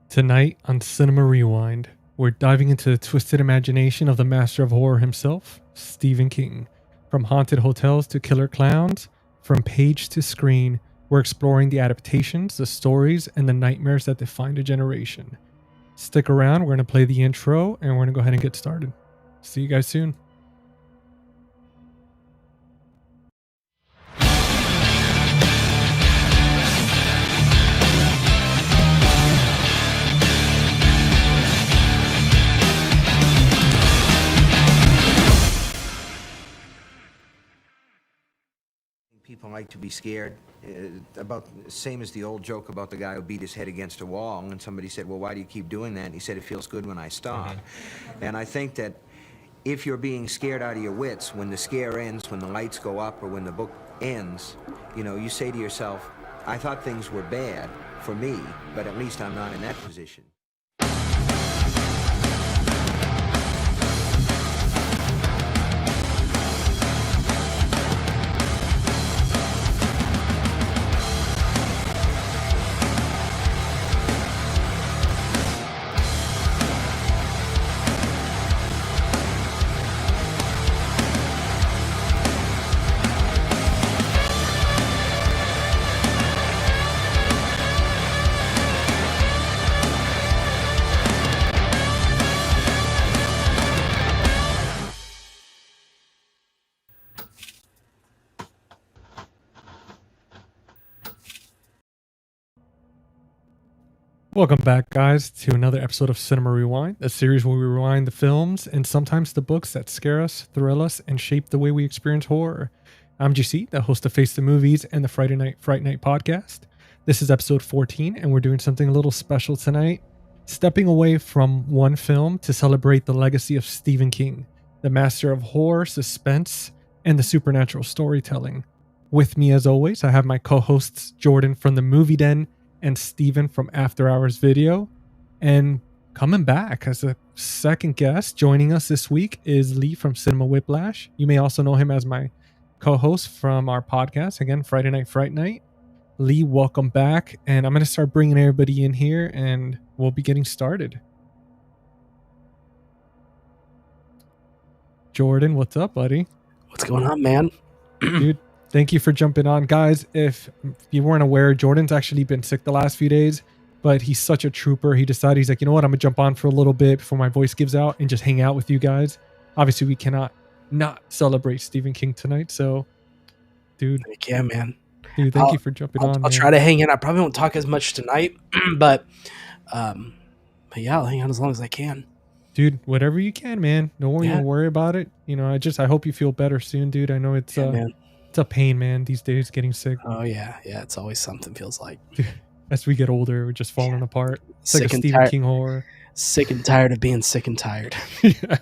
Tonight on Cinema Rewind, we're diving into the twisted imagination of the master of horror himself, Stephen King. From haunted hotels to killer clowns, from page to screen, we're exploring the adaptations, the stories, and the nightmares that defined a generation. Stick around, we're going to play the intro, and we're going to go ahead and get started. See you guys soon. People like to be scared, about the same as the old joke about the guy who beat his head against a wall, and somebody said, well, why do you keep doing that? And he said, it feels good when I stop. And I think that if you're being scared out of your wits, when the scare ends, when the lights go up, or when the book ends, you say to yourself, I thought things were bad for me, but at least I'm not in that position. Welcome back, guys, to another episode of Cinema Rewind, a series where we rewind the films and sometimes the books that scare us, thrill us, and shape the way we experience horror. I'm GC, the host of Face the Movies and the Friday Night Fright Night podcast. This is episode 14, and we're doing something a little special tonight, stepping away from one film to celebrate the legacy of Stephen King, the master of horror, suspense, and the supernatural storytelling. With me, as always, I have my co-hosts Jordan from the Movie Den and Steven from After Hours Video. And coming back as a second guest, joining us this week is Lee from Cinema Whiplash. You may also know him as my co-host from our podcast, again, Friday Night Fright Night. Lee, welcome back. And I'm going to start bringing everybody in here and we'll be getting started. Jordan, what's up, buddy? What's going on, man? Dude, thank you for jumping on. Guys, if you weren't aware, Jordan's actually been sick the last few days, but he's such a trooper. He decided, he's like, you know what, I'm going to jump on for a little bit before my voice gives out and just hang out with you guys. Obviously, we cannot not celebrate Stephen King tonight. So, dude. Yeah, man. Dude, thank you for jumping on. I'll try to hang in. I probably won't talk as much tonight, but yeah, I'll hang on as long as I can. Dude, whatever you can, man. Don't even worry about it. I hope you feel better soon, dude. I know it's it's a pain, man, these days, getting sick. Oh, yeah. Yeah, it's always something, feels like. As we get older, we're just falling apart. It's like a Stephen King horror. Sick and tired of being sick and tired. Yeah.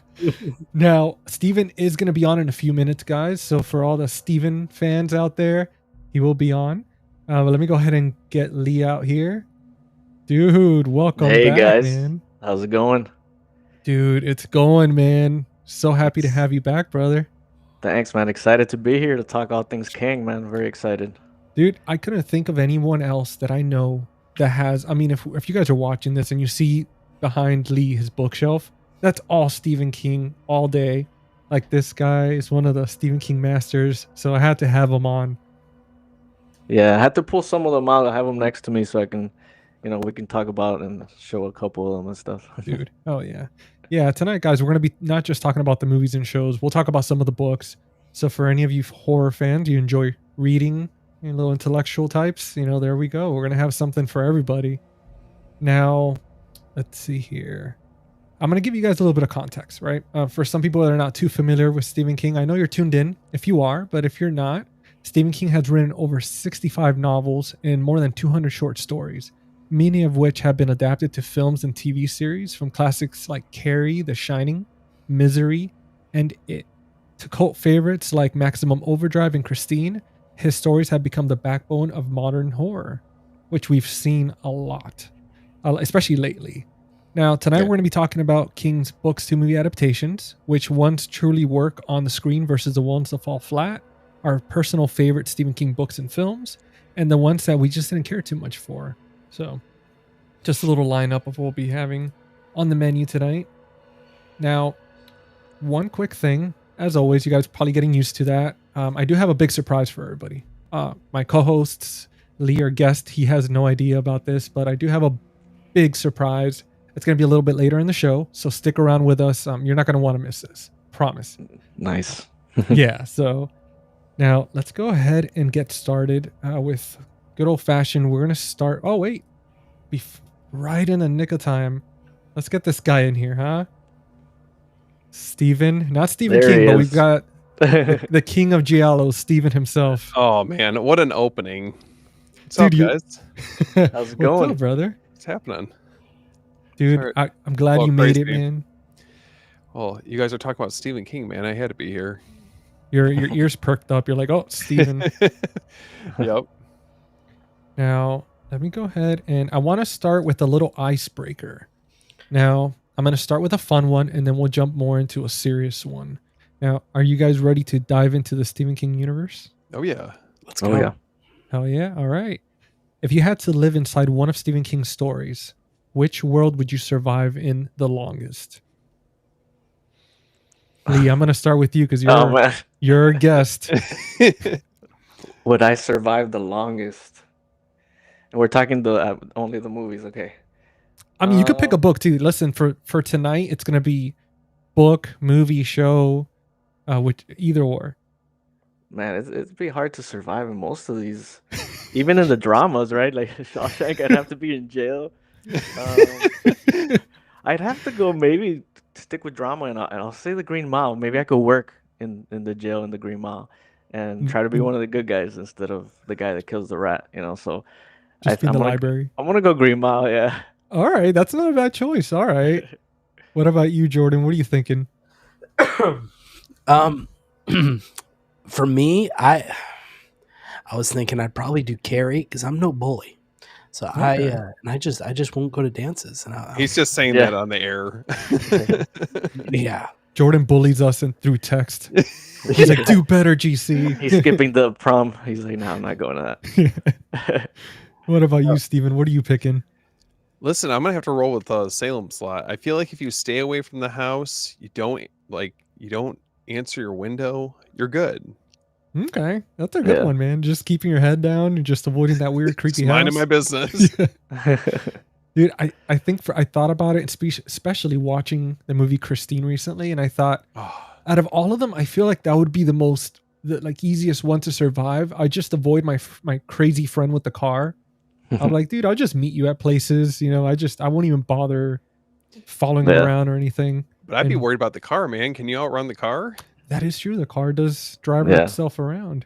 Now, Stephen is going to be on in a few minutes, guys. So for all the Stephen fans out there, he will be on. But let me go ahead and get Lee out here. Dude, welcome back, guys. Man. How's it going? Dude, it's going, man. So happy to have you back, brother. Thanks, man. Excited to be here to talk all things King, man. Very excited. Dude, I couldn't think of anyone else that I know that has... I mean, if you guys are watching this and you see behind Lee his bookshelf, that's all Stephen King all day. Like, this guy is one of the Stephen King masters, so I had to have him on. Yeah, I had to pull some of them out. I have them next to me so I can, we can talk about and show a couple of them and stuff. Dude, oh yeah. Yeah, tonight, guys, we're going to be not just talking about the movies and shows. We'll talk about some of the books. So for any of you horror fans, you enjoy reading, little intellectual types, there we go. We're going to have something for everybody. Now, let's see here. I'm going to give you guys a little bit of context, right? For some people that are not too familiar with Stephen King, I know you're tuned in if you are, but if you're not, Stephen King has written over 65 novels and more than 200 short stories. many of which have been adapted to films and TV series, from classics like Carrie, The Shining, Misery, and It, to cult favorites like Maximum Overdrive and Christine. His stories have become the backbone of modern horror, which we've seen a lot, especially lately. Now, tonight Yeah. we're going to be talking about King's books to movie adaptations, which ones truly work on the screen versus the ones that fall flat, our personal favorite Stephen King books and films, and the ones that we just didn't care too much for. So, just a little lineup of what we'll be having on the menu tonight. Now, one quick thing, as always, you guys are probably getting used to that. I do have a big surprise for everybody. My co-hosts, Lee, our guest, he has no idea about this, but I do have a big surprise. It's going to be a little bit later in the show, so stick around with us. You're not going to want to miss this. Promise. Nice. Yeah, so now let's go ahead and get started with good old-fashioned. We're going to start. Oh, wait. Right in the nick of time. Let's get this guy in here, huh? Steven. Not Stephen There King, he but is. we've got the king of Giallo, Steven himself. Oh man, what an opening! What's Dude, up, you- guys? How's it What's going? up, brother? What's happening? Dude, Sorry. I'm glad Well, you made it, crazy. man. Well, you guys are talking about Stephen King, man. I had to be here. Your ears perked up. You're like, oh, Steven. Yep. Now, let me go ahead and I want to start with a little icebreaker. Now, I'm going to start with a fun one and then we'll jump more into a serious one. Now, are you guys ready to dive into the Stephen King universe? Oh yeah. Let's go. Oh yeah. Hell yeah. All right. If you had to live inside one of Stephen King's stories, which world would you survive in the longest? Lee, I'm going to start with you because Oh man, you're a guest. would I survive the longest? And we're talking the only the movies, okay? I mean, you could pick a book too. Listen, for tonight, it's going to be book, movie, show, which either or. Man, it'd be hard to survive in most of these, even in the dramas, right? Like Shawshank, I'd have to be in jail. I'd have to go maybe stick with drama, and I'll say the Green Mile. Maybe I could work in the jail in the Green Mile, and try to be one of the good guys instead of the guy that kills the rat. You know, so Just be in I'm the gonna, library. I'm gonna go Green Mile. Yeah. All right, that's not a bad choice. All right. What about you, Jordan? What are you thinking? For me, I was thinking I'd probably do Carrie because I'm no bully. So Okay. I just won't go to dances. And He's just saying Yeah. that on the air. yeah. Jordan bullies us through text. He's like, do better, GC. He's skipping the prom. He's like, no, I'm not going to that. What about you, Steven? What are you picking? Listen, I'm gonna have to roll with Salem slot. I feel like if you stay away from the house, you don't answer your window, you're good. Okay, that's a good Yeah. one, man. Just keeping your head down and just avoiding that weird, creepy Just house. minding my business. Dude, I think I thought about it, especially watching the movie Christine recently, and I thought, Oh, out of all of them, I feel like that would be the easiest one to survive. I just avoid my crazy friend with the car. I'm like, dude, I'll just meet you at places. You know, I won't even bother following him Yeah. around or anything. but I'd be And- worried about the car, man. Can you outrun the car? That is true. The car does drive Yeah. itself around.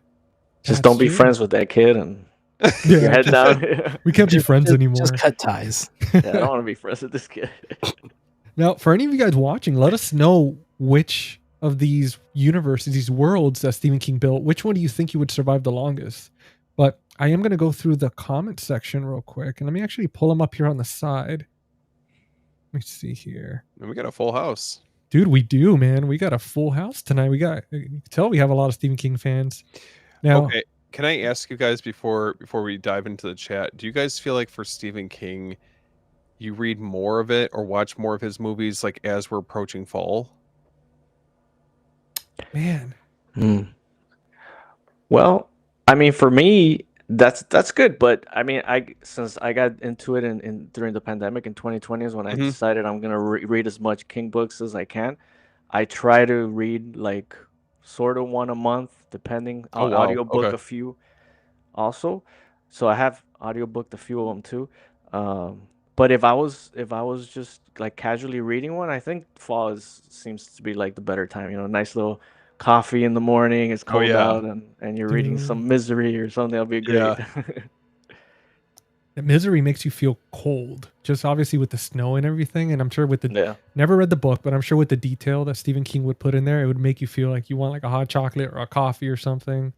Just That's don't be true. friends with that kid and Yeah, your head down. Yeah, we can't be friends anymore. Just cut ties. I don't want to be friends with this kid. Now, for any of you guys watching, let us know which of these universes, these worlds that Stephen King built, which one do you think you would survive the longest? But I am going to go through the comment section real quick, and let me actually pull them up here on the side. Let me see here. And we got a full house. Dude, we do, man. We got a full house tonight. You can tell we have a lot of Stephen King fans. Now, Okay, can I ask you guys before we dive into the chat? Do you guys feel like for Stephen King, you read more of it or watch more of his movies like as we're approaching fall? man, Hmm. Well, I mean, for me, that's good. But I mean, since I got into it in during the pandemic in 2020 is when I Mhm. decided I'm gonna read as much King books as I can. I try to read like sort of one a month, depending. Oh, On wow. audiobook Okay. a few, also. So I have audiobooked a few of them too. But if I was just like casually reading one, I think fall seems to be like the better time. You know, nice little coffee in the morning. It's Oh, cold yeah. out, and you're reading Dude. some Misery or something. That'll be great. Yeah. Misery makes you feel cold, just obviously with the snow and everything. And I'm sure with the Yeah. never read the book, but I'm sure with the detail that Stephen King would put in there, it would make you feel like you want like a hot chocolate or a coffee or something.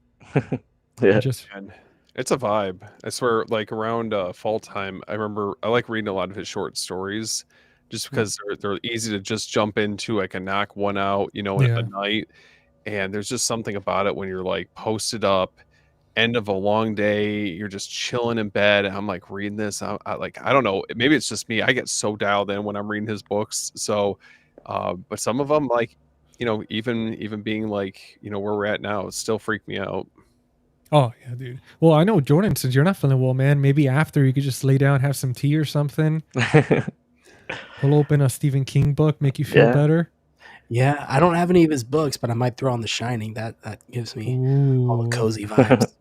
Yeah. Just And it's a vibe. I swear, like around fall time, I remember I like reading a lot of his short stories, just because they're easy to just jump into. I can knock one out, in a yeah. night. And there's just something about it when you're like posted up, end of a long day, you're just chilling in bed. And I'm like reading this. I don't know. Maybe it's just me. I get so dialed in when I'm reading his books. So, but some of them, like, even being like, where we're at now, it still freak me out. Oh yeah, dude. Well, I know Jordan, since you're not feeling well, man, maybe after you could just lay down, have some tea or something, pull open a Stephen King book, make you feel Yeah. better. Yeah, I don't have any of his books, but I might throw on The Shining. That gives me all the Ooh. cozy vibes.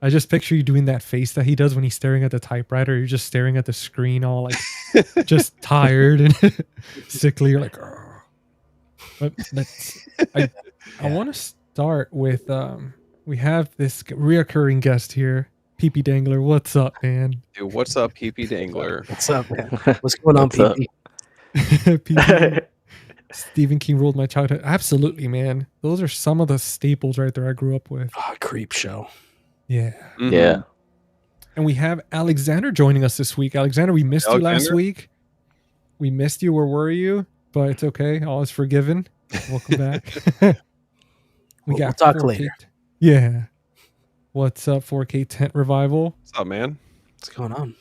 I just picture you doing that face that he does when he's staring at the typewriter. You're just staring at the screen, all like just tired and sickly. You're like, "Argh." But I Yeah. want to start with we have this reoccurring guest here, PP Dangler. What's up, man? Dude, what's up, PP Dangler? What's up, man? What's going on, What's up? PP? PP, Stephen King ruled my childhood. Absolutely, man. Those are some of the staples right there I grew up with. Oh, Creep Show. Yeah. Mhm. Yeah. And we have Alexander joining us this week. Alexander, we missed you last Alexander? week. We missed you. Where were you? But it's okay. All is forgiven. Welcome back. We'll talk 4K later. Yeah. What's up, 4K Tent Revival? What's up, man? What's going on?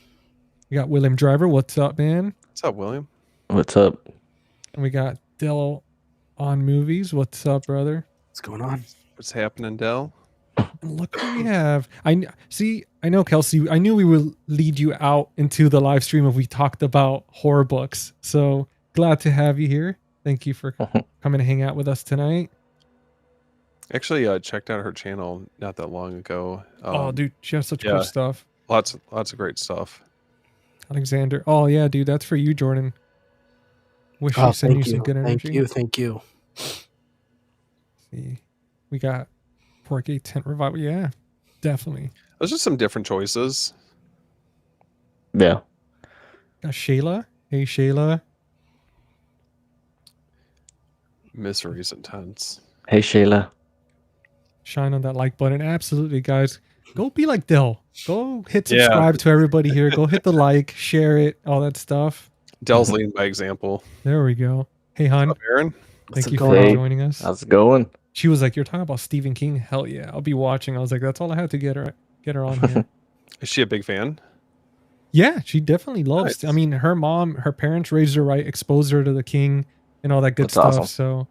We got William Driver. What's up, man? What's up, William? What's up? And we got Dell on Movies. What's up, brother? What's going on? What's happening, Dell? And look what we have. I know, Kelsey. I knew we would lead you out into the live stream if we talked about horror books. So glad to have you here. Thank you for coming to hang out with us tonight. Actually, checked out her channel not that long ago. Oh, dude, she has such yeah. cool stuff. Lots of great stuff. Alexander. Oh yeah, dude, that's for you, Jordan. Wish Oh, you send you thank some you. good energy. Thank you. See, we got 4K Tent Revival. Yeah, definitely. Those are some different choices. Yeah. Got Shayla. Hey, Shayla. Misery's intense. Hey, Shayla. Shine on that like button. Absolutely, guys. Go be like Dell. Go hit subscribe to everybody here. Go hit the like, share it, all that stuff. Dell's leading by example. There we go. Hey, hon. What's up, Aaron? Thank you going for on? joining us. How's it going? She was like, "You're talking about Stephen King? Hell yeah, I'll be watching." I was like, "That's all I had to get her on here." Is she a big fan? Yeah, she definitely loves. Nice. I mean, her parents raised her right, exposed her to the King and all that good That's stuff. awesome. So,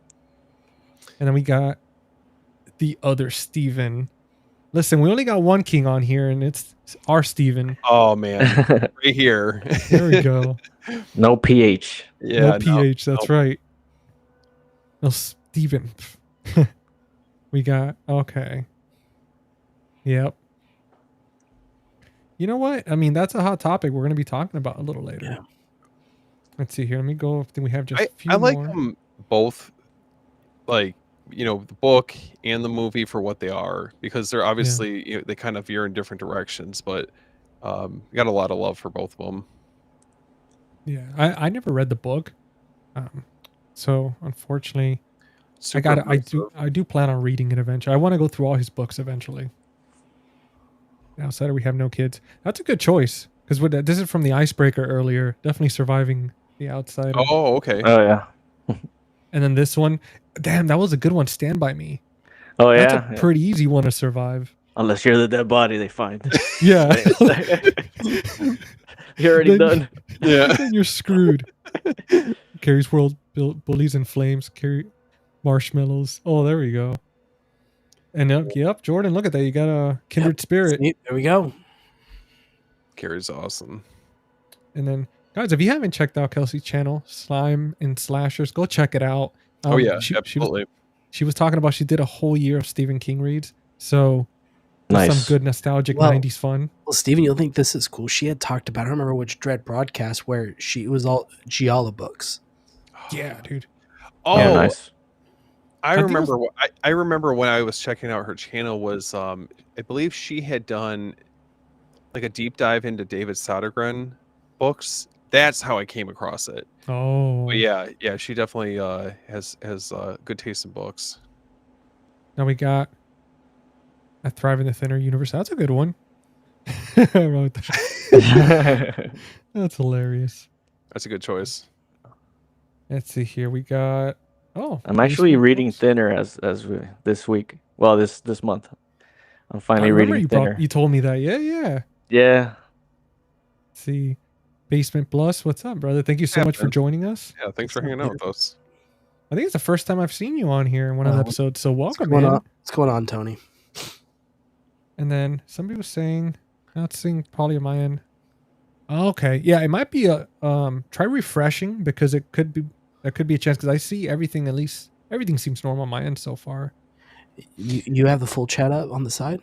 and then we got the other Stephen. Listen, we only got one King on here, and it's our Stephen. Oh man, right here. There we go. No PH. Yeah, No PH. That's right. No Stephen. We got okay. Yep. You know what? I mean, that's a hot topic we're going to be talking about a little later. Yeah. Let's see here. Let me go. Then we have just a few I like more. them both, like the book and the movie for what they are, because they're obviously they kind of veer in different directions, but got a lot of love for both of them. Yeah, I never read the book, so unfortunately, Super impressive. I do plan on reading it eventually. I want to go through all his books eventually. Outside of We Have No Kids. That's a good choice because this is from the Icebreaker earlier. Definitely surviving the outsider. Oh, okay. Oh yeah. And then this one, damn, that was a good one. Stand By Me. Oh That's yeah. a pretty easy one to survive. Unless you're the dead body they find. Yeah. You're already done. Yeah. Then you're screwed. Carrie's World, Bullies in Flames, Carrie Marshmallows. Oh, there we go. And yep, Jordan, look at that. You got a Kindred Spirit. See, there we go. Carrie's awesome. And then, guys, if you haven't checked out Kelsey's channel, Slime and Slashers, go check it out. Oh yeah, absolutely. She was talking about she did a whole year of Stephen King reads. So Nice. some good nostalgic Well, 90s fun. Well, Steven, you'll think this is cool. She had talked about, I don't remember which Dread broadcast, where it was all Gialla books. Yeah, dude. Oh, Yeah, nice. I think it was- remember. I remember when I was checking out her channel was I believe she had done like a deep dive into David Sodergren books. That's how I came across it. Oh, But yeah, she definitely has good taste in books. now we got I Thrive in the Thinner Universe. That's a good one. I wrote that. That's hilarious. That's a good choice. Let's see here. We got I'm actually Basement reading Books. thinner this week. Well, this month. I'm I finally remember reading thinner. you told me that. Yeah. Yeah. Let's see, Basement Plus. What's up, brother? Thank you so Yeah, much for man. joining us. Yeah, thanks for What's up, hanging out with Peter? us. I think it's the first time I've seen you on here in one of the episodes. So What's welcome, going man. on? What's going on, Tony? And then somebody was saying, not seeing probably on my end. Oh, okay, yeah, it might be a try refreshing because it could be that could be a chance because I see everything, at least everything seems normal on my end so far. You have the full chat up on the side?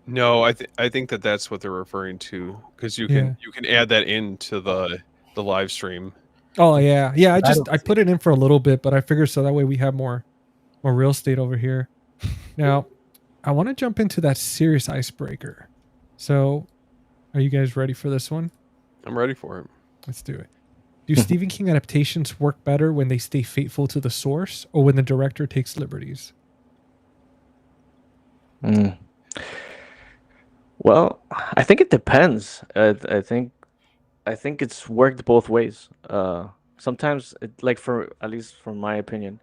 No, I think that's what they're referring to, because you Yeah. can add that into the live stream. Oh yeah. don't I see put it in for a little bit, but I figured so that way we have more real estate over here. Now, I want to jump into that serious icebreaker. So, are you guys ready for this one? I'm ready for it. Let's do it. Do Stephen King adaptations work better when they stay faithful to the source or when the director takes liberties? Mm. Well, I think it depends. I think it's worked both ways. Sometimes, like for at least from my opinion,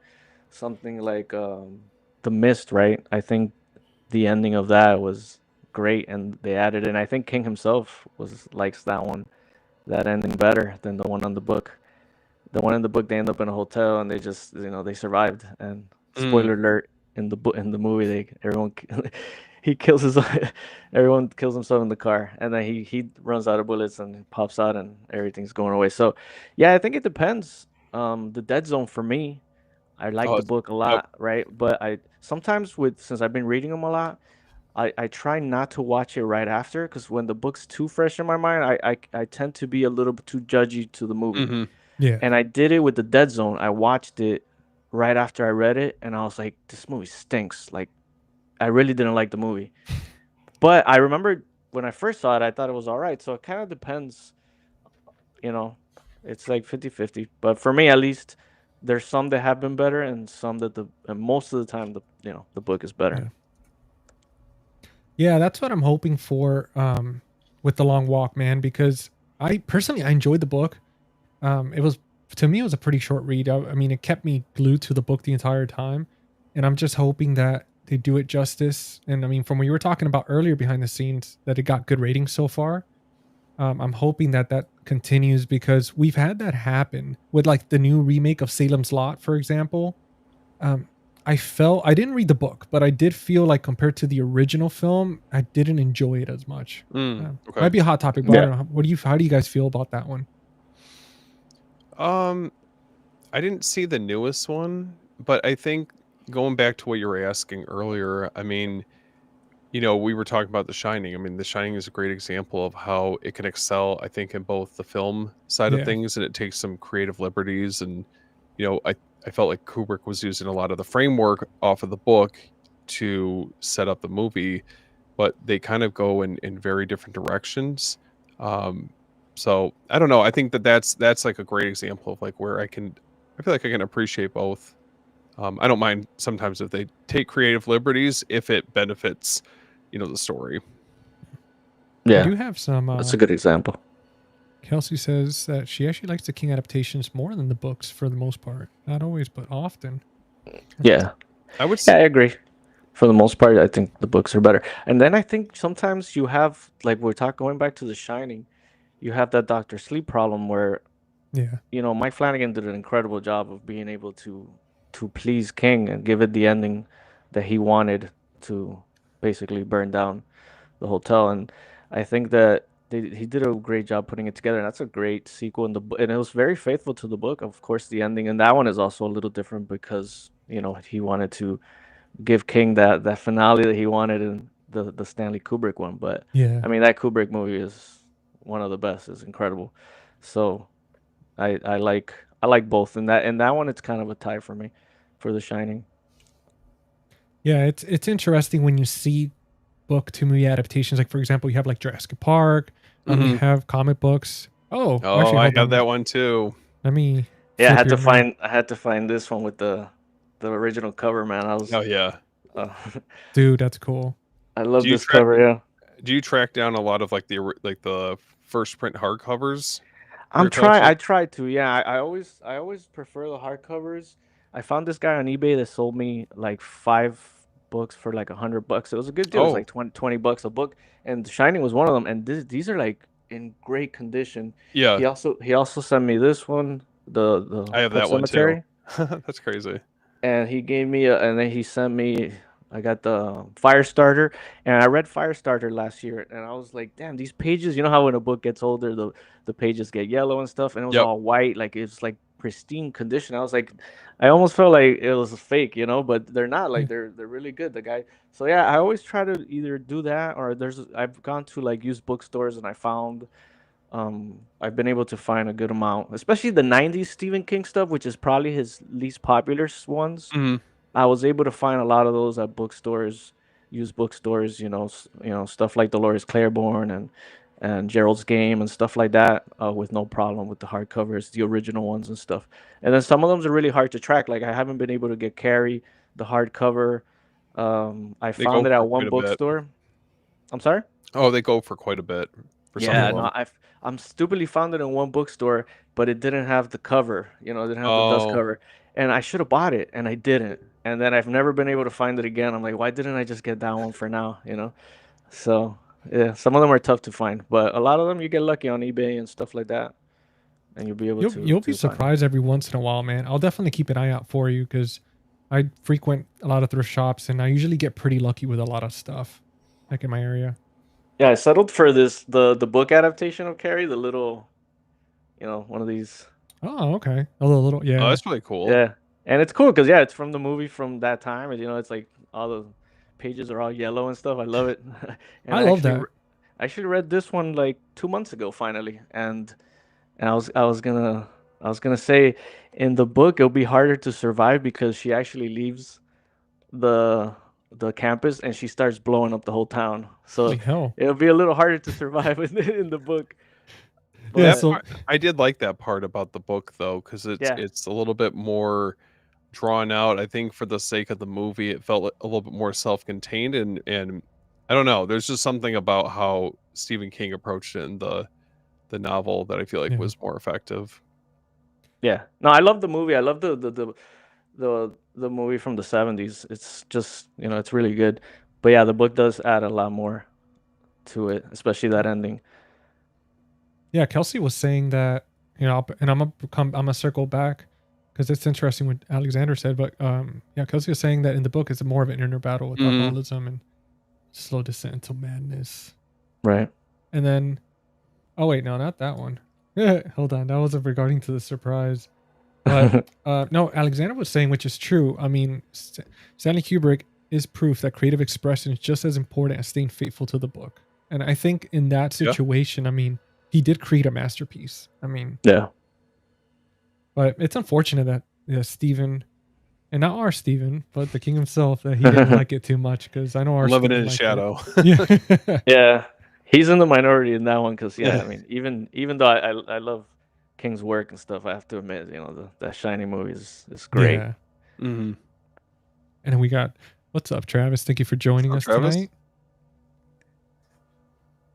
something like The Mist, right? I think the ending of that was great, and they added in. I think King himself likes that ending better than the one on the book. The one in the book, they end up in a hotel and they just, they survived. And spoiler alert, in the book, in the movie, he kills his everyone kills himself in the car, and then he runs out of bullets and pops out and everything's going away. So yeah, I think it depends. The Dead Zone for me, I like Oh, the book a yep. lot, right? But I sometimes since I've been reading them a lot, I try not to watch it right after, because when the book's too fresh in my mind, I tend to be a little bit too judgy to the movie. Mm-hmm. Yeah. And I did it with the Dead Zone. I watched it right after I read it, and I was like, this movie stinks. Like, I really didn't like the movie. But I remember when I first saw it, I thought it was all right. So it kind of depends, you know. It's like 50-50. But for me, at least, there's some that have been better, and some that and most of the time, the book is better. Yeah, that's what I'm hoping for with The Long Walk, man, because I personally I enjoyed the book. It was to me it was a pretty short read. I mean, it kept me glued to the book the entire time, and I'm just hoping that they do it justice. And I mean, from what you were talking about earlier behind the scenes, that it got good ratings so far. I'm hoping that that continues because we've had that happen with like the new remake of Salem's Lot, for example. Um, I didn't read the book, but I did feel like compared to the original film, I didn't enjoy it as much. Okay. Might be a hot topic, but I don't know. How do you guys feel about that one? I didn't see the newest one, but I think going back to what you were asking earlier, I mean, we were talking about The Shining. I mean, The Shining is a great example of how it can excel, I think, in both the film side of Yeah. things, and it takes some creative liberties. And, I felt like Kubrick was using a lot of the framework off of the book to set up the movie, but they kind of go in very different directions. So I don't know. I think that's like a great example of like where I feel like I can appreciate both. I don't mind sometimes if they take creative liberties if it benefits, the story. We Yeah, do have some. that's a good example. Kelsey says that she actually likes the King adaptations more than the books for the most part. Not always, but often. Yeah, I would yeah, I say, agree. For the most part, I think the books are better. And then I think sometimes you have, like going back to The Shining, you have that Doctor Sleep problem where, Yeah. Mike Flanagan did an incredible job of being able to please King and give it the ending that he wanted, to basically burn down the hotel. And I think that he did a great job putting it together. And that's a great sequel in the book, and it was very faithful to the book. Of course, the ending and that one is also a little different because he wanted to give King that finale that he wanted in the Stanley Kubrick one. But Yeah. I mean, that Kubrick movie is one of the best. It's incredible. So I like both. And that one, it's kind of a tie for me for The Shining. Yeah, it's interesting when you see book to movie adaptations. Like for example, you have like Jurassic Park. You have comic books. Oh, Oh, actually, I hold have on. that one too. Let me Yeah, flip your map. I had to find this one with the original cover, man. I was Oh yeah. uh, Dude, that's cool. I love Do you this track cover. Yeah, do you track down a lot of like the first print hardcovers for your collection? I tried to. Yeah, I always prefer the hardcovers. I found this guy on eBay that sold me like 5 books for like $100. It was a good deal. It was Oh, like 20 bucks a book, and The Shining was one of them. And these are like in great condition. yeah. He also sent me this one, the I have Pet that one too. Cemetery. That's crazy. And he gave me and then he sent me. I got the Firestarter, and I read Firestarter last year, and I was like, damn, these pages. You know how when a book gets older, the pages get yellow and stuff, and it was Yep. all white, like it's like pristine condition. I was like, I almost felt like it was fake, but they're not. Yeah. Like they're really good. The guy. So yeah, I always try to either do that or I've gone to like used bookstores and I found I've been able to find a good amount, especially the 90s Stephen King stuff, which is probably his least popular ones. Mhm. I was able to find a lot of those at bookstores, used bookstores, stuff like Dolores Claiborne and Gerald's Game and stuff like that, with no problem with the hardcovers, the original ones and stuff. And then some of them are really hard to track. Like I haven't been able to get Carrie, the hardcover. I They go found it for at quite one a bit. bookstore. I'm sorry? Oh, they go for quite a bit for some Yeah, of no, them. I'm stupidly found it in one bookstore, but it didn't have the cover, it didn't have the dust Oh, cover. And I should have bought it, and I didn't. And then I've never been able to find it again. I'm like, why didn't I just get that one for now? So, yeah, some of them are tough to find, but a lot of them you get lucky on eBay and stuff like that, and you'll be able You'll be to find them. surprised every once in a while, man. I'll definitely keep an eye out for you because I frequent a lot of thrift shops and I usually get pretty lucky with a lot of stuff, like in my area. Yeah, I settled for the book adaptation of Carrie, the little, one of these. Oh, okay. A little, oh, yeah. that's really cool. Yeah, and it's cool because yeah, it's from the movie from that time, and it's like all the pages are all yellow and stuff. I love it, and I love that. I actually read this one like 2 months ago finally, and I was gonna say in the book it'll be harder to survive because she actually leaves the the campus and she starts blowing up the whole town, Holy so hell. it'll be a little harder to survive in the book, Yeah, That but so part, I did like that part about the book though, because yeah. it's a little bit more drawn out. I think for the sake of the movie, it felt a little bit more self-contained, and I don't know. There's just something about how Stephen King approached it in the novel that I feel like yeah. was more effective. Yeah. No, I love the movie. I love the movie from the 70s. It's just, it's really good. But yeah, the book does add a lot more to it, especially that ending. Yeah, Kelsey was saying that, and I'm gonna circle back because it's interesting what Alexander said, but yeah, Kelsey was saying that in the book it's more of an inner battle with Mhm. alcoholism and slow descent into madness. Right. And then, oh wait, no, not that one. Hold on, that wasn't regarding to the surprise. But no, Alexander was saying, which is true. I mean, Stanley Kubrick is proof that creative expression is just as important as staying faithful to the book. And I think in that Yeah. situation, I mean, he did create a masterpiece. I mean, Yeah. but it's unfortunate that Stephen, and not our Stephen, but the king himself, that he didn't like it too much because I know our Living Stephen in liked it. shadow. Yeah. Yeah. He's in the minority in that one because yeah, Yeah. I mean, even though I love King's work and stuff, I have to admit, that Shining movie is great. Yeah. Hmm. And then we got, what's up, Travis? Thank you for joining us Travis? tonight.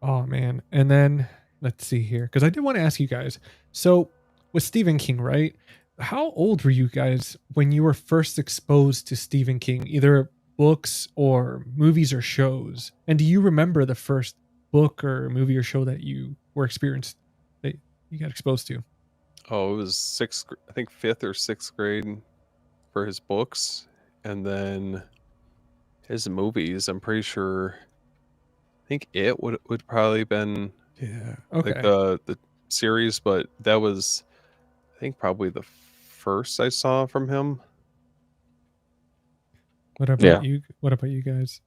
Oh man. And then let's see here. Because I did want to ask you guys. So with Stephen King, right? How old were you guys when you were first exposed to Stephen King, either books or movies or shows? And do you remember the first book or movie or show that you were experienced that you got exposed to? Oh, it was I think fifth or sixth grade for his books, and then his movies. I'm pretty sure. I think it would probably been Yeah. like Okay. the series, but that was I think probably the first I saw from him. What about Yeah. you? What about you guys?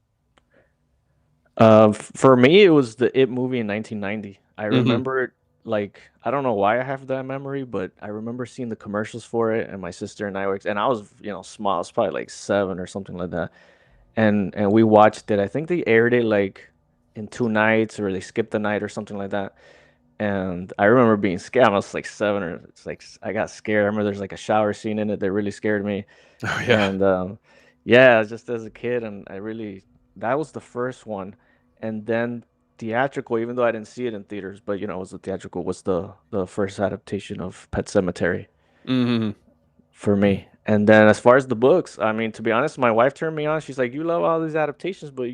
For me, it was the It movie in 1990. I Hmm. remember it like I don't know why I have that memory, but I remember seeing the commercials for it, and my sister and I were, and I was small, I was probably like 7 or something like that, and we watched it. I think they aired it like in 2 nights, or they skipped a night or something like that. And I remember being scared. I was like 7, or it's like I got scared. I remember there's like a shower scene in it that really scared me. Oh yeah. And yeah, just as a kid, and I really, that was the first one. And then theatrical, even though I didn't see it in theaters, but it was the theatrical, was the first adaptation of Pet Cemetery Hmm. for me. And then as far as the books, I mean, to be honest, my wife turned me on. She's like, "You love all these adaptations, but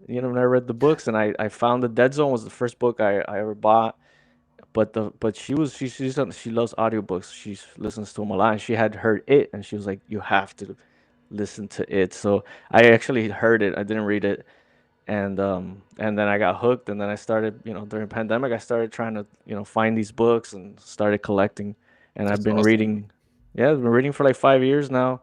never read the books." And I found the Dead Zone was the first book I ever bought. But she loves audiobooks. She listens to them a lot. And she had heard it, and she was like, "You have to listen to it." So I actually heard it. I didn't read it, and then I got hooked. And then I started, during pandemic, I started trying to find these books and started collecting. And I've That's been awesome. reading. Yeah, I've been reading for like 5 years now.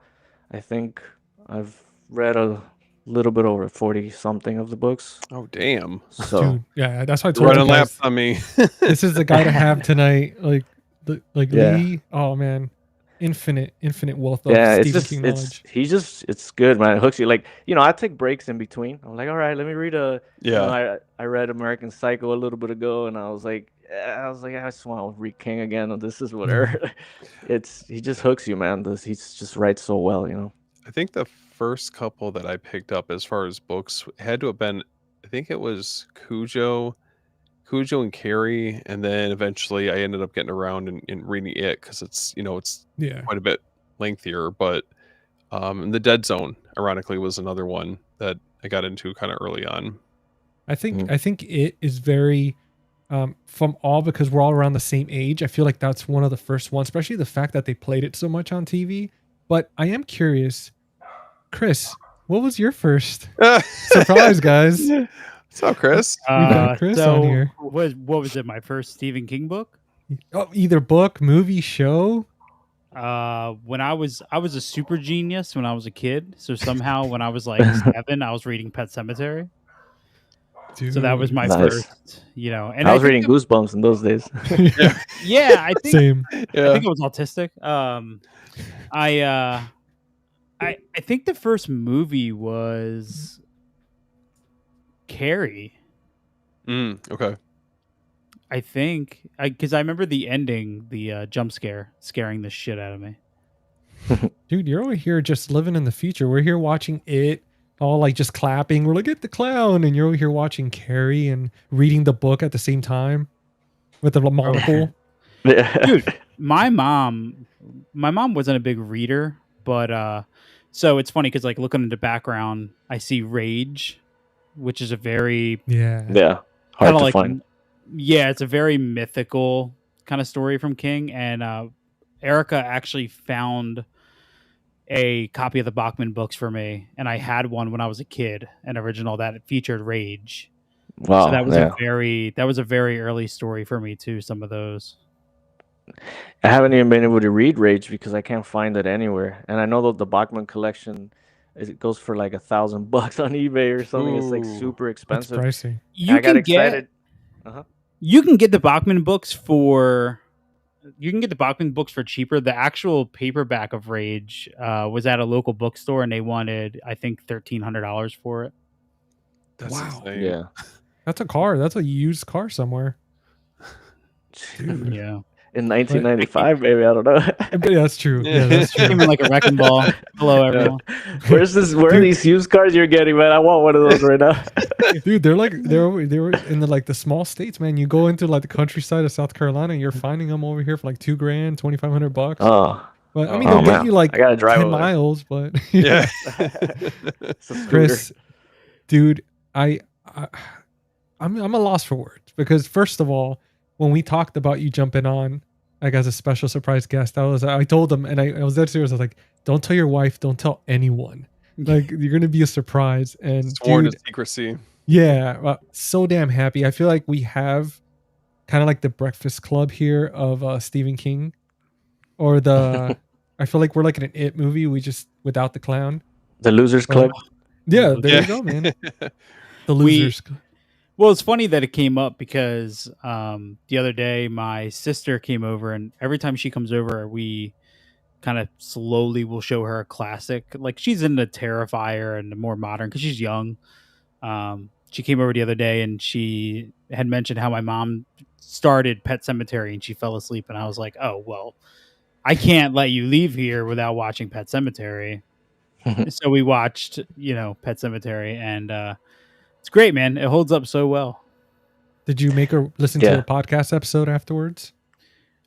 I think I've read a little bit over 40 something of the books. Oh damn. So Dude, yeah, that's why I told you Running laps guys, on me. this is the guy to have tonight. Like Yeah. Lee. Oh man, infinite wealth of Yeah, it's Stephen just King knowledge. it's good, man. It hooks you. Like, I take breaks in between. I'm like, all right, let me read Yeah. I read American Psycho a little bit ago, and I just want to read King again, and this is whatever. He just hooks you, man. He just writes so well. I think the first couple that I picked up as far as books had to have been, I think it was Cujo and Carrie, and then eventually I ended up getting around and reading it because it's Yeah, quite a bit lengthier. But and the Dead Zone, ironically, was another one that I got into kind of early on. I think it is very from all, because we're all around the same age. I feel like that's one of the first ones, especially the fact that they played it so much on TV. But I am curious, Chris, what was your first surprise, guys? What's up, Chris? We got Chris on here. What was it? My first Stephen King book? Oh, either book, movie, show. When I was a super genius when I was a kid. So somehow when I was like 7, I was reading Pet Cemetery. Dude. So that was my Nice. first, and I was think reading Goosebumps in those days. Yeah, I think Same. I Yeah. think I was autistic. I think the first movie was Carrie. Okay. I think because I remember the ending, the jump scare scaring the shit out of me. Dude, you're over here just living in the future. We're here watching it, all like just clapping. We're like, at the clown. And you're over here watching Carrie and reading the book at the same time with the monocle. Dude, my mom wasn't a big reader, but so it's funny because like looking in the background, I see Rage, which is a very Yeah. Yeah, hard kinda to like find. yeah, it's a very mythical kind of story from King. And Erica actually found a copy of the Bachman books for me, and I had one when I was a kid, an original that featured Rage. Wow, So that was yeah. a very early story for me too. Some of those. I haven't even been able to read Rage because I can't find it anywhere. And I know that the Bachman collection, it goes for like $1,000 on eBay or something. It's like Ooh. super It's expensive. pricey. You I got can excited. you can get the Bachman books for cheaper. The actual paperback of Rage was at a local bookstore, and they wanted, I think, $1,300 for it. That's Wow. insane. Yeah. That's a car. That's a used car somewhere. Dude. Yeah, In 1995, maybe, I don't know. But yeah, that's true. Yeah, that's came true. in like a wrecking ball. Hello, everyone. Where are these used cars you're getting, man? I want one of those right now. Dude, they were in the small states, man. You go into like the countryside of South Carolina, you're finding them over here for like $2,000, $2,500. Oh, But I mean, Oh, they'll get man. you like I gotta drive 10 over there. miles, but Yeah. it's a scooter. Chris, dude, I'm a loss for words, because first of all, when we talked about you jumping on like as a special surprise guest, I told him, and I was dead serious. I was like, don't tell your wife, don't tell anyone. Like, you're gonna be a surprise. And Sworn dude, to secrecy. yeah, so damn happy. I feel like we have kind of like the Breakfast Club here of Stephen King, or the. I feel like we're like in an It movie. We just without the clown. The Losers Club. Yeah, there Yeah. you go, man. The Losers. Well, it's funny that it came up because the other day my sister came over, and every time she comes over, we kind of slowly will show her a classic. Like she's into Terrifier and the more modern because she's young. She came over the other day and she had mentioned how my mom started Pet Cemetery and she fell asleep, and I was like, oh well, I can't let you leave here without watching Pet Cemetery. So we watched, Pet Cemetery, and it's great, man. It holds up so well. Did you make her listen to Yeah. a podcast episode afterwards?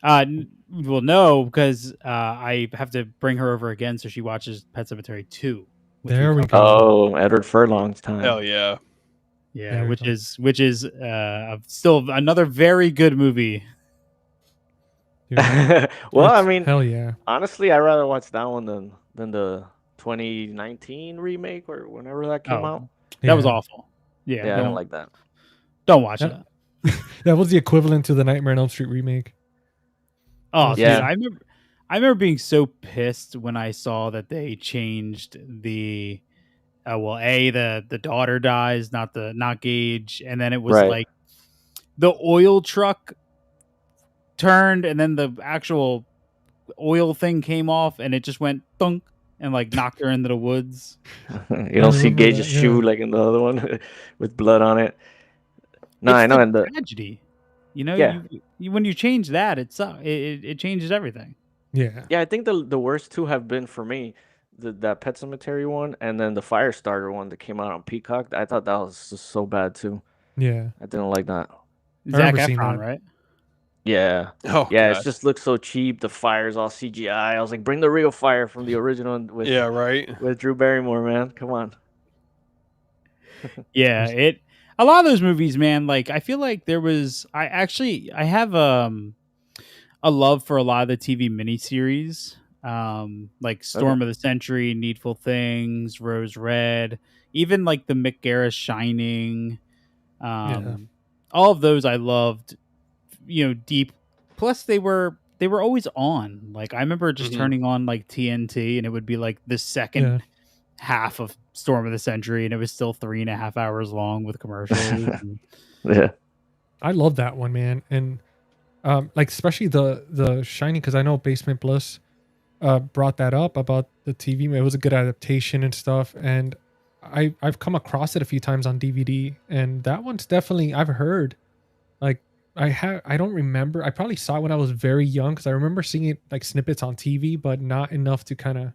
Well, no, because I have to bring her over again so she watches Pet Cemetery 2. There we covered. go. Oh, Edward Furlong's time. Hell yeah. Yeah, There we which go. is still another very good movie. Dude, Well, I it's- mean, hell yeah. honestly, I'd rather watch that one than the 2019 remake or whenever that came out. That was Yeah. awful. Yeah, Yeah, I don't like that. don't watch That- that. That was the equivalent to the Nightmare on Elm Street remake. Oh, Yeah. dude, I remember being so pissed when I saw that they changed the the daughter dies, not Gage, and then it was Right. like the oil truck turned and then the actual oil thing came off and it just went thunk and like knocked her into the woods. You don't see remember Gage's that, yeah. shoe like in the other one with blood on it. No, It's I know. the And the tragedy. Yeah. You when you change that, it changes everything. Yeah. I think the worst two have been for me that Pet Cemetery one and then the Firestarter one that came out on Peacock. I thought that was just so bad too. Yeah. I didn't like that. I Zac remember seeing Efron, that. right? Yeah. Oh, Yeah, God. it just looks so cheap. The fire's all CGI. I was like, bring the real fire from the original with Yeah, right. with Drew Barrymore, man. Come on. Yeah, a lot of those movies, man, like I feel like I have a love for a lot of the TV miniseries. Like Storm of the Century, Needful Things, Rose Red, even like the Mick Garris Shining. All of those I loved, deep. Plus they were always on. Like I remember just Mhm. turning on like TNT and it would be like the second Yeah. half of Storm of the Century and it was still 3.5 hours long with commercials. And Yeah. I love that one, man. And like especially the Shining, because I know Basement Bliss brought that up about the TV. It was a good adaptation and stuff, and I've come across it a few times on DVD, and that one's definitely I've heard. Like I don't remember. I probably saw it when I was very young because I remember seeing it like snippets on TV, but not enough to kind of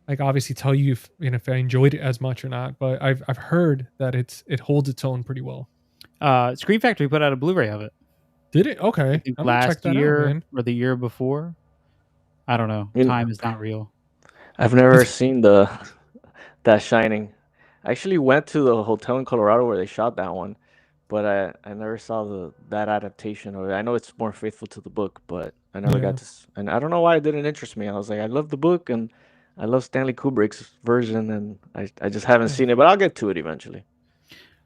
like obviously tell you if I enjoyed it as much or not. But I've heard that it holds its own pretty well. Screen Factory put out a Blu-ray of it. Did it? Okay, I think I'm gonna check last that year out, man. or the year before. I don't know. Time is not real. I've never seen that Shining. I actually went to the hotel in Colorado where they shot that one, but I never saw that adaptation of it. I know it's more faithful to the book, but I never Yeah. got to. And I don't know why it didn't interest me. I was like, I love the book and I love Stanley Kubrick's version, and I just haven't seen it, but I'll get to it eventually.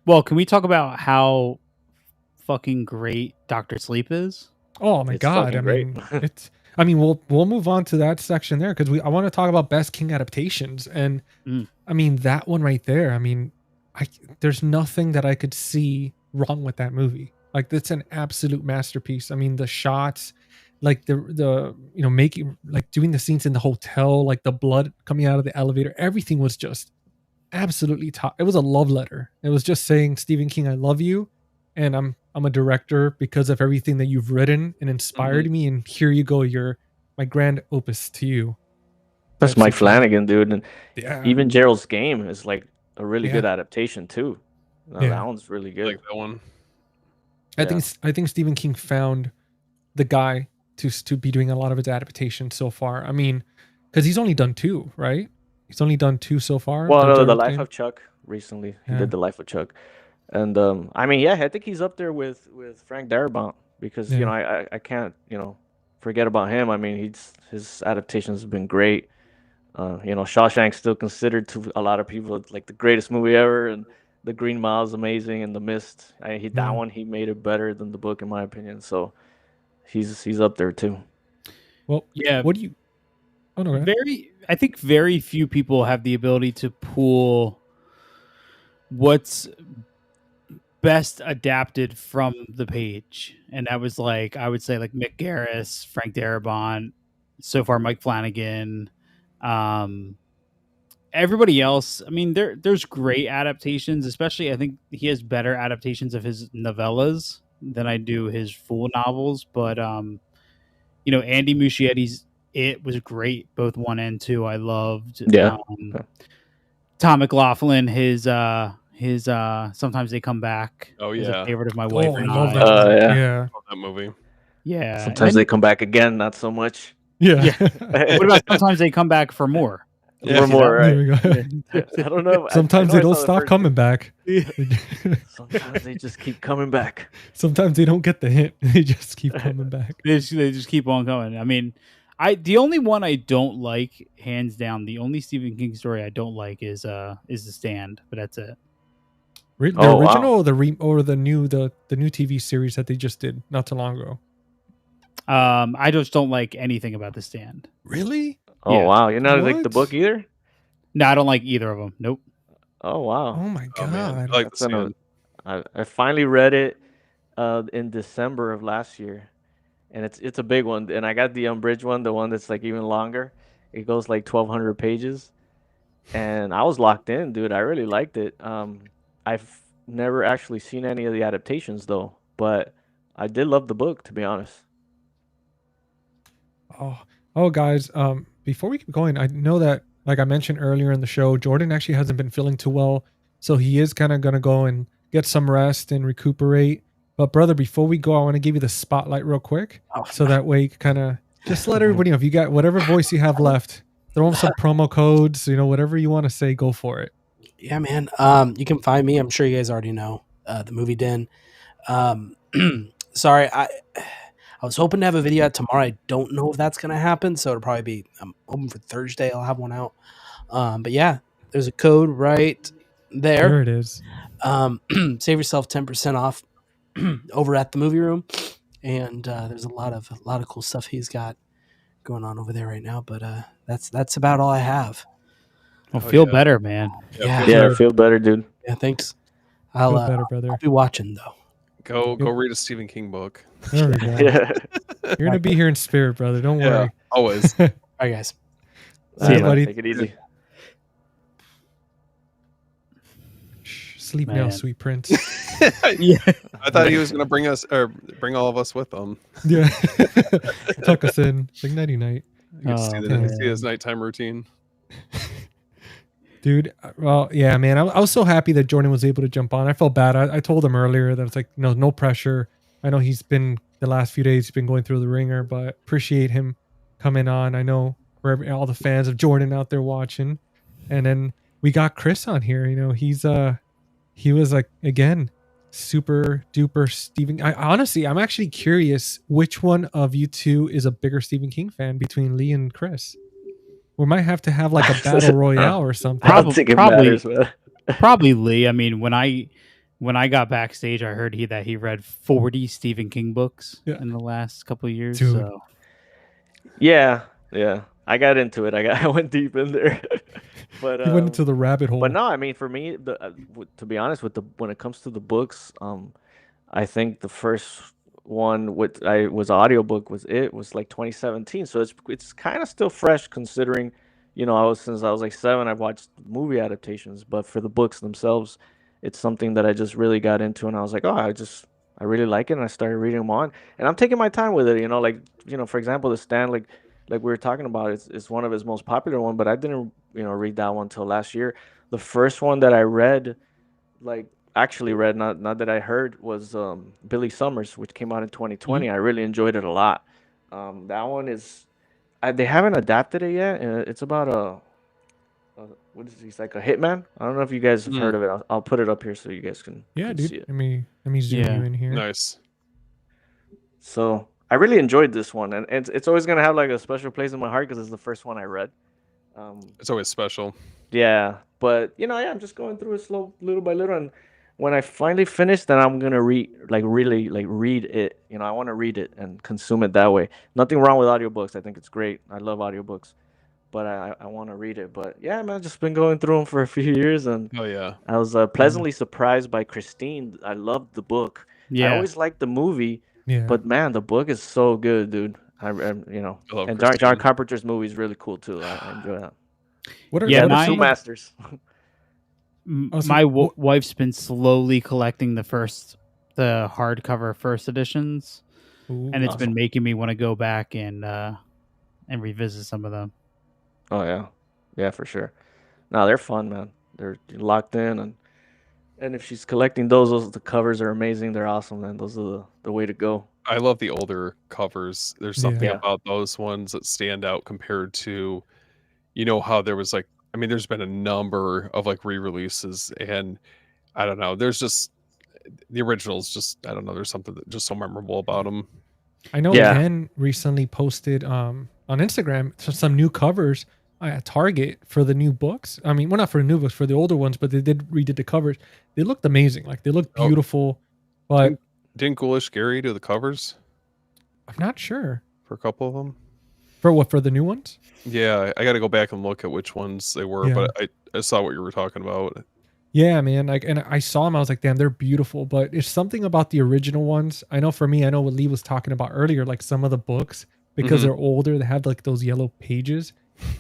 Well, can we talk about how fucking great Doctor Sleep is? Oh my It's god! fucking I great. mean, it's. I mean, we'll move on to that section there because I want to talk about Best King adaptations, and I mean that one right there. I mean, there's nothing that I could see wrong with that movie. Like that's an absolute masterpiece. I mean, the shots, like the making like doing the scenes in the hotel, like the blood coming out of the elevator, everything was just absolutely top. It was a love letter. It was just saying, Stephen King, I love you, and I'm a director because of everything that you've written and inspired me, and here you go, you're my grand opus to you. That's Mike Flanagan, dude, and Yeah. even Gerald's Game is like a really Yeah. good adaptation too. No, Yeah. that one's really I good. like that one. I think Stephen King found the guy to be doing a lot of his adaptations so far. I mean, because he's only done 2, right? He's only done 2 so far. Well, no, the Gerald Life Game. of Chuck recently. He Yeah. did the Life of Chuck, and I mean, yeah, I think he's up there with Frank Darabont because Yeah. I can't forget about him. I mean, his adaptations have been great. Shawshank's still considered to a lot of people like the greatest movie ever, and The Green Mile is amazing, and The Mist. That one he made it better than the book in my opinion. So he's up there too. Well, Yeah. what do you? Oh no, go ahead. I think very few people have the ability to pull what's best adapted from the page, and that was like I would say like Mick Garris, Frank Darabont, so far, Mike Flanagan. Everybody else, I mean, there's great adaptations. Especially, I think he has better adaptations of his novellas than I do his full novels. But Andy Muschietti's It was great, both 1 and 2. I loved. Yeah. Tom McLaughlin, his Sometimes They Come Back. Oh, is yeah. a favorite of my wife I and love I. that. Yeah. Yeah. Love that movie. Yeah. Sometimes they come back again, not so much. Yeah. What about Sometimes They Come Back for more? Yeah. For more, There right? we go. I don't know. Sometimes they don't stop coming back. Sometimes they just keep coming back. Sometimes they don't get the hint. They just keep coming back. They just keep on going. I mean, the only one I don't like, hands down, the only Stephen King story I don't like is The Stand, but that's it. The Oh, original wow. or the new TV series that they just did not too long ago. I just don't like anything about The Stand. Really? Oh Yeah. wow, you're not like the What? book either. No, I don't like either of them. Nope. Oh wow. Oh my Oh, man. god. I like That's The Stand. I finally read it in December of last year, and it's a big one. And I got the unbridged one, the one that's like even longer. It goes like 1,200 pages, and I was locked in, dude. I really liked it. I've never actually seen any of the adaptations though, but I did love the book, to be honest. Oh, guys. Before we keep going, I know that, like I mentioned earlier in the show, Jordan actually hasn't been feeling too well, so he is kind of gonna go and get some rest and recuperate. But brother, before we go, I want to give you the spotlight real quick, Oh, so that way you kind of just let everybody know if you got whatever voice you have left. Throw them some promo codes, whatever you want to say, go for it. yeah, man. You can find me. I'm sure you guys already know the Movie Den. Sorry, I was hoping to have a video out tomorrow. I don't know if that's gonna happen, so it'll probably be. I'm hoping for Thursday. I'll have one out. But yeah, there's a code right There there. it is. Save yourself 10% off over at the movie room, and there's a lot of cool stuff he's got going on over there right now. But that's about all I have. Well, Oh, feel yeah. better, man. Yeah, Yeah, I Good. feel better, dude. yeah. Thanks. Feel I'll better, brother. be watching though. Go read a Stephen King book. There we go. Yeah. You're gonna be here in spirit, brother. Don't Yeah, worry. always. All right, guys. See you, man. buddy. Take it easy. Shh, sleep now, Man. sweet prince. Yeah. I thought he was gonna bring all of us with him. Yeah. Tuck us in. Like nighty night. You get to Oh, see his nighttime routine. Dude, well, yeah, man. I was so happy that Jordan was able to jump on. I felt bad. I told him earlier that it's like, no pressure. I know he's been the last few days he's been going through the ringer, but appreciate him coming on. I know for all the fans of Jordan out there watching. And then we got Chris on here. He was like, again, super duper Stephen. I'm actually curious which one of you two is a bigger Stephen King fan between Lee and Chris. We might have to have like a battle royale or something. I don't think it Probably- matters, man. Probably Lee. I mean, when I got backstage, I heard that he read 40 Stephen King books Yeah. in the last couple of years. Dude. So Yeah. I got into it. I went deep in there. But He went into the rabbit hole. but no, I mean, for me, to be honest, when it comes to the books, I think the first one was audiobook was like 2017, so it's kind of still fresh considering, since I was like 7, I've watched movie adaptations, but for the books themselves, it's something that I just really got into, and I was like, oh, I really like it, and I started reading them on, and I'm taking my time with it, for example, The Stand, like we were talking about, it's one of his most popular one, but I didn't read that one till last year. The first one that I read, like actually read, not that I heard, was Billy Summers, which came out in 2020. I really enjoyed it a lot. That one they haven't adapted it yet. It's about what is he? He's like a hitman. I don't know if you guys have heard of it. I'll put it up here so you guys can Yeah, see dude. it. Let me zoom Yeah. you in here. Nice. So I really enjoyed this one, and it's always gonna have like a special place in my heart because it's the first one I read. It's always special. Yeah, but I'm just going through it slow, little by little, and when I finally finish, then I'm gonna really read it. I want to read it and consume it that way. Nothing wrong with audiobooks. I think it's great. I love audiobooks, but I want to read it. But yeah, man, just been going through them for a few years, and Oh yeah. I was pleasantly surprised by Christine. I loved the book. I yeah, always liked the movie, Yeah. but man, the book is so good, dude. You know, I love and John Christine. Carpenter's movie is really cool too. I enjoy that. What are Yeah, what are The my- Two some of- Masters. Oh, so My what- wife's been slowly collecting the hardcover first editions, Ooh. and it's Awesome. been making me want to go back and revisit some of them. Oh yeah, yeah, for sure. No, they're fun, man. They're locked in, and if she's collecting those the covers are amazing. They're awesome, man. Those are the way to go. I love the older covers. There's something Yeah. about those ones that stand out compared to, you know, how there was like, I mean, there's been a number of like re-releases, and I don't know. There's just the originals. Just I don't know. There's something that just so memorable about them. I know Yeah. Ken recently posted on Instagram some new covers at Target for the new books. I mean, well, not for the new books, for the older ones, but they redid the covers. They looked amazing. Like they looked Oh. beautiful, but Didn't Ghoulish Gary do the covers I'm not sure for a couple of them? for what, for the new ones. Yeah, I got to go back and look at which ones they were, Yeah. but I saw what you were talking about. Yeah, man. Like, and I saw them. I was like, damn, they're beautiful. But it's something about the original ones. I know for me, I know what Lee was talking about earlier. Like some of the books, because Mhm. they're older, they have like those yellow pages.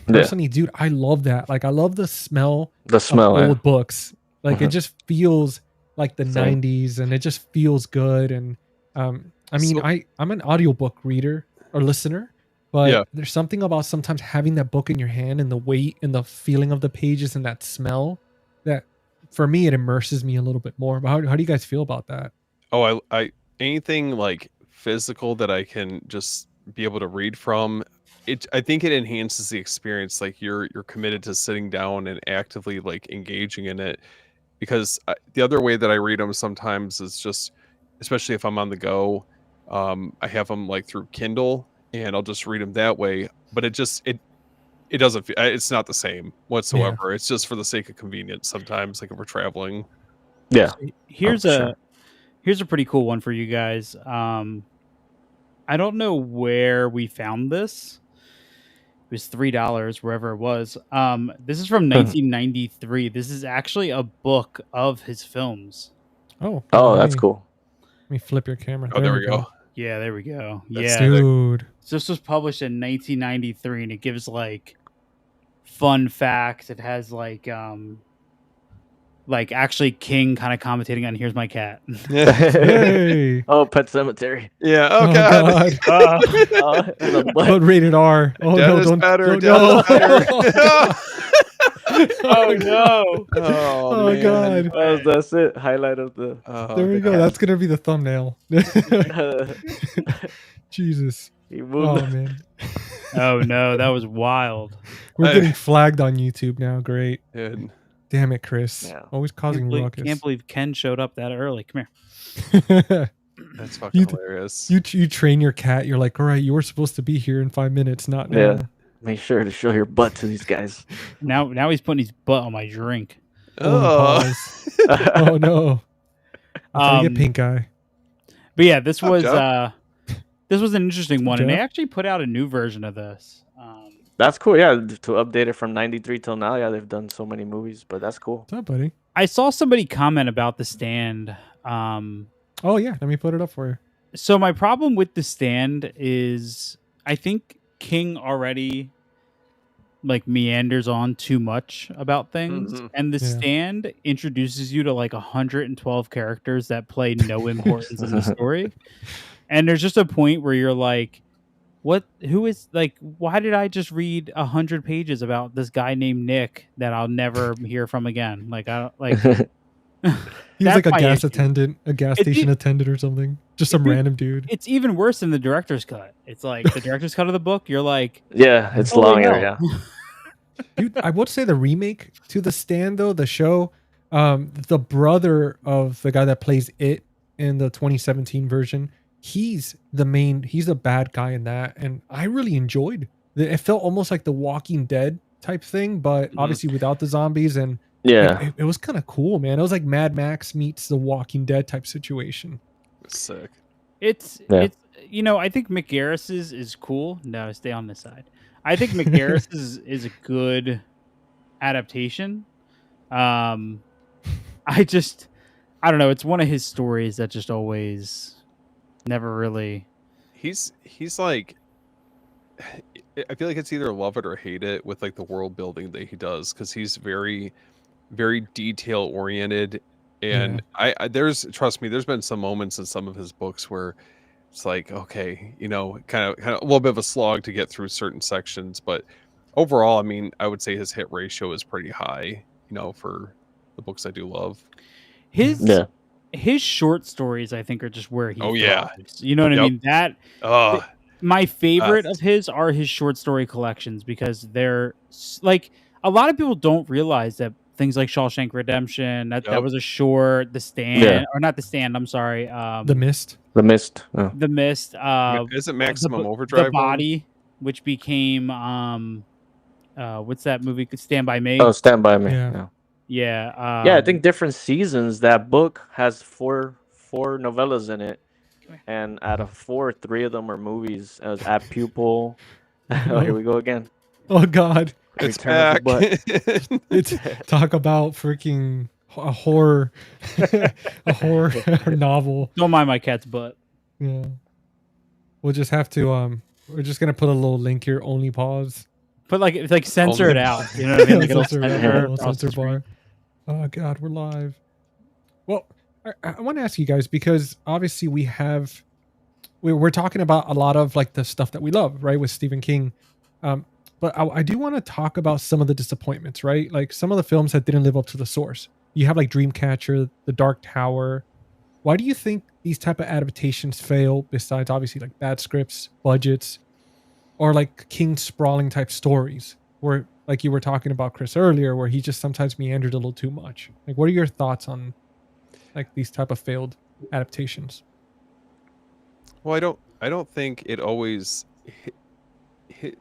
Yeah. Personally, dude, I love that. Like, I love the smell The smell. of Yeah. old books. Like, it Mhm. just feels like the Same. 90s, and it just feels good. And I mean, So- I'm an audiobook reader or listener, but Yeah. there's something about sometimes having that book in your hand and the weight and the feeling of the pages and that smell that, for me, it immerses me a little bit more. But how do you guys feel about that? Oh, I anything like physical that I can just be able to read from it. I think it enhances the experience. Like you're committed to sitting down and actively like engaging in it. Because the other way that I read them sometimes is just, especially if I'm on the go, I have them like through Kindle, and I'll just read them that way. But it doesn't. It's not the same whatsoever. It's just for the sake of convenience. Sometimes, like if we're traveling. Yeah. Here's for a sure. here's a pretty cool one for you guys. I don't know where we found this. It was $3 wherever it was. This is from 1993. This is actually a book of his films. Oh, Oh, let that's me- cool. Let me flip your camera. Oh, there we go. Yeah, there we go. That's Yeah, sick. Dude. so this was published in 1993, and it gives like fun facts. It has like actually King kind of commentating on "Here's my cat." Hey. Oh, Pet Cemetery. Yeah. Oh, Oh, God. God. In a butt. But rated R. Oh Dead no! is Don't. better, Don't, dead no. is better. Oh no! Oh, Oh, man. God. That's it. Highlight of the. Oh, There we go. God. That's gonna be the thumbnail. Jesus. He Oh moved. man. Oh no! That was wild. We're Hey. getting flagged on YouTube now. Great. Dude. Damn it, Chris. Yeah. Always causing ruckus. Can't believe Ken showed up that early. Come here. That's fucking You- hilarious. you train your cat. You're like, all right, you were supposed to be here in 5 minutes, not now. Yeah. Make sure to show your butt to these guys. Now he's putting his butt on my drink. Oh, pause. Oh no. That's how you Um, get pink eye. But yeah, this Oh, was Jeff. this was an interesting one, and they Jeff? actually put out a new version of this. That's cool. Yeah, to update it from '93 till now. Yeah, they've done so many movies, but that's cool. What's up, buddy? I saw somebody comment about The Stand. Oh yeah, let me put it up for you. So my problem with The Stand is I think King already like meanders on too much about things, Mhm. and The Yeah. Stand introduces you to like 112 characters that play no importance in the story. And there's just a point where you're like, what, who is like, why did I just read 100 pages about this guy named Nick that I'll never hear from again? Like, I don't like, He was That's like a my gas issue. attendant, a gas It station did- attendant or something. Just some did- random dude. it's even worse than the director's cut. It's like the director's cut of the book. You're like, Yeah, it's holy longer. hell. Yeah. Dude, I would say the remake to The Stand though, the show, the brother of the guy that plays it in the 2017 version, he's the bad guy in that, and I really enjoyed it. It felt almost like the Walking Dead type thing, but Mhm. obviously without the zombies, and Yeah. it was kind of cool, man. It was like Mad Max meets the Walking Dead type situation. Sick. it's Yeah. it's I think Mick Garris's is cool. No, stay on this side. I think Mick Garris's is a good adaptation. I don't know. It's one of his stories that just always never really. He's like I feel like it's either love it or hate it with like the world building that he does, because he's very, very detail oriented. And I there's, trust me, there's been some moments in some of his books where it's like, okay, kind of a little bit of a slog to get through certain sections, but overall, I mean, I would say his hit ratio is pretty high, for the books I do love. His Yeah. his short stories, I think, are just where he Oh, yeah. thrives. You know what I Yep. mean? That Uh, my favorite Yes. of his are his short story collections, because they're like, a lot of people don't realize that things like Shawshank Redemption, that Yep. was a short, The Stand, Yeah. or not The Stand, I'm sorry, The Mist. The Mist. The Mist, Isn't Maximum the Overdrive one? Body, which became what's that movie? Stand by Me. Oh, Stand By Me. Yeah. Yeah. Yeah, Yeah, I think different seasons. That book has four novellas in it, and out of 4, 3 of them are movies. As At Pupil. Oh, here we go again. Oh God, It's Return of the back. Butt. it's talk about freaking a horror, a horror novel. Don't mind my cat's butt. Yeah, we'll just have to. We're just gonna put a little link here. Only pause. But like censor Only- it out. You know what I mean? Like it'll Censor it out, censor little across the censor screen. bar. Oh God, we're live. Well, I want to ask you guys, because obviously we're talking about a lot of like the stuff that we love, right, with Stephen King. But I do want to talk about some of the disappointments, right? Like some of the films that didn't live up to the source. You have like Dreamcatcher, The Dark Tower. Why do you think these type of adaptations fail, besides obviously like bad scripts, budgets, or like King sprawling type stories, where like you were talking about Chris earlier, where he just sometimes meandered a little too much? Like, what are your thoughts on like these type of failed adaptations? Well, I don't think it always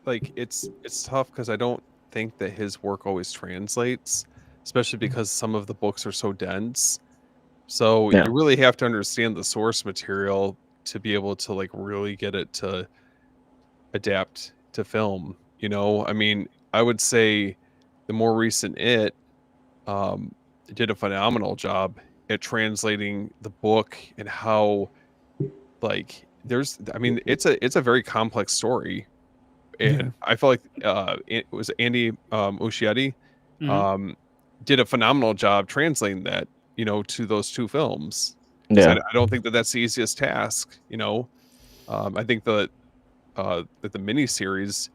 like it's tough, because I don't think that his work always translates, especially because some of the books are so dense. So Yeah. you really have to understand the source material to be able to like really get it to adapt to film. I mean, I would say the more recent did a phenomenal job at translating the book, and how like it's a very complex story. And Yeah. I felt like it was Andy Muschietti Mhm. did a phenomenal job translating that, to those two films. Yeah. I don't think that that's the easiest task. I think that the miniseries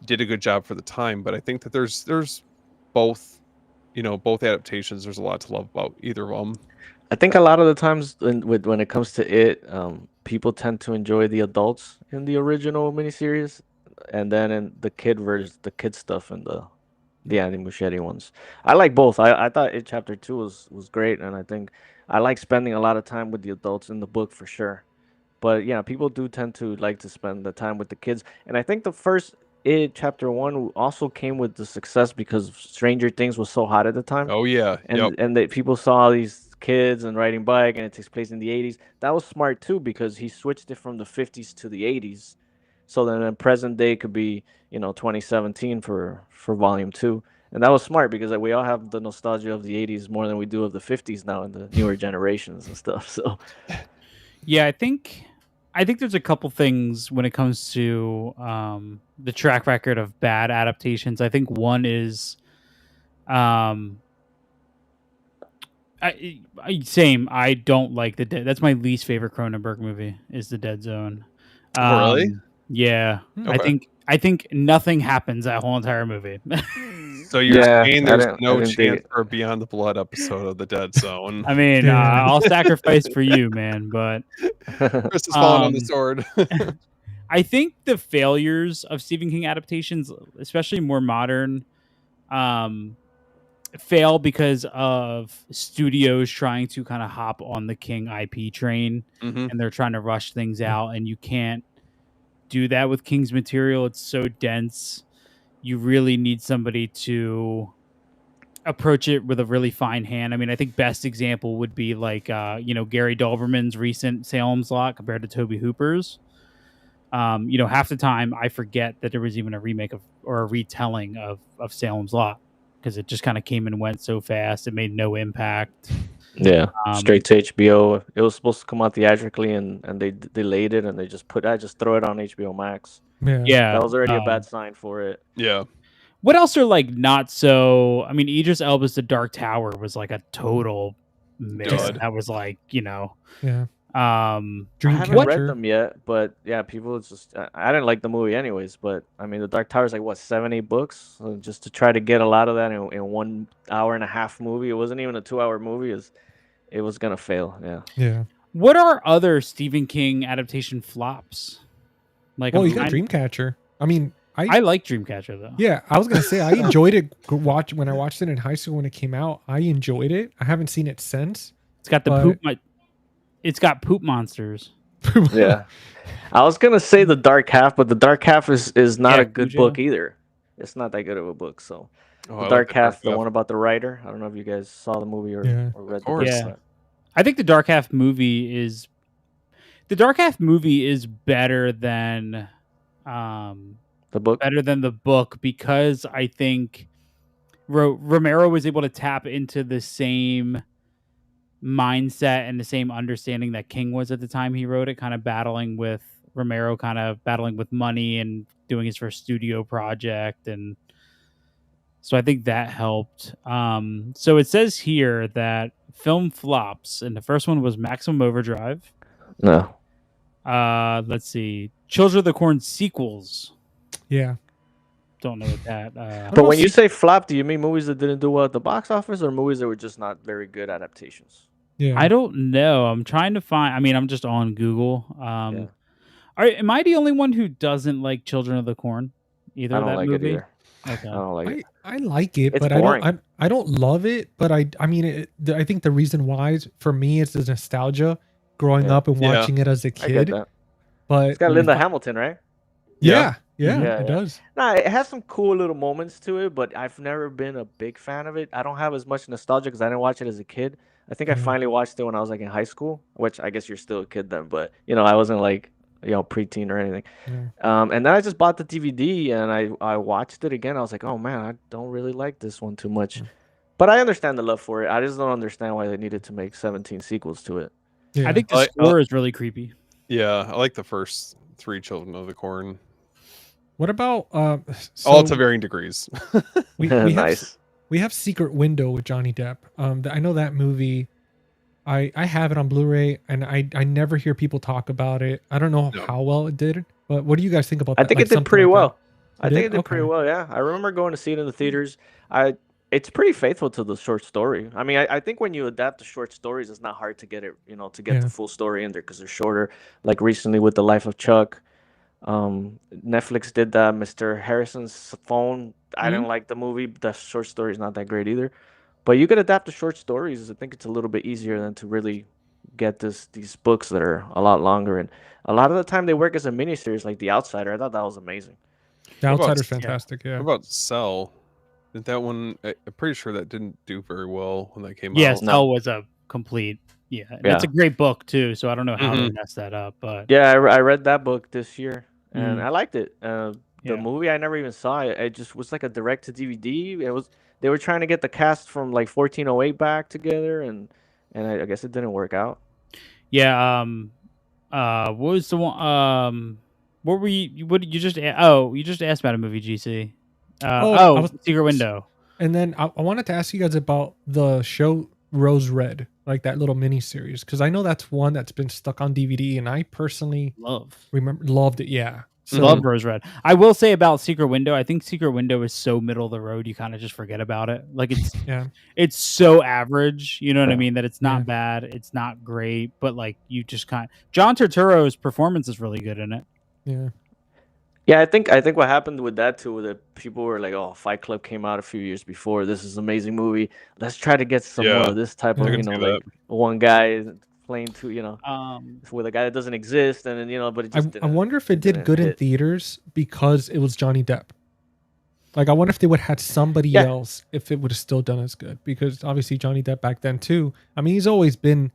did a good job for the time, but I think that there's both, both adaptations. There's a lot to love about either of them. I think a lot of the times when it comes to it, people tend to enjoy the adults in the original miniseries, and then in the the kid stuff in the Andy Muschietti ones. I like both. I thought It Chapter 2 was great, and I think I like spending a lot of time with the adults in the book for sure. But yeah, people do tend to like to spend the time with the kids, and I think the first It Chapter 1 also came with the success because Stranger Things was so hot at the time, Oh yeah, yep. and that people saw these kids and riding bike, and it takes place in the 80s. That was smart too, because he switched it from the 50s to the 80s, so then in present day could be 2017 for volume 2. And that was smart, because we all have the nostalgia of the 80s more than we do of the 50s now in the newer generations and stuff. So Yeah, I think there's a couple things when it comes to the track record of bad adaptations. I think one is same. I don't like that's my least favorite Cronenberg movie, is The Dead Zone. Oh, really? Yeah. Okay. I think nothing happens that whole entire movie. So you're Yeah, saying I there's didn't no dig chance it. for a Beyond the Blood episode of The Dead Zone? I mean, Damn. I'll sacrifice for you, man, but Chris is falling on the um, sword. I think the failures of Stephen King adaptations, especially more modern, fail because of studios trying to kind of hop on the King IP train, Mhm. and they're trying to rush things out, and you can't do that with King's material. It's so dense. You really need somebody to approach it with a really fine hand. I mean, I think best example would be like Gary Doberman's recent Salem's Lot compared to Toby Hooper's. Half the time I forget that there was even a remake or a retelling of Salem's Lot, because it just kind of came and went so fast. It made no impact. Yeah, Um, straight to HBO. It was supposed to come out theatrically, and they delayed it, and they just throw it on HBO Max. Yeah. yeah. That was already a bad sign for it. Yeah. What else are like not so? I mean, Idris Elba's The Dark Tower was like a total miss. Dud. That was like, you know, Yeah. I haven't read Dreamcatcher. them yet, but yeah, people just I didn't like the movie anyways. But I mean, The Dark Tower is like what 7-8 books, so just to try to get a lot of that in 1 hour and a half movie. It wasn't even a 2-hour movie. It was gonna fail. Yeah. Yeah. what are other Stephen King adaptation flops? Like, Well, I'm you got trying- Dreamcatcher. I mean, I like Dreamcatcher though. yeah, I was gonna say I enjoyed it. When I watched it in high school when it came out, I enjoyed it. I haven't seen it since. It's got the But- poop. It's got poop monsters. Yeah. I was gonna say The Dark Half, but The Dark Half is not Yeah, a good Cujo. book either. It's not that good of a book. So Oh, I The like Dark Half, the Half. one about the writer. I don't know if you guys saw the movie or Yeah. read the course. book. Yeah. but- I think the Dark Half movie is better than The book. the book because I think Romero was able to tap into the same mindset and the same understanding that King was at the time he wrote it, kind of battling with money and doing his first studio project, and so I think that helped. So it says here that film flops, and the first one was Maximum Overdrive. No. Let's see, Children of the Corn sequels. Yeah. Don't know what that. But when you say flop, do you mean movies that didn't do well at the box office, or movies that were just not very good adaptations? Yeah. I don't know. I'm trying to find. I mean, I'm just on Google. Yeah. Am I the only one who doesn't like Children of the Corn? Either I of don't that like movie. it either. Okay. I don't like it. I like it, It's but boring. I don't love it. But I mean, I think the reason why is for me it's the nostalgia, growing Yeah. up and Yeah. watching it as a I get kid. that. But It's got Linda Hamilton, right? yeah, Yeah, it yeah. does. Nah, it has some cool little moments to it, but I've never been a big fan of it. I don't have as much nostalgia because I didn't watch it as a kid. I think I Yeah. finally watched it when I was like in high school, which I guess you're still a kid then, but I wasn't like preteen or anything. Yeah. And then I just bought the DVD and I watched it again. I was like, oh man, I don't really like this one too much. But I understand the love for it. I just don't understand why they needed to make 17 sequels to it. Yeah. I think the I- score is really creepy. Yeah, I like the first 3 Children of the Corn. What about All to varying degrees. we Nice. have Secret Window with Johnny Depp. I know that movie. I have it on Blu-ray, and I never hear people talk about it. I don't know No. how well it did, but what do you guys think about I that? think Like it did something pretty like well. that? I think it did Okay. pretty well. Yeah, I remember going to see it in the theaters. It's pretty faithful to the short story. I mean, I think when you adapt the short stories, it's not hard to get it, to get Yeah. the full story in there because they're shorter. Like recently with The Life of Chuck, Netflix did that. Mr. Harrison's Phone. I didn't like the movie. The short story is not that great either. But you could adapt the short stories. I think it's a little bit easier than to really get these books that are a lot longer. And a lot of the time they work as a miniseries, like The Outsider. I thought that was amazing. The What about- Outsider's fantastic. Yeah. What about Cell? Did that one? I'm pretty sure that didn't do very well when that came Yeah, out. Cell was a complete. Yeah, that's a great book too. So I don't know how they messed that up, but Yeah, I read that book this year and Mm. I liked it. The Yeah. movie I never even saw it. It just was like a direct to DVD. They were trying to get the cast from like 1408 back together, and I guess it didn't work out. yeah. What was the one? What were you? What did you just? You just asked about a movie, GC. I was- Secret Window. And then I wanted to ask you guys about the show Rose Red, like that little mini series, because I know that's one that's been stuck on DVD, and I personally loved it. Yeah. So Love Rose Red. I will say about Secret Window, I think Secret Window is so middle of the road, you kind of just forget about it. Like it's so average, you know what I mean? That it's not bad, it's not great, but like you just John Turturro's performance is really good in it. Yeah. Yeah, I think what happened with that too, that people were like, "Oh, Fight Club came out a few years before. This is an amazing movie. Let's try to get some more of this type of, I can see like one guy playing two, with a guy that doesn't exist, and then but it just I wonder if it did good in theaters because it was Johnny Depp. Like, I wonder if they would have had somebody else if it would have still done as good, because obviously Johnny Depp back then too. I mean, he's always been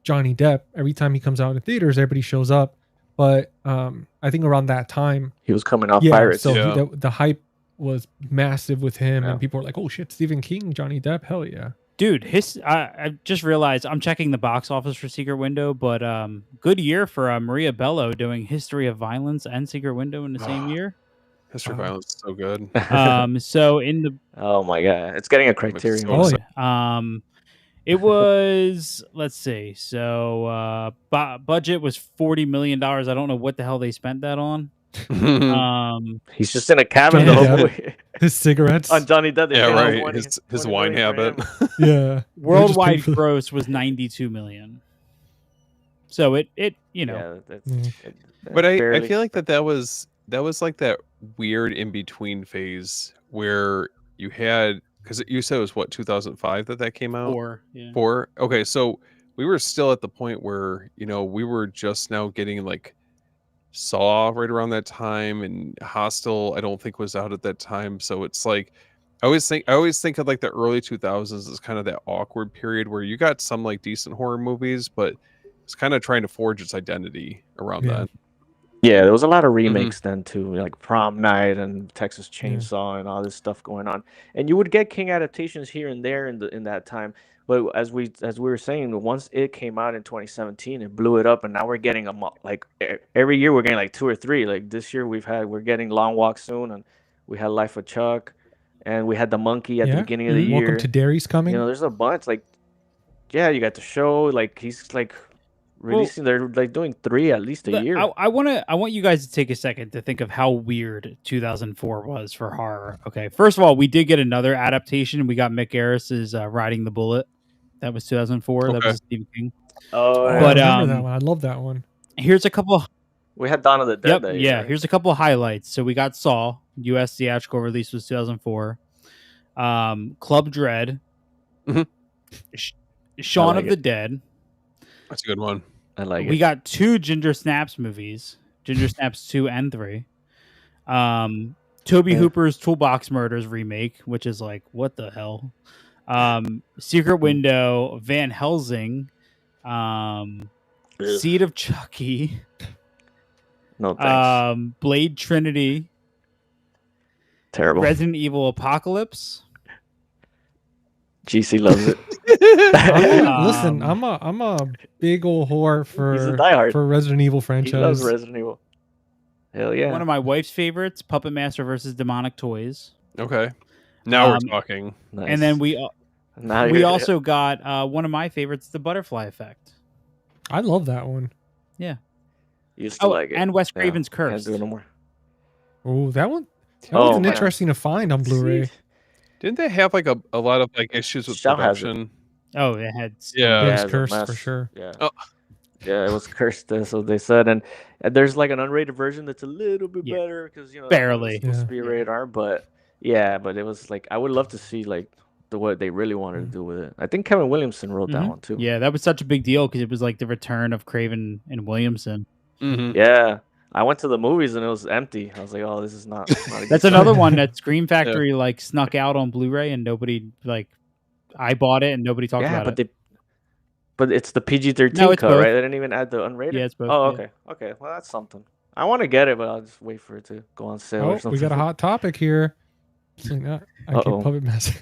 Johnny Depp. Every time he comes out in theaters, everybody shows up. But I think around that time he was coming off Pirates. So the hype was massive with him, and people were like, "Oh shit, Stephen King, Johnny Depp, hell yeah!" Dude, I just realized I'm checking the box office for Secret Window, but good year for Maria Bello doing History of Violence and Secret Window in the same year. History of Violence is so good. So in the Oh my god, it's getting a Makes me Criterion. so Oh, excited. yeah. It was, let's see. So budget was $40 million. I don't know what the hell they spent that on. He's just in a cabin the Johnny whole Depp. movie. His cigarettes. On Johnny Depp, they Yeah, paid right. 20 His 20 wine million for habit. him. Yeah. They just Worldwide paid for- gross was 92 million. So it you know. Yeah, that's, Mm. But I barely. feel like that was like that weird in between phase where you had, because you said it was what, 2005 that came out. Yeah. 4. Okay, so we were still at the point where, you know, we were just now getting like Saw right around that time, and Hostel I don't think was out at that time. So it's like I always think of like the early 2000s as kind of that awkward period where you got some like decent horror movies, but it's kind of trying to forge its identity around Yeah. then. Yeah, there was a lot of remakes then too, like Prom Night and Texas Yeah. Chainsaw and all this stuff going on. And you would get King adaptations here and there in that time. But as we were saying, once it came out in 2017, it blew it up, and now we're getting like every year we're getting like 2 or 3. Like this year we're getting Long Walk Soon, and we had Life of Chuck, and we had The Monkey at the Yeah. beginning of the Welcome year. to Derry's coming. You know, there's a bunch. Like, yeah, you got the show. Like he's like releasing. They're like doing 3 at least a year. I want you guys to take a second to think of how weird 2004 was for horror. Okay, first of all, we did get another adaptation. We got Mick Garris's Riding the Bullet. That was 2004. That Okay. was Stephen King. Oh, Oh, yeah. I But, remember that one. I love that one. Here's a couple. We had Dawn of the Dead. Yep, that yeah. year, right? Here's a couple of highlights. So we got Saw. U.S. theatrical release was 2004. Club Dread. Mhm. Shaun like of the it. Dead. That's a good one. I like We it. got 2 Ginger Snaps movies. Ginger Snaps 2 and 3. Toby Yeah. Hooper's Toolbox Murders remake, which is like, what the hell? Secret Window, Van Helsing, Ugh. Seed of Chucky, No thanks. Blade Trinity, Terrible. Resident Evil Apocalypse. GC loves it. Listen, I'm a big old whore He's a diehard. for Resident Evil He franchise. loves Resident Evil. Hell yeah. One of my wife's favorites, Puppet Master versus Demonic Toys. Okay. Now we're Um, talking. Nice. And then we Now we you're- also got one of my favorites, The Butterfly Effect. I love that one. used to like it. and Wes Yeah, Craven's Can't Cursed. do it no more. Oh, that one. That Oh, was an man. interesting to find on Blu-ray. See? Didn't they have like a lot of like issues with Shell has it. production? Oh, it had Yeah. It was it's a cursed for mess. sure. Yeah. Oh. Yeah, it was cursed. That's what they said. And there's like an unrated version that's a little bit Yeah. better because you know Barely. it's supposed Yeah. to be rated R. But yeah, but it was like I would love to see like what they really wanted to do with it. I think Kevin Williamson wrote that Mhm. one too. Yeah, that was such a big deal because it was like the return of Craven and Williamson. Mm-hmm. Yeah. I went to the movies and it was empty. I was like, oh, this is not. not a good That's sign. another one that Scream Factory like snuck out on Blu-ray and nobody like. I bought it and nobody talked Yeah, about but it. but it's the PG-13 No, it's cut, both. right? They didn't even add the unrated. Yeah, it's both, Oh, yeah. okay, okay. Well, that's something. I want to get it, but I'll just wait for it to go on sale or Oh, something. we got a hot topic here. It's like, I keep Uh-oh. Puppet Master.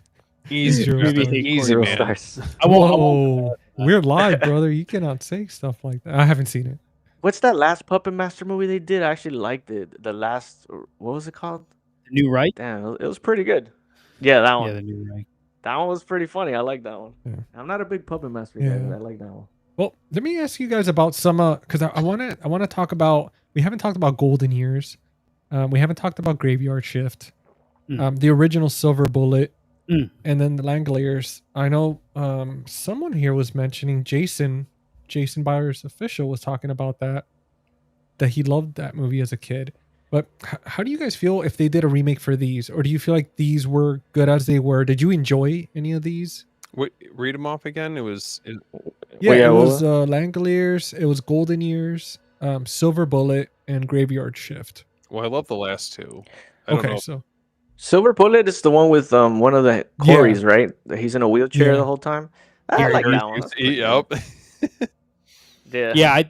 Easy, Zero brother. stars. Easy, Zero man. stars. Whoa, we're live, brother. You cannot say stuff like that. I haven't seen it. What's that last Puppet Master movie they did? I actually liked it. The last, what was it called? The New Right? Damn, it was pretty good. Yeah, that one. Yeah, the New Right. That one was pretty funny. I like that one. Yeah. I'm not a big Puppet Master guy, Yeah. but I like that one. Well, let me ask you guys about some because I want to talk about. We haven't talked about Golden Years. We haven't talked about Graveyard Shift. The original Silver Bullet, and then the Langoliers. I know someone here was mentioning Jason Byers official was talking about that he loved that movie as a kid. But how do you guys feel if they did a remake for these, or do you feel like these were good as they were? Did you enjoy any of these? Wait, read them off again. It was Yeah, yeah, it what was Langoliers, it was Golden Years, Silver Bullet, and Graveyard Shift. well, I love the last two. I don't Okay, know. so Silver Bullet is the one with one of the Corys, right? He's in a wheelchair Yeah. the whole time. I Gary like that Yep. one. That's pretty good. Yeah. Yeah,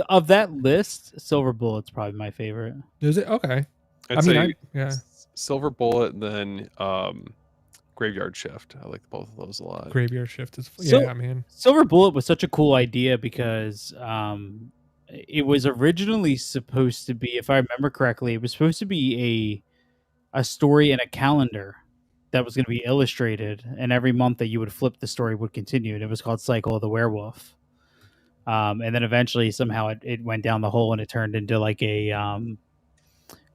of that list, Silver Bullet's probably my favorite. is it okay? I'd I mean, say yeah. Silver Bullet, and then Graveyard Shift. I like both of those a lot. Graveyard Shift is So- yeah, man. Silver Bullet was such a cool idea because it was originally supposed to be, if I remember correctly, it was supposed to be a story in a calendar that was going to be illustrated, and every month that you would flip, the story would continue. And it was called Cycle of the Werewolf. And then eventually, somehow, it went down the hole and it turned into like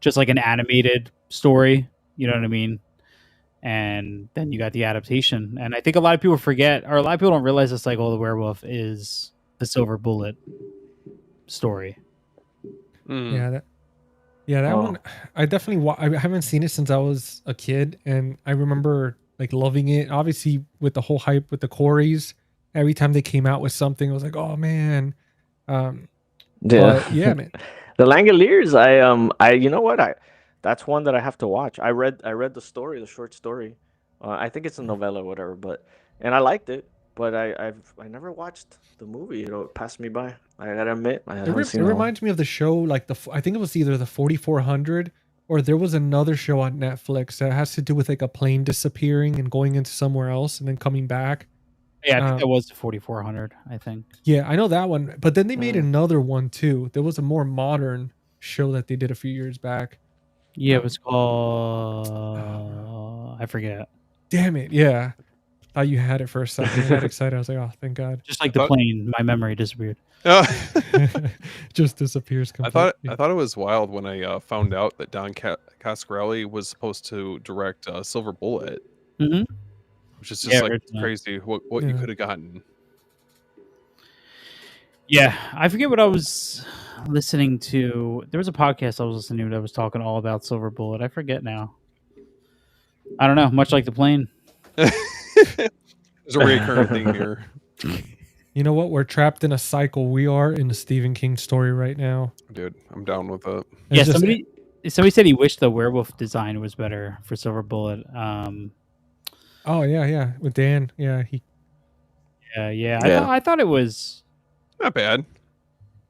just like an animated story. You know what I mean? And then you got the adaptation. And I think a lot of people forget, or a lot of people don't realize the Cycle of the Werewolf is the Silver Bullet story. Mm. Yeah, that one. I definitely. I haven't seen it since I was a kid, and I remember like loving it. Obviously, with the whole hype with the Corys, every time they came out with something, I was like, oh man. But yeah, man. The Langoliers, I you know what, that's one that I have to watch. I read the story, the short story. I think it's a novella or whatever, and I liked it, but I never watched the movie. It passed me by. I gotta admit, I haven't seen It that one. reminds me of the show, like I think it was either the 4400 or there was another show on Netflix that has to do with like a plane disappearing and going into somewhere else and then coming back. Yeah, I think that was the 4400, I think. Yeah, I know that one. But then they made another one too. There was a more modern show that they did a few years back. Yeah, it was called... I forget. Damn it. Yeah. Thought you had it for a second. I got excited. I was like, oh, thank God. Just like the plane, my memory disappeared. Just disappears completely. I thought it was wild when I found out that Don Coscarelli was supposed to direct Silver Bullet, which is just like crazy what you could have gotten. Yeah, I forget what I was listening to. There was a podcast I was listening to that was talking all about Silver Bullet. I forget now. I don't know. Much like the plane. There's a recurring thing here. You know what? We're trapped in a cycle. We are in the Stephen King story right now. Dude, I'm down with it. Yeah, somebody said he wished the werewolf design was better for Silver Bullet. Oh yeah, with Dan. Yeah, I thought it was not bad.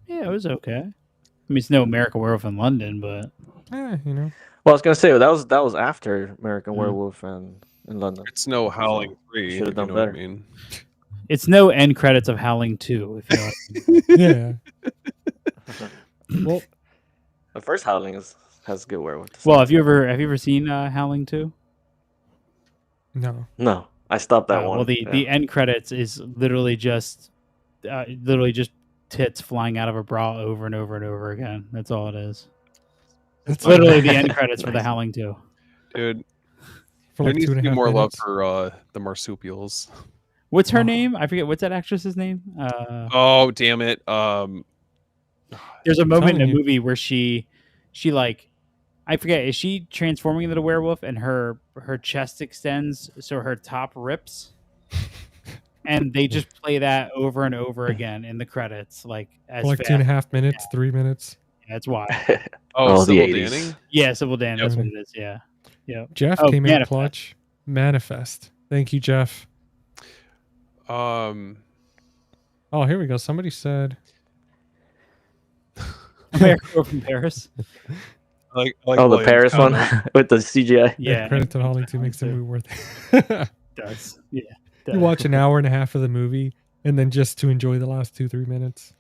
Yeah, it was okay. I mean, it's no American Werewolf in London, but you know. Well, I was gonna say that was after American Werewolf and in London. It's no Howling 3. Should have done better. I mean. It's no end credits of Howling 2. If you know what I mean. Yeah. Well, the first Howling has good werewolf. Well, have you ever seen Howling 2? No, I stopped that one. Well, the end credits is literally just tits flying out of a bra over and over and over again. That's all it is. It's literally the end credits for the Howling 2. Dude, for there like needs to be 2.5 more minutes. love for the marsupials. What's her name? I forget. What's that actress's name? Oh, damn it. There's a moment in a movie where she like, I forget, is she transforming into the werewolf and her chest extends so her top rips? And they just play that over and over again in the credits, like as For like 2.5 minutes, 3 minutes. Yeah, that's why. Oh, the Sybil 80s. Danning? Yeah, Sybil Dan. Yep. That's what it is. Yeah. Yeah. Jeff came in clutch. Manifest. Thank you, Jeff. Oh, here we go. Somebody said America from Paris. Like the Paris one with the CGI. Yeah. Credit to Holly 2 makes the movie worth it. Does. Yeah. You watch an hour and a half of the movie and then just to enjoy the last 2-3 minutes.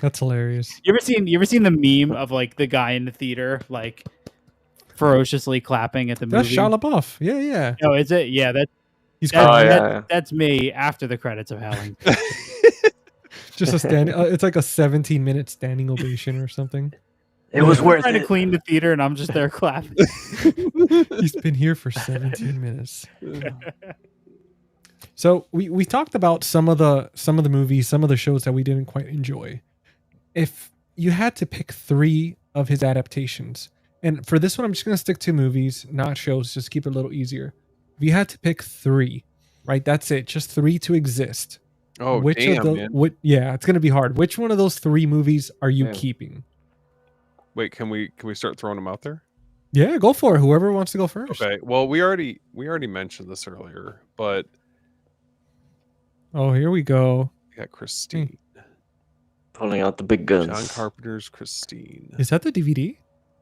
That's hilarious. You ever seen the meme of like the guy in the theater like ferociously clapping at the That's movie? Shia LaBeouf. Yeah. Oh, is it? Yeah, He's that's me after the credits of Howling. just a stand. It's like a 17-minute standing ovation or something. It was worth trying it. to clean the theater, and I'm just there clapping. He's been here for 17 minutes. So we talked about some of the movies, some of the shows that we didn't quite enjoy. If you had to pick 3 of his adaptations, and for this one, I'm just going to stick to movies, not shows, just keep it a little easier. If you had to pick 3, right? That's it. Just 3 to exist. Oh, Which damn, of the, man. yeah, it's going to be hard. Which one of those 3 movies are you Damn. keeping? Wait, can we start throwing them out there? Yeah, go for it. Whoever wants to go first. Okay. Well, we already mentioned this earlier, but Oh, here we go. we got Christine. Pulling out the big guns. John Carpenter's Christine. Is that the DVD?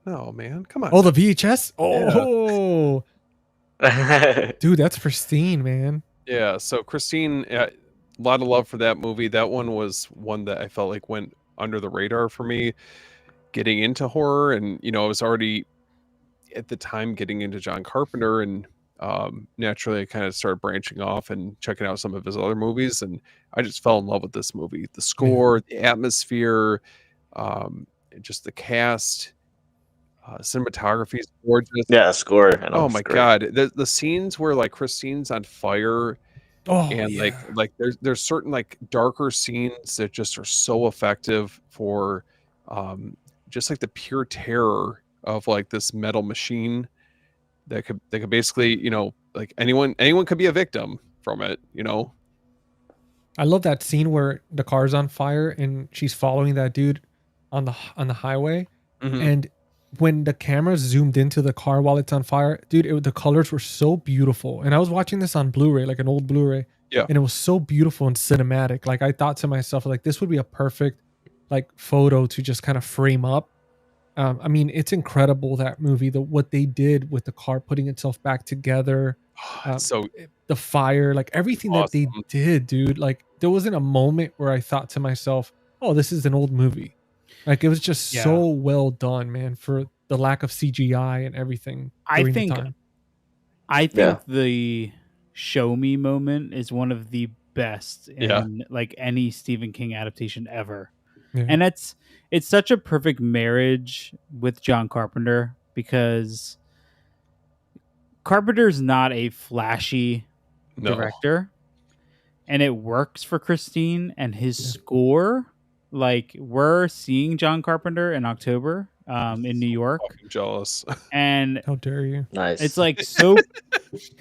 No, man. Come on. Oh, the VHS? Oh. Dude, that's pristine, man. Yeah, so Christine, a lot of love for that movie. That one was one that I felt like went under the radar for me getting into horror. And, I was already at the time getting into John Carpenter, and naturally I kind of started branching off and checking out some of his other movies. And I just fell in love with this movie. The score, the atmosphere, just the cast, cinematography is gorgeous. Yeah, score. I know, Oh it's my great. God. The scenes where like Christine's on fire, Oh, and yeah. like there's certain like darker scenes that just are so effective for just like the pure terror of like this metal machine that could basically, like anyone could be a victim from it. I love that scene where the car's on fire and she's following that dude on the highway, Mhm. and when the camera zoomed into the car while it's on fire, dude, the colors were so beautiful. And I was watching this on Blu-ray, like an old Blu-ray, Yeah. and it was so beautiful and cinematic. Like I thought to myself, like this would be a perfect like photo to just kind of frame up. I mean, it's incredible, that movie, what they did with the car putting itself back together, So the fire, like everything that they awesome. did, dude. Like there wasn't a moment where I thought to myself, "Oh, this is an old movie." Like it was just Yeah. so well done, man, for the lack of CGI and everything I during think the time. I think the show me moment is one of the best Yeah. in like any Stephen King adaptation ever. Yeah. And it's such a perfect marriage with John Carpenter, because Carpenter's not a flashy No. director, and it works for Christine and his Yeah. score. Like we're seeing John Carpenter in October in New York, Fucking jealous. and How dare you? Nice. it's like so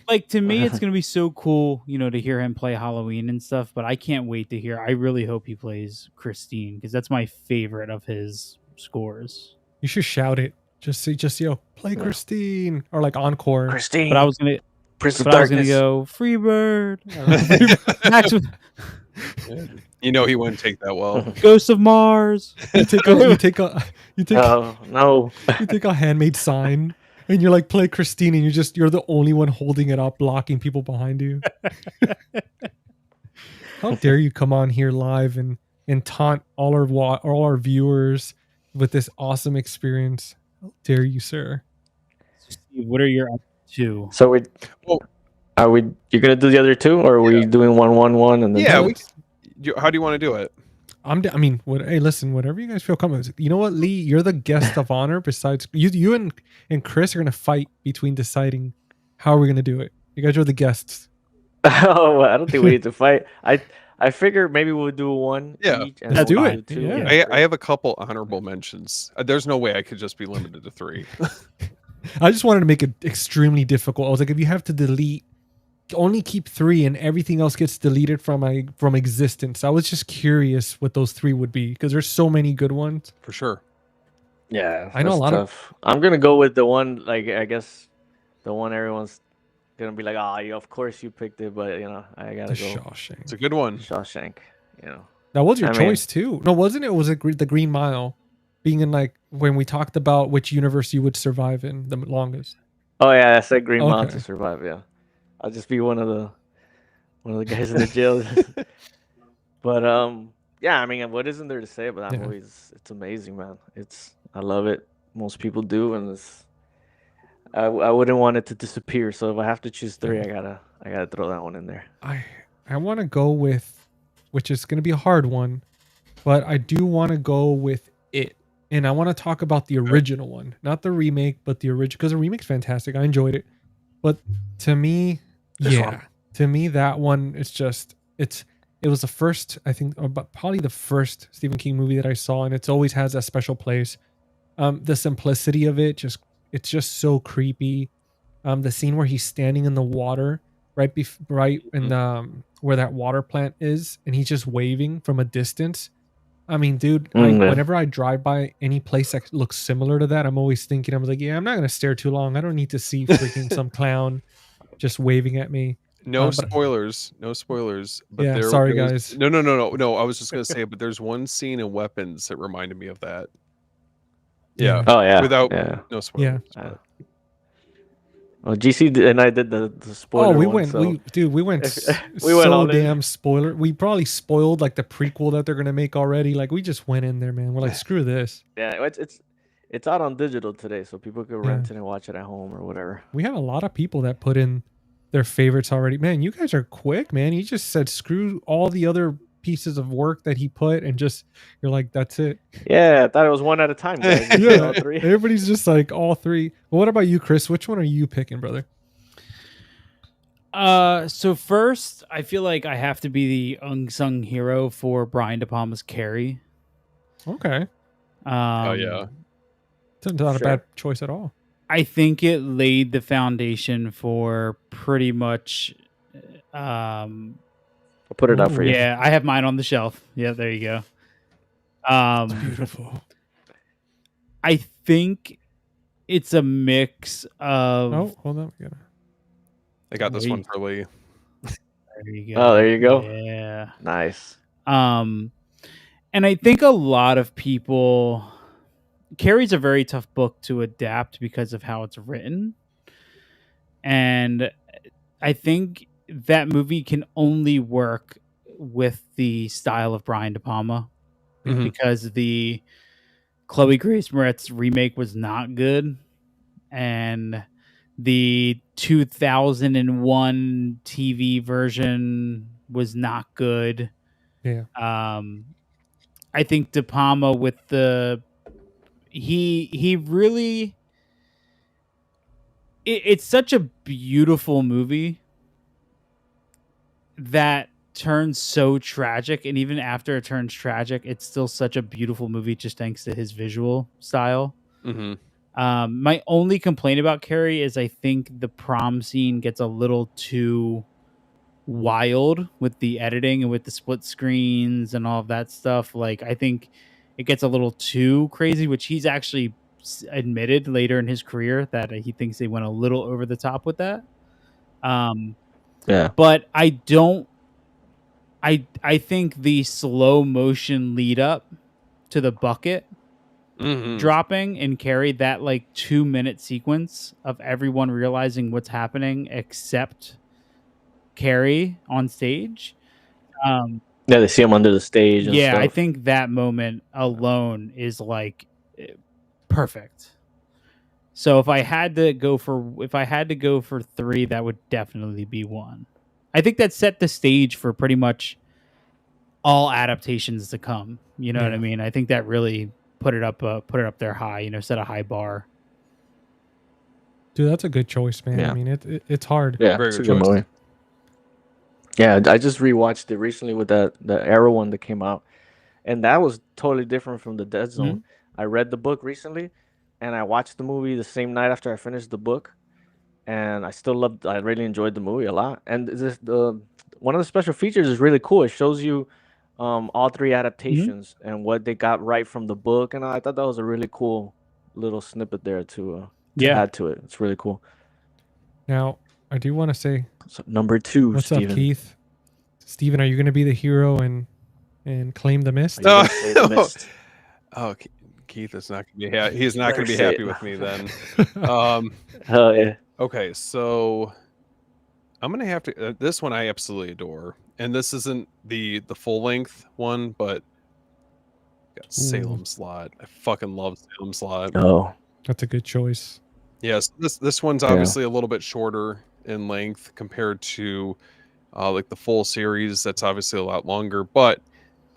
like to me it's gonna be so cool, to hear him play Halloween and stuff. But I can't wait to hear. I really hope he plays Christine, because that's my favorite of his scores. You should shout it. Just yo, play Christine, or like encore. Christine. But I was gonna Prince of but I was Darkness. gonna go Freebird. Max, He wouldn't take that well. Ghost of Mars. You take Oh no. you take a handmade sign and you're like, play Christine, and you're the only one holding it up, blocking people behind you. How dare you come on here live and taunt all our viewers with this awesome experience? How dare you, sir? Steve, what are your up to? So we Well- are we? You're gonna do the other two, or are we doing 1-1-1 and then? Yeah, two? how do you want to do it? I mean, hey, listen, whatever you guys feel comfortable. You know what, Lee? You're the guest of honor. Besides, you and Chris are gonna fight between deciding how we're gonna do it. You guys are the guests. Oh, I don't think we need to fight. I figure maybe we'll do one Yeah. each. And Let's we'll do it. two. Yeah. I have a couple honorable mentions. There's no way I could just be limited to 3. I just wanted to make it extremely difficult. I was like, if you have to delete, only keep 3, and everything else gets deleted from existence. I was just curious what those 3 would be, because there's so many good ones. For sure. Yeah, I know a that's lot of- tough. I'm gonna go with the one. Like I guess the one everyone's gonna be like, "Ah, of course you picked it," but I gotta The go Shawshank. It's a good one. Shawshank. That was your I mean- choice too. No, wasn't it? It was the Green Mile, being in like when we talked about which universe you would survive in the longest. Oh yeah, I said Green Mile Okay. to survive. Yeah, I'll just be one of the guys in the jail. But yeah. I mean, what isn't there to say about that Yeah. movie? It's amazing, man. I love it. Most people do, and I wouldn't want it to disappear. So if I have to choose 3, I gotta throw that one in there. I want to go with, which is going to be a hard one, but I do want to go with it. And I want to talk about the original one, not the remake, but the original, because the remake's fantastic. I enjoyed it. But to me, This one. to me, that one, it was the first, I think, or probably the first Stephen King movie that I saw, and it always has a special place. The simplicity of it, it's just so creepy. The scene where he's standing in the water, right in where that water plant is, and he's just waving from a distance. I mean, dude, Yeah. whenever I drive by any place that looks similar to that, I'm always thinking, I'm like, yeah, I'm not gonna stare too long. I don't need to see freaking some clown just waving at me. No but- spoilers. No spoilers. But Yeah, there, sorry, there was- guys. No. I was just gonna say, but there's one scene in Weapons that reminded me of that. Yeah. Oh yeah. Without yeah. no spoilers. Uh, Oh, GC and I did the spoiler Oh, we one, went. so We went we went so all in. damn spoiler. We probably spoiled like the prequel that they're gonna make already. Like we just went in there, man. We're like, screw this. Yeah, it's out on digital today, so people could Yeah. rent it and watch it at home or whatever. We had a lot of people that put in their favorites already. Man, you guys are quick, man. You just said screw all the other pieces of work that he put and just you're like, that's it. Yeah, I thought it was one at a time, guys. You said all Yeah, three. everybody's just like all three. Well, what about you, Chris? Which one are you picking, brother? So first, I feel like I have to be the unsung hero for Brian De Palma's Carrie. Okay, Oh yeah. it's not a Sure. bad choice at all. I think it laid the foundation for pretty much. I'll put it out for you. Yeah, I have mine on the shelf. Yeah, there you go. Beautiful. I think it's a mix of. Oh, hold on. We gotta... I got this one for Lee. There you go. Oh, there you go. Yeah. Nice. And I think a lot of people. Carrie's a very tough book to adapt because of how it's written. And I think that movie can only work with the style of Brian De Palma Mhm. because the Chloe Grace Moretz remake was not good. And the 2001 TV version was not good. Yeah. I think De Palma with the he really it's such a beautiful movie that turns so tragic, and even after it turns tragic, it's still such a beautiful movie just thanks to his visual style. Mm-hmm. My only complaint about Carrie is I think the prom scene gets a little too wild with the editing and with the split screens and all of that stuff. Like, I think it gets a little too crazy, which he's actually admitted later in his career that he thinks they went a little over the top with that. Yeah. But I don't. I think the slow motion lead up to the bucket Mm-hmm. dropping and Carrie, that like 2-minute sequence of everyone realizing what's happening except Carrie on stage. Yeah, they see him under the stage. And Yeah, stuff. I think that moment alone is like perfect. So if I had to go for 3, that would definitely be one. I think that set the stage for pretty much all adaptations to come. You know what I mean? I think that really put it up there high. You know, set a high bar. Dude, that's a good choice, man. Yeah. I mean, it's hard. Yeah, Very it's a good good choice. movie. Yeah, I just rewatched it recently with the Arrow one that came out, and that was totally different from the Dead Zone. I read the book recently, and I watched the movie the same night after I finished the book, and I really enjoyed the movie a lot. And one of the special features is really cool. It shows you all 3 adaptations and what they got right from the book, and I thought that was a really cool little snippet there to add to it. It's really cool. Now, I do want to say, So, number 2, what's Steven. up, Keith? Steven, are you going to be the hero and claim the mist? Are you gonna say the mist? Oh, Keith is not going to be he's not going to be Better say happy it. with me then. Hell yeah. Okay, so I'm going to have to this one I absolutely adore. And this isn't the full length one, but got Salem Slot. I fucking love Salem Slot. Oh. That's a good choice. Yes, this one's obviously a little bit shorter in length compared to like the full series. That's obviously a lot longer, but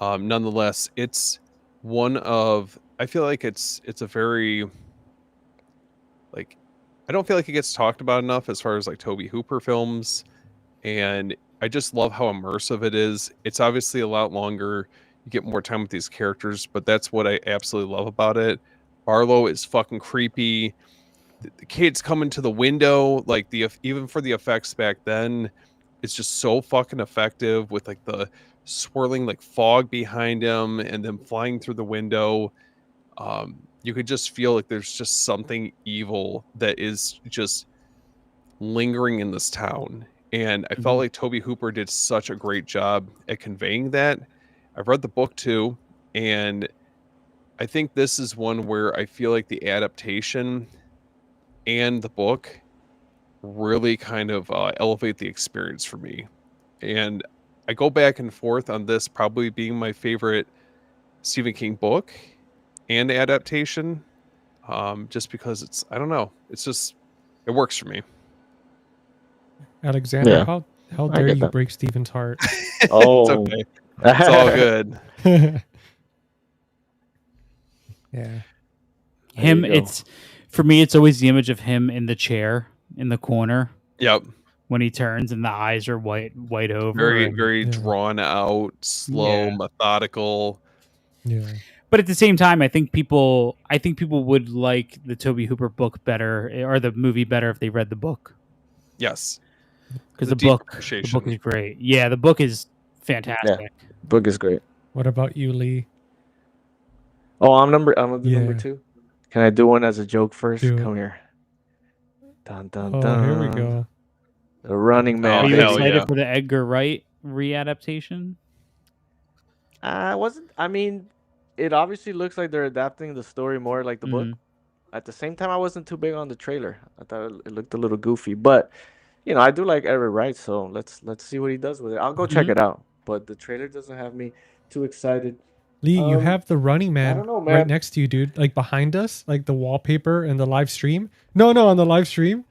nonetheless, it's one of, I feel like it's a very, like, I don't feel like it gets talked about enough as far as like Tobe Hooper films, and I just love how immersive it is. It's obviously a lot longer. You get more time with these characters, but that's what I absolutely love about it. Barlow is fucking creepy. The kids coming to the window, like even for the effects back then, it's just so fucking effective with like the swirling like fog behind him and then flying through the window. You could just feel like there's just something evil that is just lingering in this town. And I felt like Tobe Hooper did such a great job at conveying that. I've read the book too, and I think this is one where I feel like the adaptation and the book really kind of elevate the experience for me. And I go back and forth on this probably being my favorite Stephen King book and adaptation, just because it's, I don't know, it's just, it works for me. Alexander, Yeah, how I dare get you that. break Steven's heart? It's Oh, okay. It's all good. Yeah. There Him, you go. it's for me. It's always the image of him in the chair in the corner Yep. when he turns and the eyes are white over. Very, and- very Yeah. drawn out, slow, Yeah. methodical. Yeah. But at the same time, I think people would like the Toby Hooper book better or the movie better if they read the book, Yes. because The the deep book appreciation. is great. Yeah, the book is fantastic. Book is great. What about you, Lee? Oh, I'm gonna do number Yeah. 2. Can I do one as a joke first? Do it. Come here. Dun dun Oh, dun. here we go. The Running Man. Oh, Are you hell excited yeah. for the Edgar Wright readaptation? I wasn't. I mean, it obviously looks like they're adapting the story more like the book. Mhm. At the same time, I wasn't too big on the trailer. I thought it looked a little goofy, but I do like Edgar Wright, so let's see what he does with it. I'll go check Mhm. it out, but the trailer doesn't have me too excited. Lee, you have the Running Man don't know, right man. next to you, dude. Like behind us, like the wallpaper and the live stream. No, on the live stream.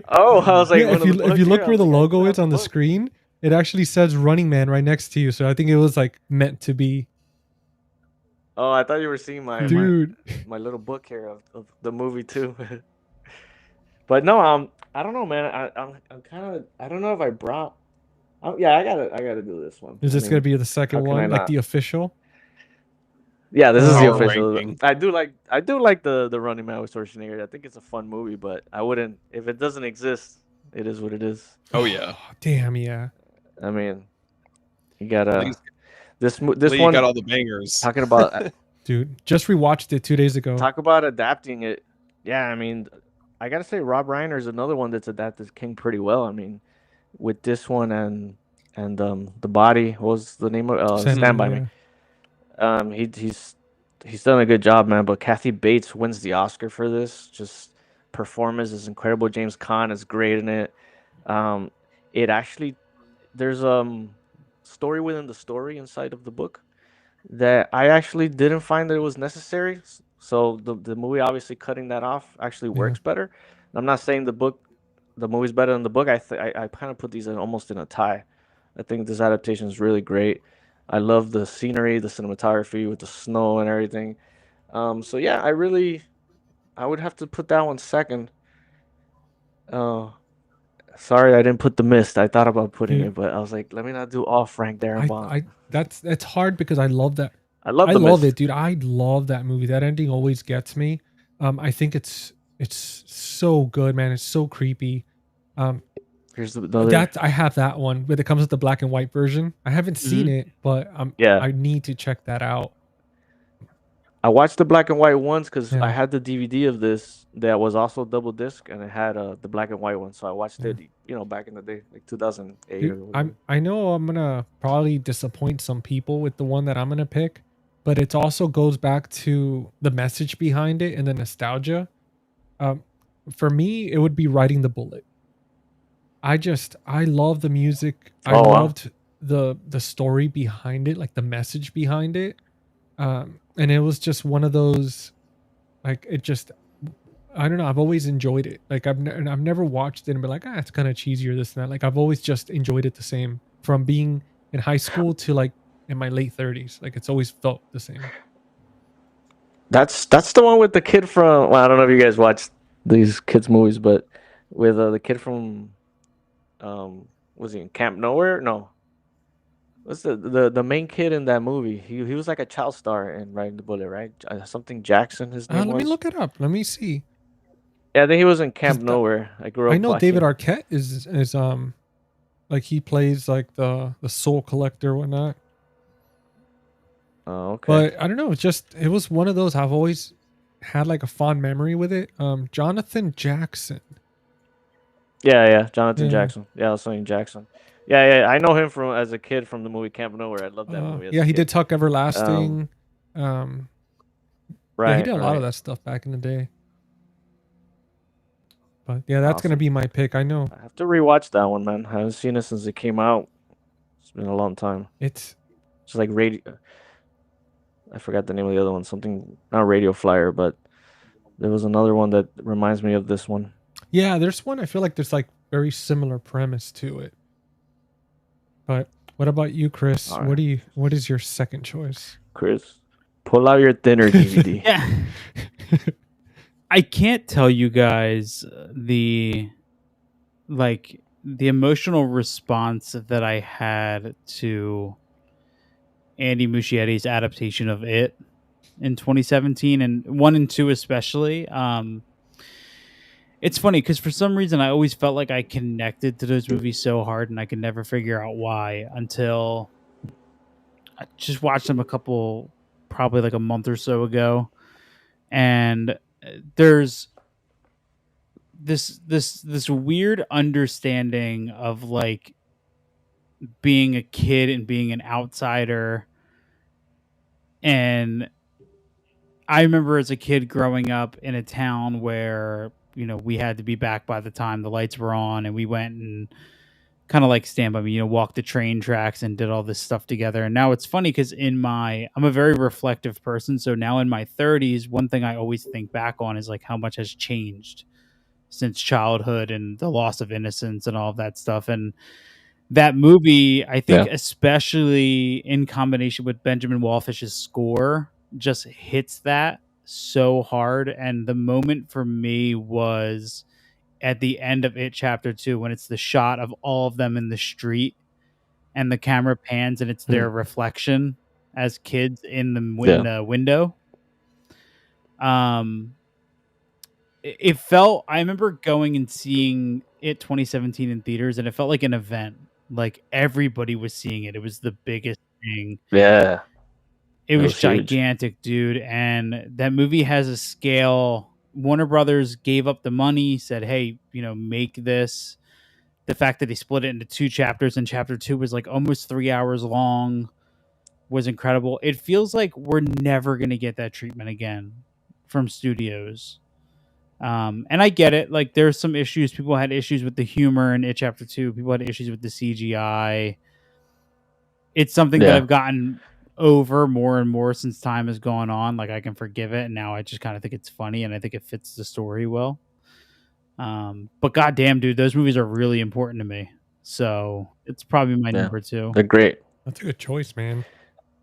Oh, I was like, Yeah, one if of you the if you books look here, I where was the like, I logo do is have on the book. screen, it actually says Running Man right next to you. So I think it was like meant to be. Oh, I thought you were seeing my Dude. my little book here of the movie too. But no, I don't know, man. I'm kind of, I don't know if I brought. Yeah, I gotta do this one. Is I this gonna mean, be the second how can I one, like not? the official? Yeah, this is the Oh. Power official. ranking. I do like the Running Man with Schwarzenegger. I think it's a fun movie, but I wouldn't, if it doesn't exist. It is what it is. Oh yeah. Damn, yeah. I mean, you gotta Lee's, this Lee one got all the bangers. talking about Dude, just rewatched it 2 days ago. talk about adapting it. Yeah, I mean, I gotta say Rob Reiner is another one that's adapted King pretty well. I mean, with this one and the body, what was the name of Stand By Me. He's done a good job, man. But Kathy Bates wins the Oscar for this. Just performance is incredible. James Caan is great in it. It actually, there's story within the story inside of the book that I actually didn't find that it was necessary. So the movie obviously cutting that off actually Yeah. works better. I'm not saying the movie's better than the book. I kind of put these in almost in a tie. I think this adaptation is really great. I love the scenery, the cinematography with the snow and everything. So yeah, I would have to put that one second. Sorry, I didn't put The Mist. I thought about putting Dude. it, but I was like, let me not do all Frank Darabont. That's hard because I love that. I love I The love Mist. it, dude. I love that movie. That ending always gets me. I think it's so good, man. It's so creepy. Here's the other. That I have that one, but it comes with the black and white version. I haven't seen it, but Yeah. I need to check that out. I watched the black and white ones because Yeah. I had the DVD of this that was also double disc, and it had the black and white one. So I watched Yeah. it, back in the day, like 2008 Dude, or whatever. I know I'm gonna probably disappoint some people with the one that I'm gonna pick, but it also goes back to the message behind it and the nostalgia. For me, it would be Riding the Bullet. I love the music. I Oh, wow. loved the story behind it, like the message behind it. And it was just one of those, like, it just, I don't know. I've always enjoyed it. Like I've never watched it and been like, it's kind of cheesy or this and that. Like I've always just enjoyed it the same from being in high school to like in my late 30s. Like it's always felt the same. That's the one with the kid from. Well, I don't know if you guys watch these kids movies, but with the kid from, was he in Camp Nowhere? No. What's the main kid in that movie? He was like a child star in Riding the Bullet, right? Something Jackson, his name Let was. me look it up. Let me see. Yeah, I think he was in Camp 'Cause Nowhere. I grew up. I know David watching. Arquette is like he plays like the soul collector whatnot. Oh, okay. But I don't know. It was one of those I've always had like a fond memory with it. Jonathan Jackson. Yeah, Jonathan Yeah. Jackson. Yeah, I was saying Jackson. Yeah, I know him from as a kid from the movie Camp Nowhere. I love that movie. as Yeah, a he kid. did Tuck Everlasting. Yeah, Right. he did a lot of right. that stuff back in the day. But yeah, that's gonna Awesome. be my pick. I know I have to rewatch that one, man. I haven't seen it since it came out. It's been a long time. it's It's like radio. I forgot the name of the other one. Something not Radio Flyer, but there was another one that reminds me of this one. yeah. There's one I feel like there's like very similar premise to it. But what about you, Chris? All right, What is your second choice? Chris, pull out your thinner DVD. Yeah. I can't tell you guys the emotional response that I had to Andy Muschietti's adaptation of It in 2017, and 1 and 2 especially. It's funny because for some reason I always felt like I connected to those movies so hard, and I could never figure out why until I just watched them probably like a month or so ago, and there's this weird understanding of like being a kid and being an outsider. And I remember as a kid growing up in a town where, we had to be back by the time the lights were on, and we went and kind of like Stand By Me, walked the train tracks and did all this stuff together. And now it's funny because I'm a very reflective person. So now in my 30s, one thing I always think back on is like how much has changed since childhood and the loss of innocence and all of that stuff. And that movie, I think, Yeah. especially in combination with Benjamin Wallfish's score, just hits that so hard. And the moment for me was at the end of It Chapter 2, when it's the shot of all of them in the street and the camera pans and it's their Mm. reflection as kids in Yeah. the window. It felt, I remember going and seeing It 2017 in theaters, and it felt like an event. Like everybody was seeing it. It was the biggest thing. Yeah. It It was was huge. gigantic, dude. And that movie has a scale. Warner Brothers gave up the money, said, hey, make this. The fact that they split it into 2 chapters, and chapter 2 was like almost 3 hours long, was incredible. It feels like we're never going to get that treatment again from studios. And I get it. Like there's some issues. People had issues with the humor in It Chapter 2. People had issues with the CGI. It's something that Yeah. I've gotten over more and more since time has gone on. Like I can forgive it, and now I just kind of think it's funny, and I think it fits the story well. But goddamn, dude, those movies are really important to me. So it's probably my Yeah. number 2. They're great. That's a good choice, man.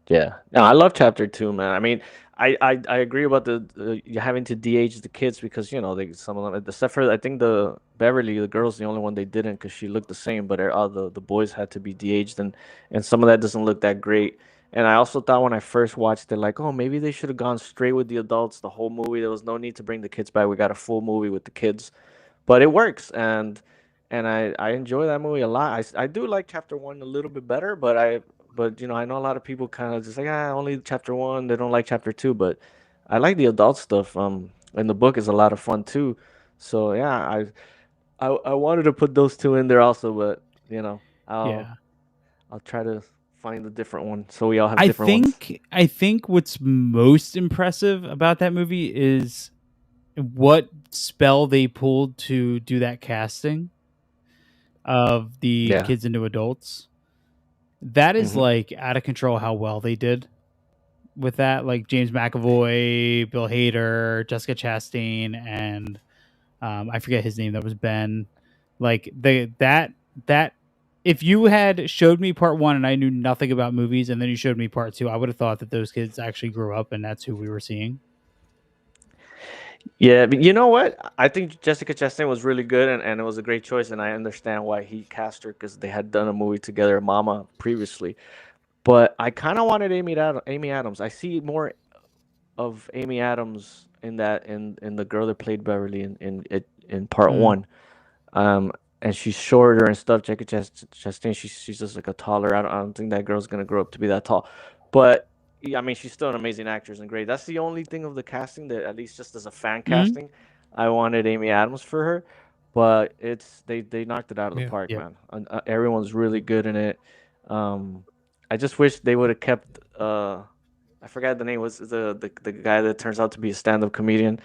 Yeah. No, I love chapter 2, man. I mean, I agree about you having to de-age the kids because some of them, except for I think the Beverly, the girl's the only one they didn't because she looked the same, but all the boys had to be de-aged, and some of that doesn't look that great. And I also thought when I first watched it, like, oh, maybe they should have gone straight with the adults the whole movie. There was no need to bring the kids back. We got a full movie with the kids, but it works, and I enjoy that movie a lot. I do like chapter 1 a little bit better, but I know a lot of people kind of just like only chapter 1. They don't like chapter 2, but I like the adult stuff. And the book is a lot of fun too. So yeah, I wanted to put those two in there also, but I'll Yeah. I'll try to find a different one so we all have different ones. I think what's most impressive about that movie is what spell they pulled to do that casting of the Yeah. kids into adults. That is Hmm. like out of control how well they did with that. Like James McAvoy, Bill Hader, Jessica Chastain, and I forget his name. That was Ben. Like that. If you had showed me part 1 and I knew nothing about movies, and then you showed me part 2, I would have thought that those kids actually grew up and that's who we were seeing. Yeah, but you know what? I think Jessica Chastain was really good, and it was a great choice, and I understand why he cast her because they had done a movie together, Mama, previously. But I kind of wanted Amy Adams. I see more of Amy Adams in the girl that played Beverly in part Mm. 1. Um, and she's shorter and stuff. Chastain, she's just like a taller. I don't think that girl's gonna grow up to be that tall. But yeah, I mean, she's still an amazing actress and great. That's the only thing of the casting that, at least just as a fan Mm. casting, I wanted Amy Adams for her. But they knocked it out of the Yeah. park, Yep. man. Everyone's really good in it. Um, I just wish they would have kept. I forgot the name. Was the guy that turns out to be a stand-up comedian.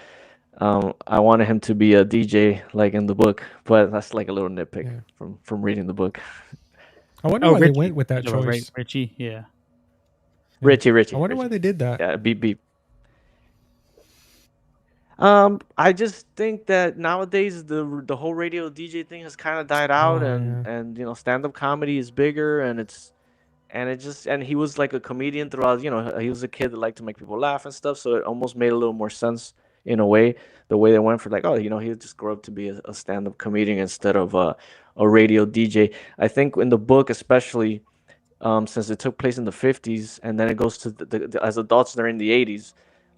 I wanted him to be a DJ like in the book, but that's like a little nitpick Yeah. from reading the book. I wonder Oh, why they Richie. went with that You're talking about choice. Richie, yeah. Yeah. I Richie, wonder why they did that. yeah, beep beep. I just think that nowadays the whole radio DJ thing has kind of died out, Oh, yeah. and you know, stand up comedy is bigger, and and he was like a comedian throughout. You know, he was a kid that liked to make people laugh and stuff, so it almost made a little more sense in a way. The way they went for like, oh, you know, he just grew up to be a stand up comedian instead of a radio DJ. I think in the book, especially since it took place in the 50s and then it goes to as adults they're in the 80s.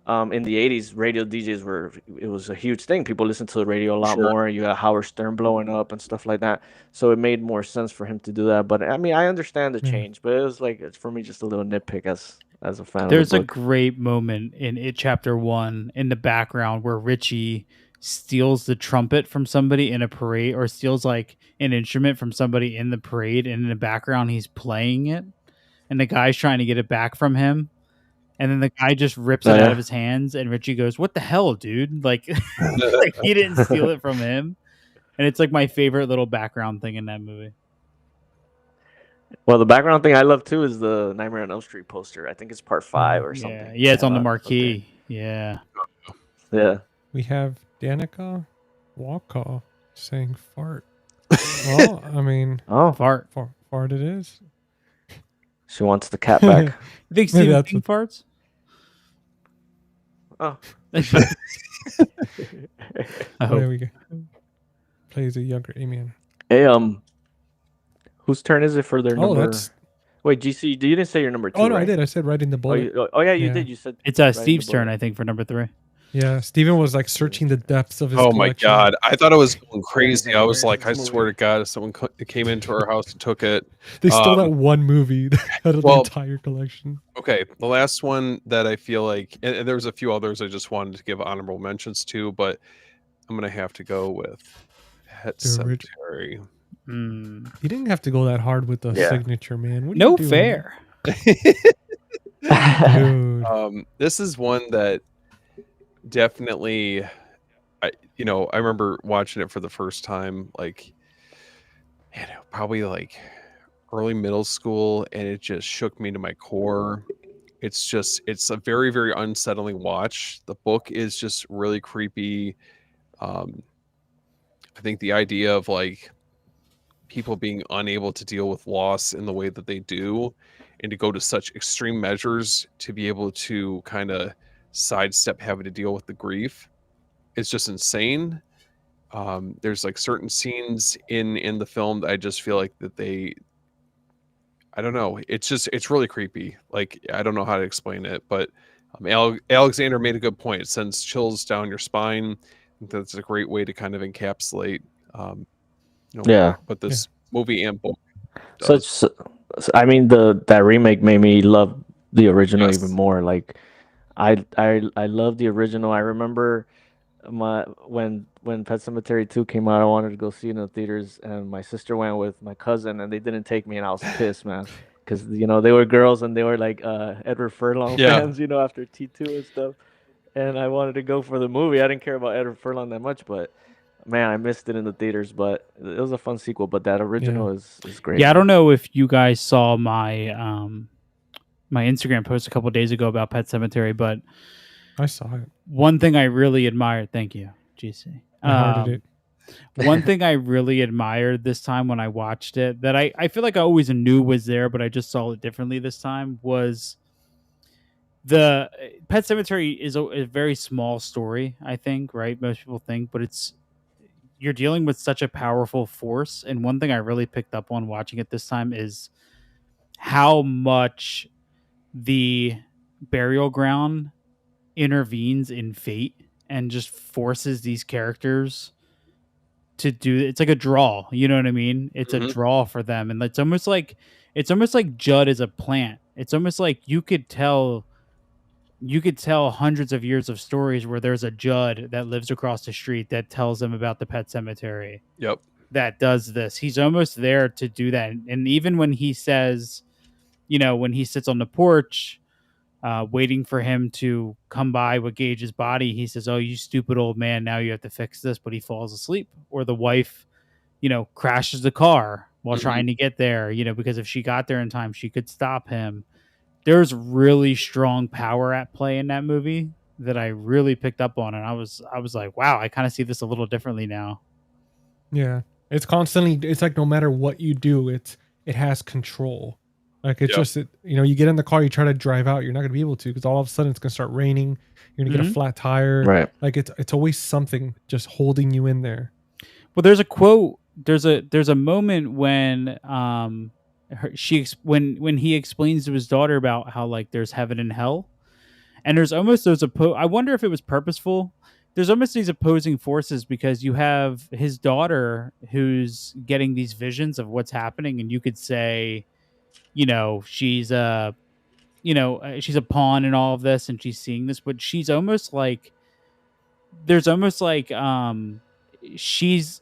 In the 80s, radio DJs were it was a huge thing. People listened to the radio a lot Sure. more. You got Howard Stern blowing up and stuff like that. So it made more sense for him to do that. But I mean, I understand the Yeah. change, but it was like it's for me just a little nitpick as a fan There's of a the book. great moment in It Chapter 1 in the background where Richie steals the trumpet from somebody in a parade, or steals like an instrument from somebody in the parade, and in the background he's playing it, and the guy's trying to get it back from him, and then the guy just rips Oh it out yeah, of his hands, and Richie goes, "What the hell, dude? Like, like he didn't steal it from him." And it's like my favorite little background thing in that movie. well, the background thing I love too is the Nightmare on Elm Street poster. I think it's part 5 or something. Yeah, it's I on the thought up there. marquee. Yeah. Yeah. We have Danica Walker saying fart. Well, I mean, Oh, Fart. fart it is. she wants the cat back. You think Maybe Stephen that's King farts? Oh. I hope. There we go. Plays a younger Amy. Hey, whose turn is it for their Oh, number? that's. Wait, GC, you didn't say your number 2, Oh no, right? I did. I said right in the Oh, bullet. yeah, you Yeah. did. You said It's right in the Steve's turn, bullet. I think, for number 3. Yeah, Steven was like searching the depths of his Oh my collection. god! I thought I was going crazy. I was Where like, is I this swear to movie? God, if someone came into our house and took it. They stole that Um, one movie out of well- the entire collection. Okay, the last one that I feel like, and there was a few others I just wanted to give honorable mentions to, but I'm gonna have to go with Pet The orig- Cemetery. Mm. You didn't have to go that hard with the Yeah. signature, man. What are No you doing? fair. Dude. This is one that definitely, I remember watching it for the first time, like, probably like early middle school, and it just shook me to my core. It's a very, very unsettling watch. The book is just really creepy. I think the idea of like people being unable to deal with loss in the way that they do, and to go to such extreme measures to be able to kind of sidestep having to deal with the grief, it's just insane. There's like certain scenes in the film that I just feel like that I don't know, it's really creepy. Like, I don't know how to explain it, but Alexander made a good point. It sends chills down your spine. I think that's a great way to kind of encapsulate Yeah. what this movie and book So does. I mean, that remake made me love the original Yes. even more. Like, I love the original. I remember when Pet Cemetery 2 came out, I wanted to go see it in the theaters, and my sister went with my cousin, and they didn't take me, and I was pissed, man, because they were girls and they were like Edward Furlong Yeah. fans, after T2 and stuff, and I wanted to go for the movie. I didn't care about Edward Furlong that much, but man, I missed it in the theaters. But it was a fun sequel. But that original is great. Yeah, I don't know if you guys saw my my Instagram post a couple days ago about Pet Cemetery, but I saw it. one thing I really admired, thank you, GC. I hearted it. One thing I really admired this time when I watched it, that I feel like I always knew was there, but I just saw it differently this time, was the Pet Cemetery is a very small story, I think, right? Most people think, but you're dealing with such a powerful force. And one thing I really picked up on watching it this time is how much the burial ground intervenes in fate and just forces these characters to do. It's like a draw, you know what I mean? It's a Mhm. draw for them, and it's almost like Judd is a plant. It's almost like you could tell hundreds of years of stories where there's a Judd that lives across the street that tells them about the Pet Cemetery, Yep. that does this. He's almost there to do that. And even when he says, when he sits on the porch, waiting for him to come by with Gage's body. He says, "Oh, you stupid old man! Now you have to fix this," but he falls asleep. Or the wife, crashes the car while Mhm. trying to get there. Because if she got there in time, she could stop him. There's really strong power at play in that movie that I really picked up on, and I was like, wow, I kind of see this a little differently now. Yeah. It's constantly, it's like no matter what you do, it has control. Like it's Yep. just you get in the car, you try to drive out, you're not gonna be able to because all of a sudden it's gonna start raining, you're gonna get a Mhm. flat tire. Right. Like it's always something just holding you in there. Well, there's a quote. There's a moment when when he explains to his daughter about how like there's heaven and hell, and there's almost those I wonder if it was purposeful. There's almost these opposing forces because you have his daughter who's getting these visions of what's happening, and you could say, she's a pawn in all of this, and she's seeing this, but she's almost like there's almost like she's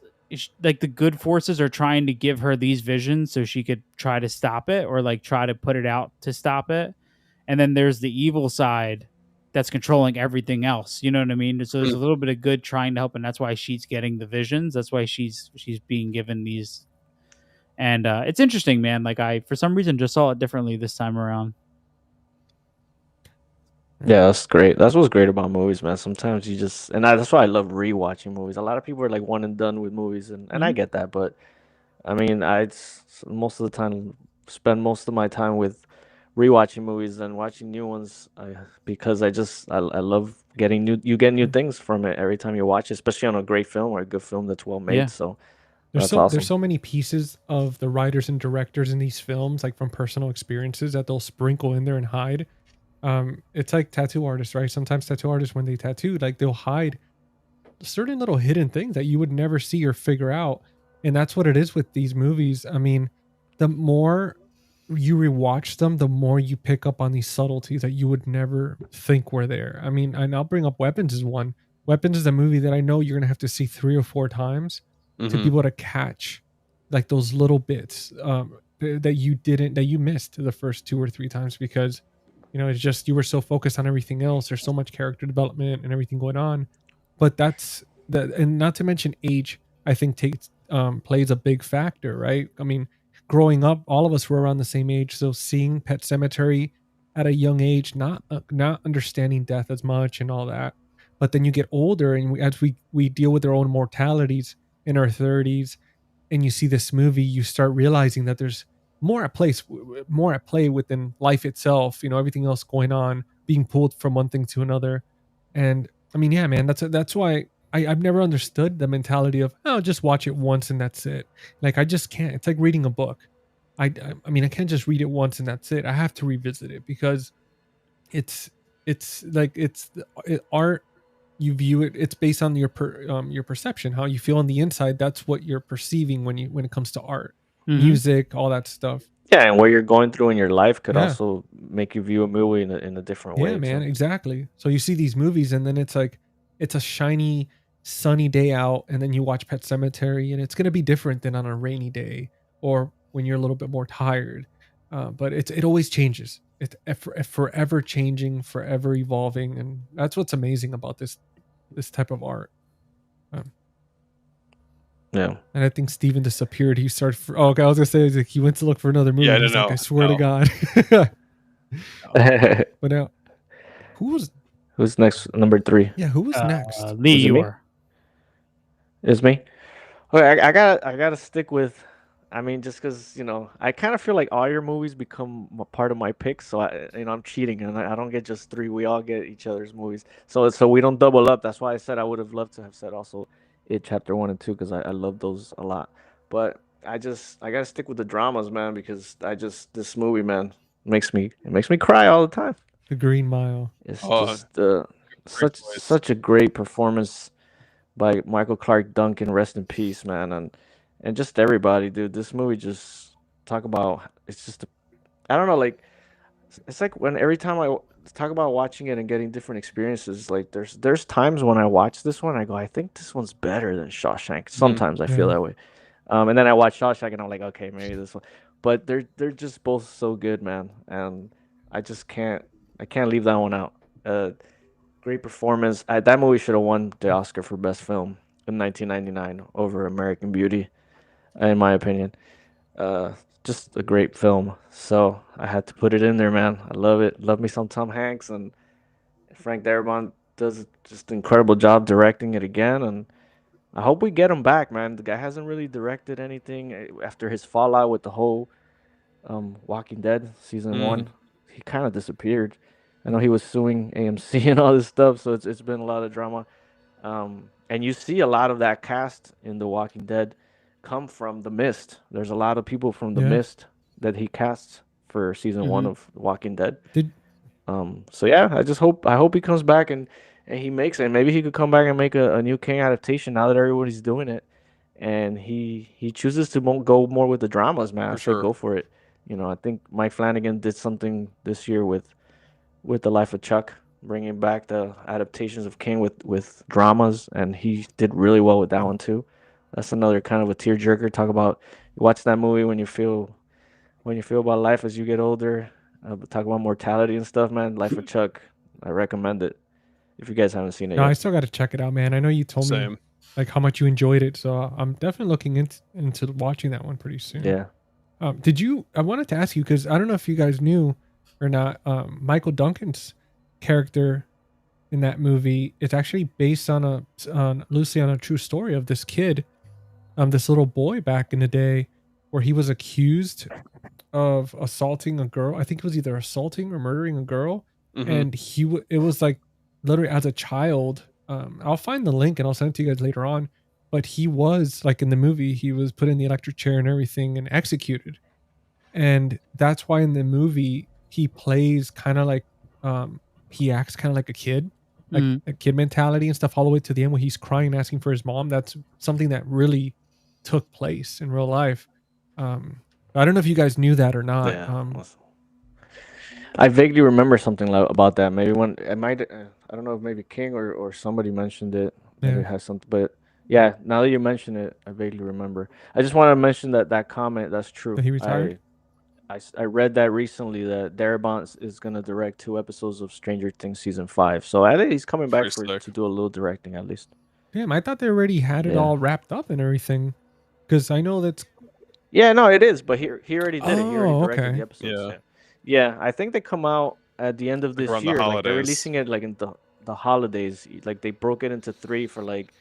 like the good forces are trying to give her these visions so she could try to stop it or like try to put it out to stop it, and then there's the evil side that's controlling everything else. You know what I mean? So there's a little bit of good trying to help, and that's why she's getting the visions. That's why she's being given these, and it's interesting, man. Like I for some reason just saw it differently this time around. Yeah, that's great. That's what's great about movies, man. Sometimes you just, that's why I love rewatching movies. A lot of people are like one and done with movies, and I Mhm. get that, but I mean, most of the time spend most of my time with rewatching movies than watching new ones. Because I love getting you get new Mm. things from it every time you watch it, especially on a great film or a good film that's well made. Yeah. So There's that's there's awesome. so many pieces of the writers and directors in these films, like from personal experiences that they'll sprinkle in there and hide. It's like tattoo artists, right? Sometimes tattoo artists, when they tattoo, like they'll hide certain little hidden things that you would never see or figure out. And that's what it is with these movies. I mean, the more you rewatch them, the more you pick up on these subtleties that you would never think were there. I mean, and I'll bring up Weapons as one. Weapons is a movie that I know you're gonna have to see 3 or 4 times to be Mhm. able to catch like those little bits that you didn't that you missed the first 2 or 3 times because it's just you were so focused on everything else. There's so much character development and everything going on, but that's that, and not to mention age. I think takes plays a big factor, right? I mean, growing up, all of us were around the same age, so seeing Pet Cemetery at a young age, not understanding death as much and all that. But then you get older, and as we deal with our own mortalities in our 30s, and you see this movie, you start realizing that there's more at play within life itself. Everything else going on, being pulled from one thing to another, and I mean, yeah, man, that's why I've never understood the mentality of just watch it once and that's it. Like I just can't. It's like reading a book. I mean, I can't just read it once and that's it. I have to revisit it because it's it's like art. You view it. It's based on your perception, how you feel on the inside. That's what you're perceiving when it comes to art, Mhm. music, all that stuff. Yeah, and what you're going through in your life could Yeah. also make you view a movie in a different Yeah, way man, too. exactly. So you see these movies and then it's like it's a shiny sunny day out and then you watch Pet Cemetery and it's going to be different than on a rainy day or when you're a little bit more tired. But it always changes. It's forever changing, forever evolving, and that's what's amazing about this type of art. Um, Yeah. and I think Steven disappeared. He started. Oh, okay. I was gonna say like, he went to look for another movie. Yeah, And no, he's like, no, I swear to no. God. But now, who was? Who's next? Number 3. Yeah, who was next? Lee, Was it you me? are. It's me. Okay, I gotta stick with. I mean, just because I kind of feel like all your movies become part of my picks, so I'm cheating, and I don't get just 3. We all get each other's movies, so we don't double up. That's why I said I would have loved to have said also it chapter 1 and 2 because I love those a lot. But I gotta stick with the dramas, man, because this movie, man, makes me cry all the time. The Green Mile. It's Oh, just great such choice. such a great performance by Michael Clark Duncan. Rest in peace, man, and just everybody, dude. This movie just talk about. It's just I don't know, like it's like when every time talk about watching it and getting different experiences. Like there's times when I watch this one, I go, I think this one's better than Shawshank. Mhm. Sometimes I feel Yeah. that way. And then I watch Shawshank and I'm like, okay, maybe this one. But they're just both so good, man, and I just can't. I can't leave that one out. Great performance. That movie should have won the Oscar for best film in 1999 over American Beauty, in my opinion. Uh, just a great film. So I had to put it in there, man. I love it. Love me some Tom Hanks, and Frank Darabont does just an incredible job directing it again. And I hope we get him back, man. The guy hasn't really directed anything after his fallout with the whole Walking Dead season one. He kind of disappeared. I know he was suing AMC and all this stuff, so it's been a lot of drama. And you see a lot of that cast in The Walking Dead come from The Mist. There's a lot of people from The Yeah. Mist that he casts for season one of The Walking Dead. Did So yeah, I hope he comes back and he makes it. Maybe he could come back and make a new King adaptation now that everybody's doing it. And he chooses to go more with the dramas, man. I say go for it. You know, I think Mike Flanagan did something this year with The Life of Chuck, bringing back the adaptations of King with dramas, and he did really well with that one too. That's another kind of a tearjerker. Talk about you watch that movie when you feel about life as you get older. Talk about mortality and stuff, man. Life of Chuck, I recommend it if you guys haven't seen it no, I yet. still got to check it out, man. I know you told me Same. like how much you enjoyed it, so I'm definitely looking into watching that one pretty soon. Yeah. Did you? I wanted to ask you because I don't know if you guys knew or not. Michael Duncan's character in that movie, it's actually based loosely on a true story of this kid, this little boy back in the day, where he was accused of assaulting a girl. I think it was either assaulting or murdering a girl, and it was like literally as a child. I'll find the link and I'll send it to you guys later on. But he was like in the movie, he was put in the electric chair and everything and executed. And that's why in the movie he plays kind of like he acts kind of like a kid, like a kid mentality and stuff all the way to the end where he's crying and asking for his mom. That's something that really took place in real life. I don't know if you guys knew that or not. Yeah. I vaguely remember something about that. Maybe when it might, I don't know if maybe King or somebody mentioned it. Maybe it has something, but yeah. Now that you mention it, I vaguely remember. I just want to mention that comment. That's true. That he retired? I read that recently that Darabont is gonna direct 2 episodes of Stranger Things season 5. So I think he's coming back to do a little directing at least. Damn, I thought they already had it all wrapped up and everything. Because I know that's. Yeah, no, it is. But he already did it. He already directed okay. the episodes. Yeah, I think they come out at the end of this year. Like they're releasing it like in the holidays. Like they broke it into 3 for like,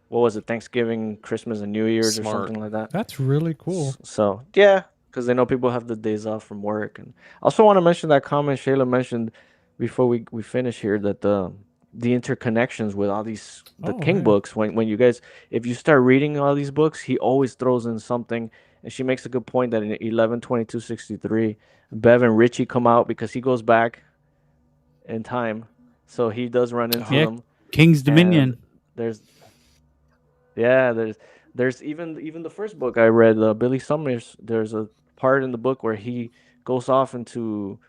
what was it, Thanksgiving, Christmas, and New Year's or something like that. That's really cool. So yeah, because they know people have the days off from work. And I also want to mention that comment Shayla mentioned before we finish here, that the interconnections with all these King books. When you guys, if you start reading all these books, he always throws in something. And she makes a good point that in 11/22/63, Bev and Richie come out because he goes back in time, so he does run into them. King's Dominion. And there's even the first book I read, Billy Summers. There's a part in the book where he goes off into,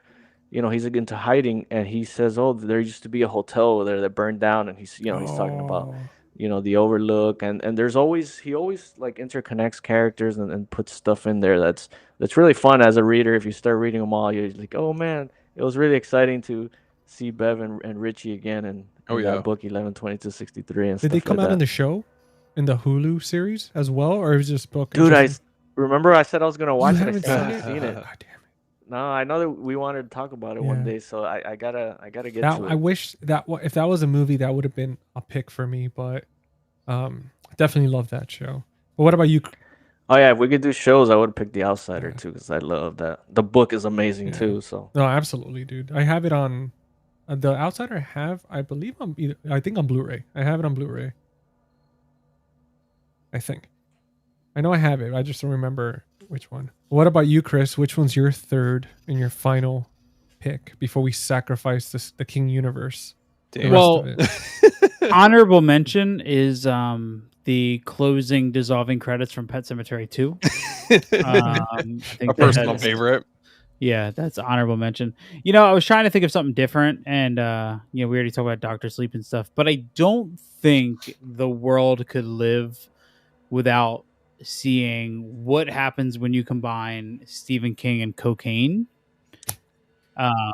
he's into hiding, and he says, "Oh, there used to be a hotel there that burned down," and he's talking about the Overlook, and he always like interconnects characters and puts stuff in there that's really fun as a reader. If you start reading them all, you're like, oh man, it was really exciting to see Bev and Richie again in that book 11/22/63 and Did they come out in the show, in the Hulu series as well, or was this book? Dude, I remember I said I was gonna watch it. I still haven't seen it. God damn it. No, I know that we wanted to talk about it one day, so I gotta get to it. I wish that if that was a movie, that would have been a pick for me, but definitely love that show. But what about you? Oh yeah, if we could do shows, I would pick The Outsider too, because I love that. The book is amazing too. So no, absolutely, dude. I have it on The Outsider. I believe I think on Blu-ray. I have it on Blu-ray. I think. I know I have it. I just don't remember which one. What about you, Chris? Which one's your third and your final pick before we sacrifice the King universe? Well, honorable mention is the closing dissolving credits from Pet Sematary 2. I think a personal favorite. Yeah, that's honorable mention. I was trying to think of something different, and we already talked about Dr. Sleep and stuff, but I don't think the world could live without seeing what happens when you combine Stephen King and cocaine. Uh,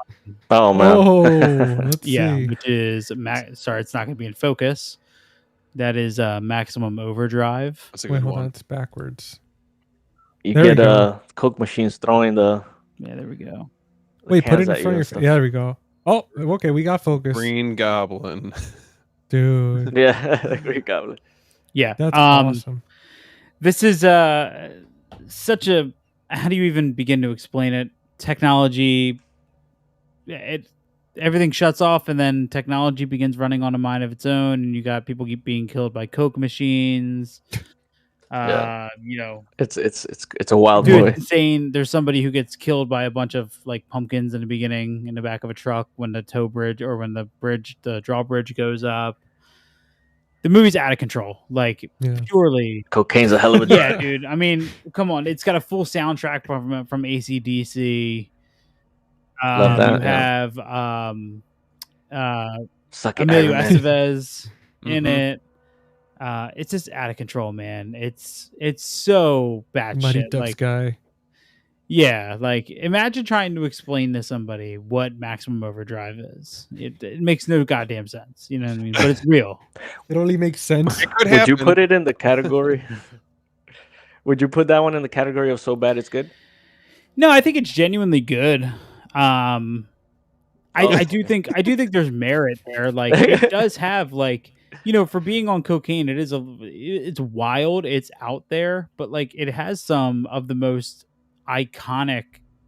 Oh man. Oh, let's yeah, see. which is sorry, it's not going to be in focus. That is Maximum Overdrive. That's a Wait, good hold one. on. It's backwards. You There we get go. Coke machines throwing the Yeah, there we go. Wait, put it cans in at you front of and your stuff. face. Yeah, there we go. Oh, okay. We got focus. Green Goblin. Dude, Yeah, Great Goblin. Yeah. that's awesome. This is such a, how do you even begin to explain it? Technology, everything shuts off, and then technology begins running on a mind of its own, and you got people keep being killed by Coke machines. Yeah. You know, It's a wild dude, boy. it's insane. There's somebody who gets killed by a bunch of like pumpkins in the beginning in the back of a truck when the tow bridge or when the drawbridge goes up. The movie's out of control. Like Yeah. purely. Cocaine's a hell of a Yeah, drug. dude. I mean, come on. It's got a full soundtrack from AC/DC. Love that, You yeah. have Suck it, Emilio Iron Man. Estevez in Mhm. it. It's just out of control, man. It's so bad Mighty shit. Ducks Like, guy. yeah, like imagine trying to explain to somebody what Maximum Overdrive is. It makes no goddamn sense. You know what I mean? But it's real. It only makes sense. It could Would you happen. put it in the category? Would you put that one in the category of so bad it's good? No, I think it's genuinely good. Oh, I do think there's merit there. Like it does have like, you know, for being on cocaine, it's wild, it's out there, but like it has some of the most iconic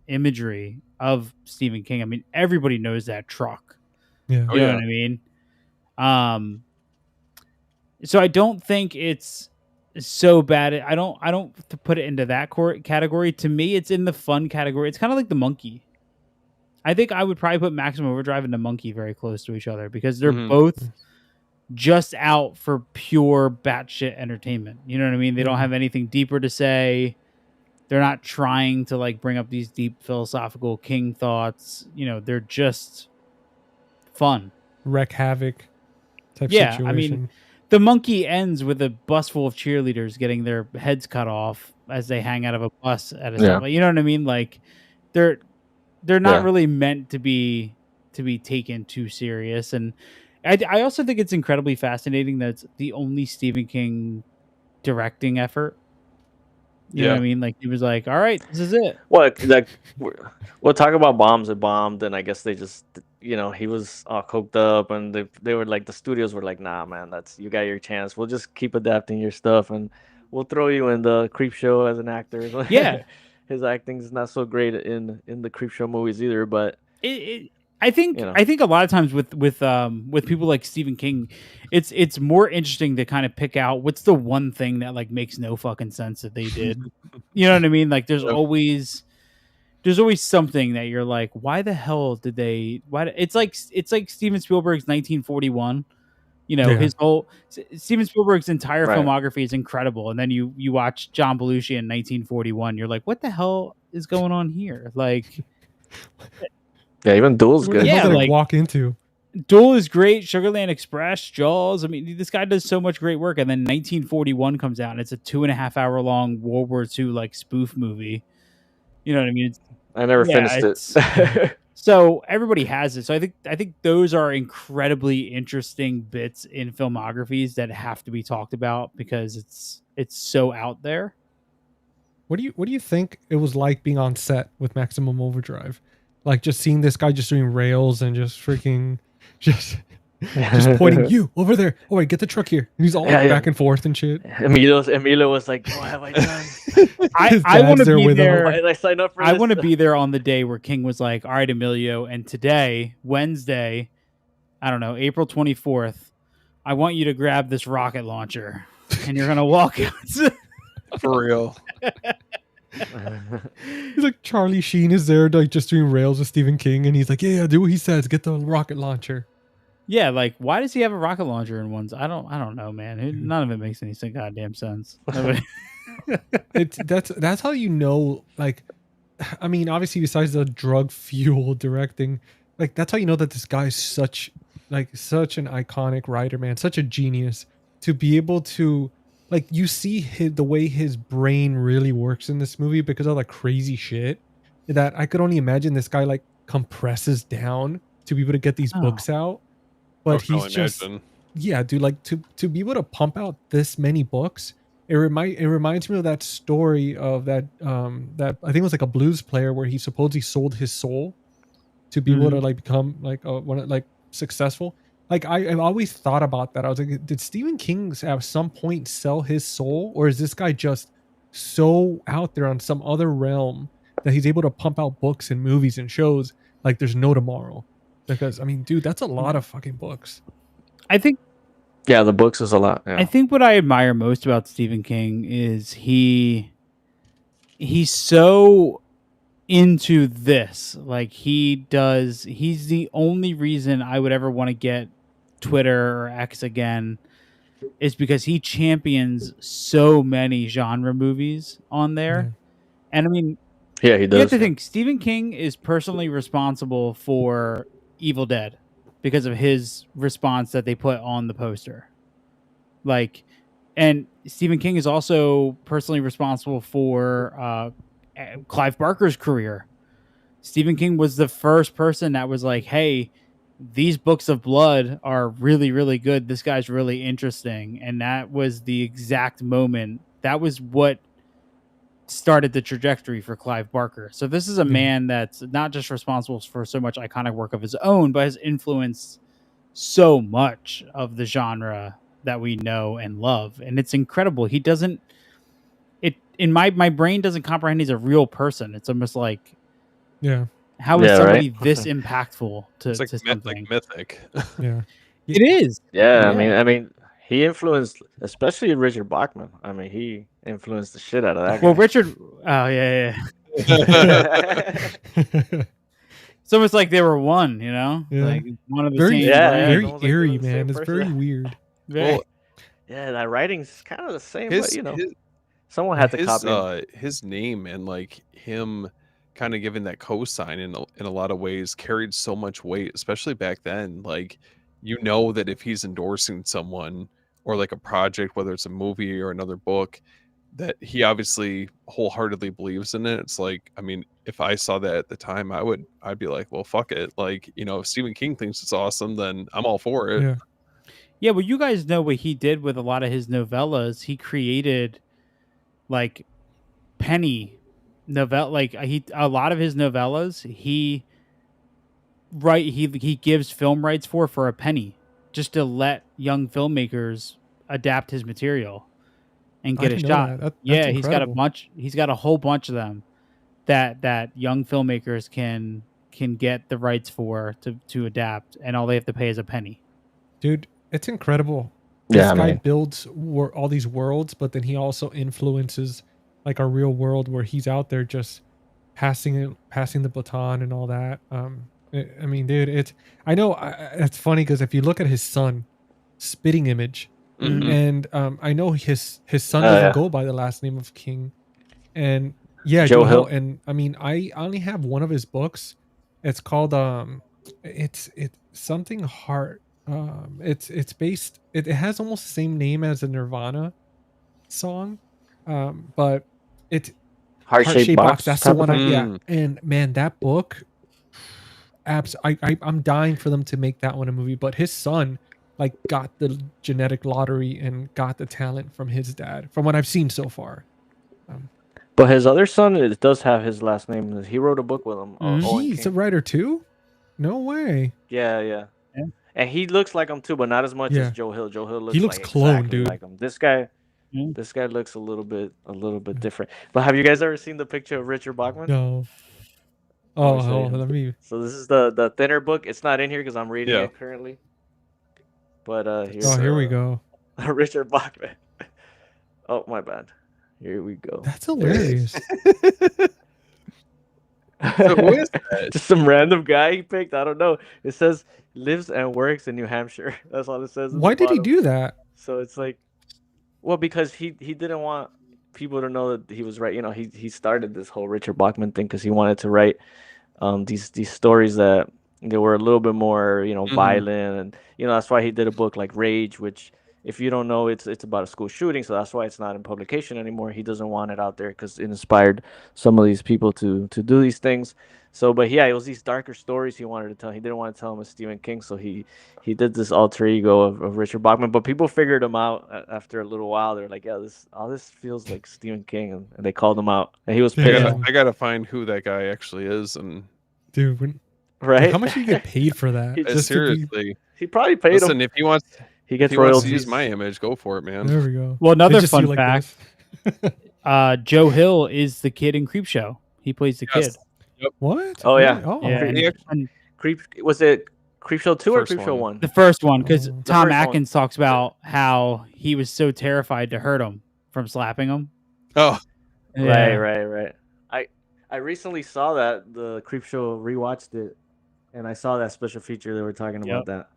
imagery of Stephen King. I mean, everybody knows that truck. Yeah. Oh, You know yeah. what I mean? So I don't think it's so bad. I don't put it into that category. To me, it's in the fun category. It's kind of like the Monkey. I think I would probably put Maximum Overdrive and the Monkey very close to each other because they're Mhm. both just out for pure batshit entertainment. You know what I mean? They don't Yeah. have anything deeper to say. They're not trying to like bring up these deep philosophical King thoughts. You know, they're just fun. Wreck havoc type Yeah, situation. I mean, the Monkey ends with a bus full of cheerleaders getting their heads cut off as they hang out of a bus at a Yeah. stoplight. You know what I mean? Like they're not Yeah. really meant to be taken too serious. And I also think it's incredibly fascinating that it's the only Stephen King directing effort. You know what I mean? Like he was like, "All right, this is it." Well, like we'll talk about bombs. It bombed, and I guess they just, he was all coked up, and they were like, the studios were like, "Nah, man, you got your chance. We'll just keep adapting your stuff, and we'll throw you in the Creep Show as an actor." Yeah. His acting is not so great in the Creep Show movies either, but I think a lot of times with people like Stephen King, it's more interesting to kind of pick out what's the one thing that like makes no fucking sense that they did. You know what I mean? Like there's always something that you're like, why the hell did they? It's like Steven Spielberg's 1941. You know, Yeah. his whole Steven Spielberg's entire Right. filmography is incredible, and then you watch John Belushi in 1941. You're like, what the hell is going on here? Like. yeah, even Duel's What good. the hell Yeah, did I like- walk into? Duel is great. Sugarland Express, Jaws. I mean, this guy does so much great work. And then 1941 comes out, and it's a 2.5 hour long World War II like spoof movie. You know what I mean? I never finished it. So everybody has it. So I think those are incredibly interesting bits in filmographies that have to be talked about because it's so out there. What do you think it was like being on set with Maximum Overdrive? Like just seeing this guy just doing rails and just freaking just pointing you over there. Oh wait, get the truck here. And he's all back and forth and shit. Emilio was like, "What have I done? His I want to dad's there be with him. there. Why did I sign up for I this?" want to be there on the day where King was like, all right, Emilio, and today, Wednesday, I don't know, April 24th, I want you to grab this rocket launcher and you're going to walk out. For real. He's like Charlie Sheen is there like just doing rails with Stephen King and he's like, yeah, do what he says, get the rocket launcher. Yeah, like why does he have a rocket launcher in ones? I don't know, man. None of it makes any goddamn sense. That's how you know, like, I mean, obviously besides the drug fuel directing, like that's how you know that this guy is such an iconic writer, man, such a genius to be able to, like, you see the way his brain really works in this movie because of the crazy shit that I could only imagine this guy like compresses down to be able to get these Oh. books out. I But can only he's just imagine. yeah, dude, like to be able to pump out this many books, it reminds me of that story of that that I think it was like a blues player where he supposedly sold his soul to be able to like become like one like successful. Like I've always thought about that. I was like, did Stephen King at some point sell his soul, or is this guy just so out there on some other realm that he's able to pump out books and movies and shows like there's no tomorrow? Because I mean, dude, that's a lot of fucking books. I think Yeah, the books is a lot. Yeah. I think what I admire most about Stephen King is he's so into this. Like he's the only reason I would ever want to get Twitter or X again is because he champions so many genre movies on there. Yeah. And I mean, Yeah, he you have does. to yeah. think Stephen King is personally responsible for Evil Dead because of his response that they put on the poster. Like, and Stephen King is also personally responsible for Clive Barker's career. Stephen King was the first person that was like, hey, these books of blood are really, really good. This guy's really interesting. And that was the exact moment. That was what started the trajectory for Clive Barker. So this is a man that's not just responsible for so much iconic work of his own, but has influenced so much of the genre that we know and love. And it's incredible. He doesn't in my brain doesn't comprehend he's a real person. It's almost like, Yeah. how is Yeah, somebody right? this impactful to It's like something? mythic. Yeah. It is. Yeah, Yeah. I mean, he influenced, especially Richard Bachman. I mean, he influenced the shit out of that Well, guy. Richard. Oh yeah. It's almost like they were one. You know, Yeah. like one of the Very same. Yeah, brain. it's very almost like they were eerie, the same man. It's very person. weird. Very- Well, Yeah, that writing's kind of the same, but his someone had to his copy him. his name and like him kind of giving that cosign in a lot of ways carried so much weight, especially back then. Like, you know that if he's endorsing someone or like a project, whether it's a movie or another book, that he obviously wholeheartedly believes in it. It's like, I mean, if I saw that at the time, I'd be like, well, fuck it. Like, you know, if Stephen King thinks it's awesome, then I'm all for it. Yeah. Yeah, well, you guys know what he did with a lot of his novellas. He created like penny novella, like a lot of his novellas. He gives film rights for a penny, just to let young filmmakers adapt his material and I get a didn't know shot. that. That's Yeah, he's got a incredible. bunch. He's got a whole bunch of them that young filmmakers can get the rights for to adapt, and all they have to pay is a penny. Dude, it's incredible. This Yeah, guy man. builds all these worlds, but then he also influences like our real world where he's out there just passing the baton and all that. I mean, dude, I know it's funny because if you look at his son, Spitting Image, Mhm. and I know his son Oh, doesn't yeah. go by the last name of King, and yeah, Joe Joe Hill. Hill. And I mean, I only have one of his books. It's called it's something heart. It's based. It has almost the same name as a Nirvana song, but it's Heart-shaped box. That's the type of one. thing? Yeah, and man, that book. I'm dying for them to make that one a movie. But his son, like, got the genetic lottery and got the talent from his dad. From what I've seen so far. But his other son, it does have his last name. He wrote a book with him. Owen He's a King. writer too. No way. Yeah. Yeah. And he looks like him too, but not as much Yeah. as Joe Hill. Joe Hill looks He looks like cloned, exactly dude. like him. This guy looks a little bit different. But have you guys ever seen the picture of Richard Bachman? No. Let me show you. Let me. So this is the thinner book. It's not in here because I'm reading Yeah. it currently. But here's Oh, here we go. Richard Bachman. Oh, my bad. Here we go. That's hilarious. So who is that? Just some random guy he picked. I don't know. It says lives and works in New Hampshire. That's all it says. at Why the did he bottom. do that? So it's like, well, because he didn't want people to know that he was right. You know, he started this whole Richard Bachman thing because he wanted to write these stories that they were a little bit more, you know, Mhm. violent, and you know that's why he did a book like Rage, which if you don't know, it's about a school shooting, so that's why it's not in publication anymore. He doesn't want it out there because it inspired some of these people to do these things. So, but yeah, it was these darker stories he wanted to tell. He didn't want to tell them as Stephen King, so he did this alter ego of Richard Bachman. But people figured him out after a little while. They're like, yeah, this feels like Stephen King, and they called him out, and he was pissed. I gotta find who that guy actually is, and Dude, right? how much do you get paid for that? He- Just to be- seriously. He probably paid Listen, him. if he wants He gets to royalties. use my image, go for it, man. there we go. Well, They another just see fun you like fact: this. Joe Hill is the kid in Creepshow. He plays the Yes. kid. What? Oh, yeah. Really? Oh, Yeah, okay. and Was it Creepshow 2 or First Creepshow one. 1? the first one, because Oh. Tom first one. Atkins talks about how he was so terrified to hurt him from slapping him. Oh, Right. I recently saw that the Creepshow rewatched it, and I saw that special feature they were talking about that,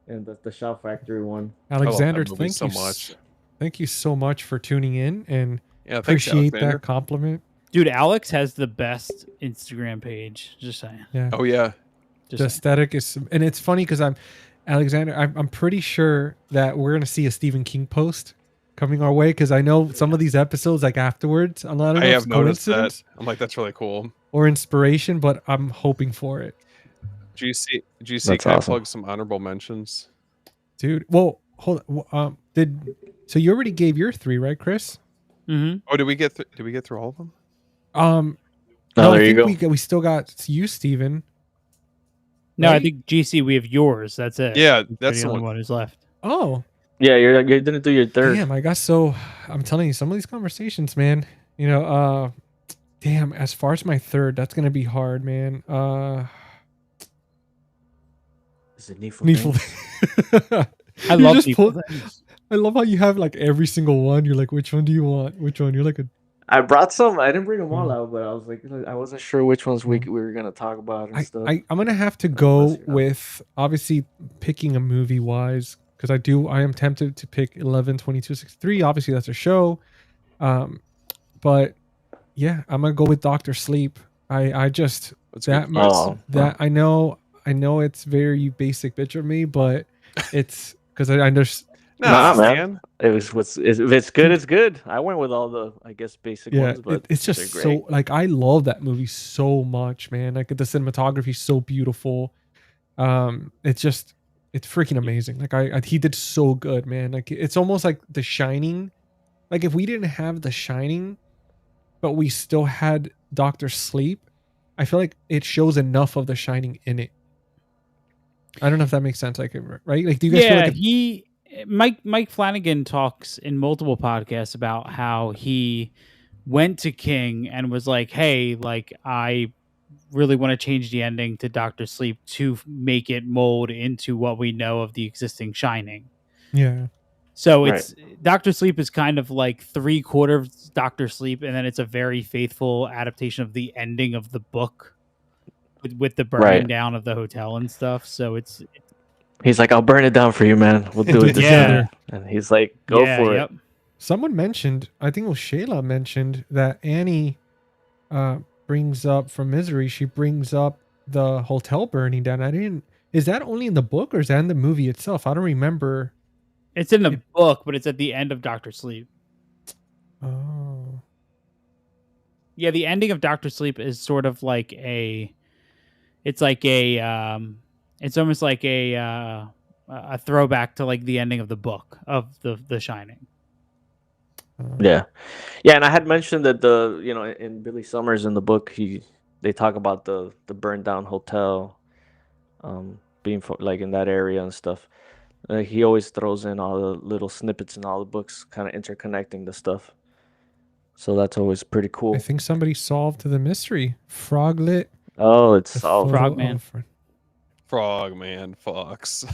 and the Shout Factory one. Alexander, movie thank so you much. Thank you so much for tuning in and yeah. Thanks, appreciate Alexander. that compliment. Dude, Alex has the best Instagram page. Just saying. Yeah. Oh yeah. Just The saying. aesthetic is, and it's funny because I'm pretty sure that we're gonna see a Stephen King post coming our way because I know some of these episodes, like afterwards, a lot of I it's have noticed that. coincidence I'm like, that's really cool. or inspiration, but I'm hoping for it, GC, That's can I awesome. plug some honorable mentions? dude. Well, hold on. So you already gave your 3, right, Chris? Mm-hmm. Oh, did we get through all of them? Oh, No, I there you think go. we still got you, Steven. No, I Right? think GC, we have yours. That's it. Yeah, You're that's the the only one. one who's left. Oh, Yeah, you didn't do your third. damn! I got so. I'm telling you, some of these conversations, man. You know, damn. As far as my third, that's gonna be hard, man. Is it Needful? Needful. Things? I You love just people. pull- I love how you have like every single one. You're like, which one do you want? Which one? You're like a. I brought some. I didn't bring them all Mm. out, but I was like, I wasn't sure which ones we were gonna talk about and stuff. I'm gonna have to Unless go you're not. with obviously picking a movie wise because I am tempted to pick 11/22/63. Obviously that's a show, but yeah, I'm gonna go with Doctor Sleep. I just That's a good that choice. Oh, that I know it's very basic bitch of me, but it's because I understand. Nah, man. man. it was. If it's good, it's good. I went with all the, I guess, basic Yeah, ones, but it's they're just great. so like I love that movie so much, man. Like the cinematography is so beautiful. It's freaking amazing. Like he did so good, man. Like it's almost like The Shining. Like if we didn't have The Shining, but we still had Doctor Sleep, I feel like it shows enough of The Shining in it. I don't know if that makes sense. Like, right? Like, do you guys feel like Mike Flanagan talks in multiple podcasts about how he went to King and was like, hey, like I really want to change the ending to Doctor Sleep to make it mold into what we know of the existing Shining. yeah. So Right. it's Doctor Sleep is kind of like 3/4 Doctor Sleep, and then it's a very faithful adaptation of the ending of the book with the burning Right. down of the hotel and stuff. So it's He's like, I'll burn it down for you, man. We'll do Do it it together. yeah. And he's like, go yeah, for yep. it. Someone mentioned, I think it was Shayla mentioned that Annie brings up from Misery. She brings up the hotel burning down. Is that only in the book or is that in the movie itself? I don't remember. It's in the book, but it's at the end of Doctor Sleep. Oh, Yeah, the ending of Doctor Sleep is sort of like it's almost like a throwback to like the ending of the book of the Shining. Yeah. Yeah, and I had mentioned that in Billy Summers in the book, they talk about the burned down hotel being like in that area and stuff. He always throws in all the little snippets in all the books, kind of interconnecting the stuff. So that's always pretty cool. I think somebody solved the mystery. Froglet. Oh, it's the solved. photo Frogman. of- Frogman Fox.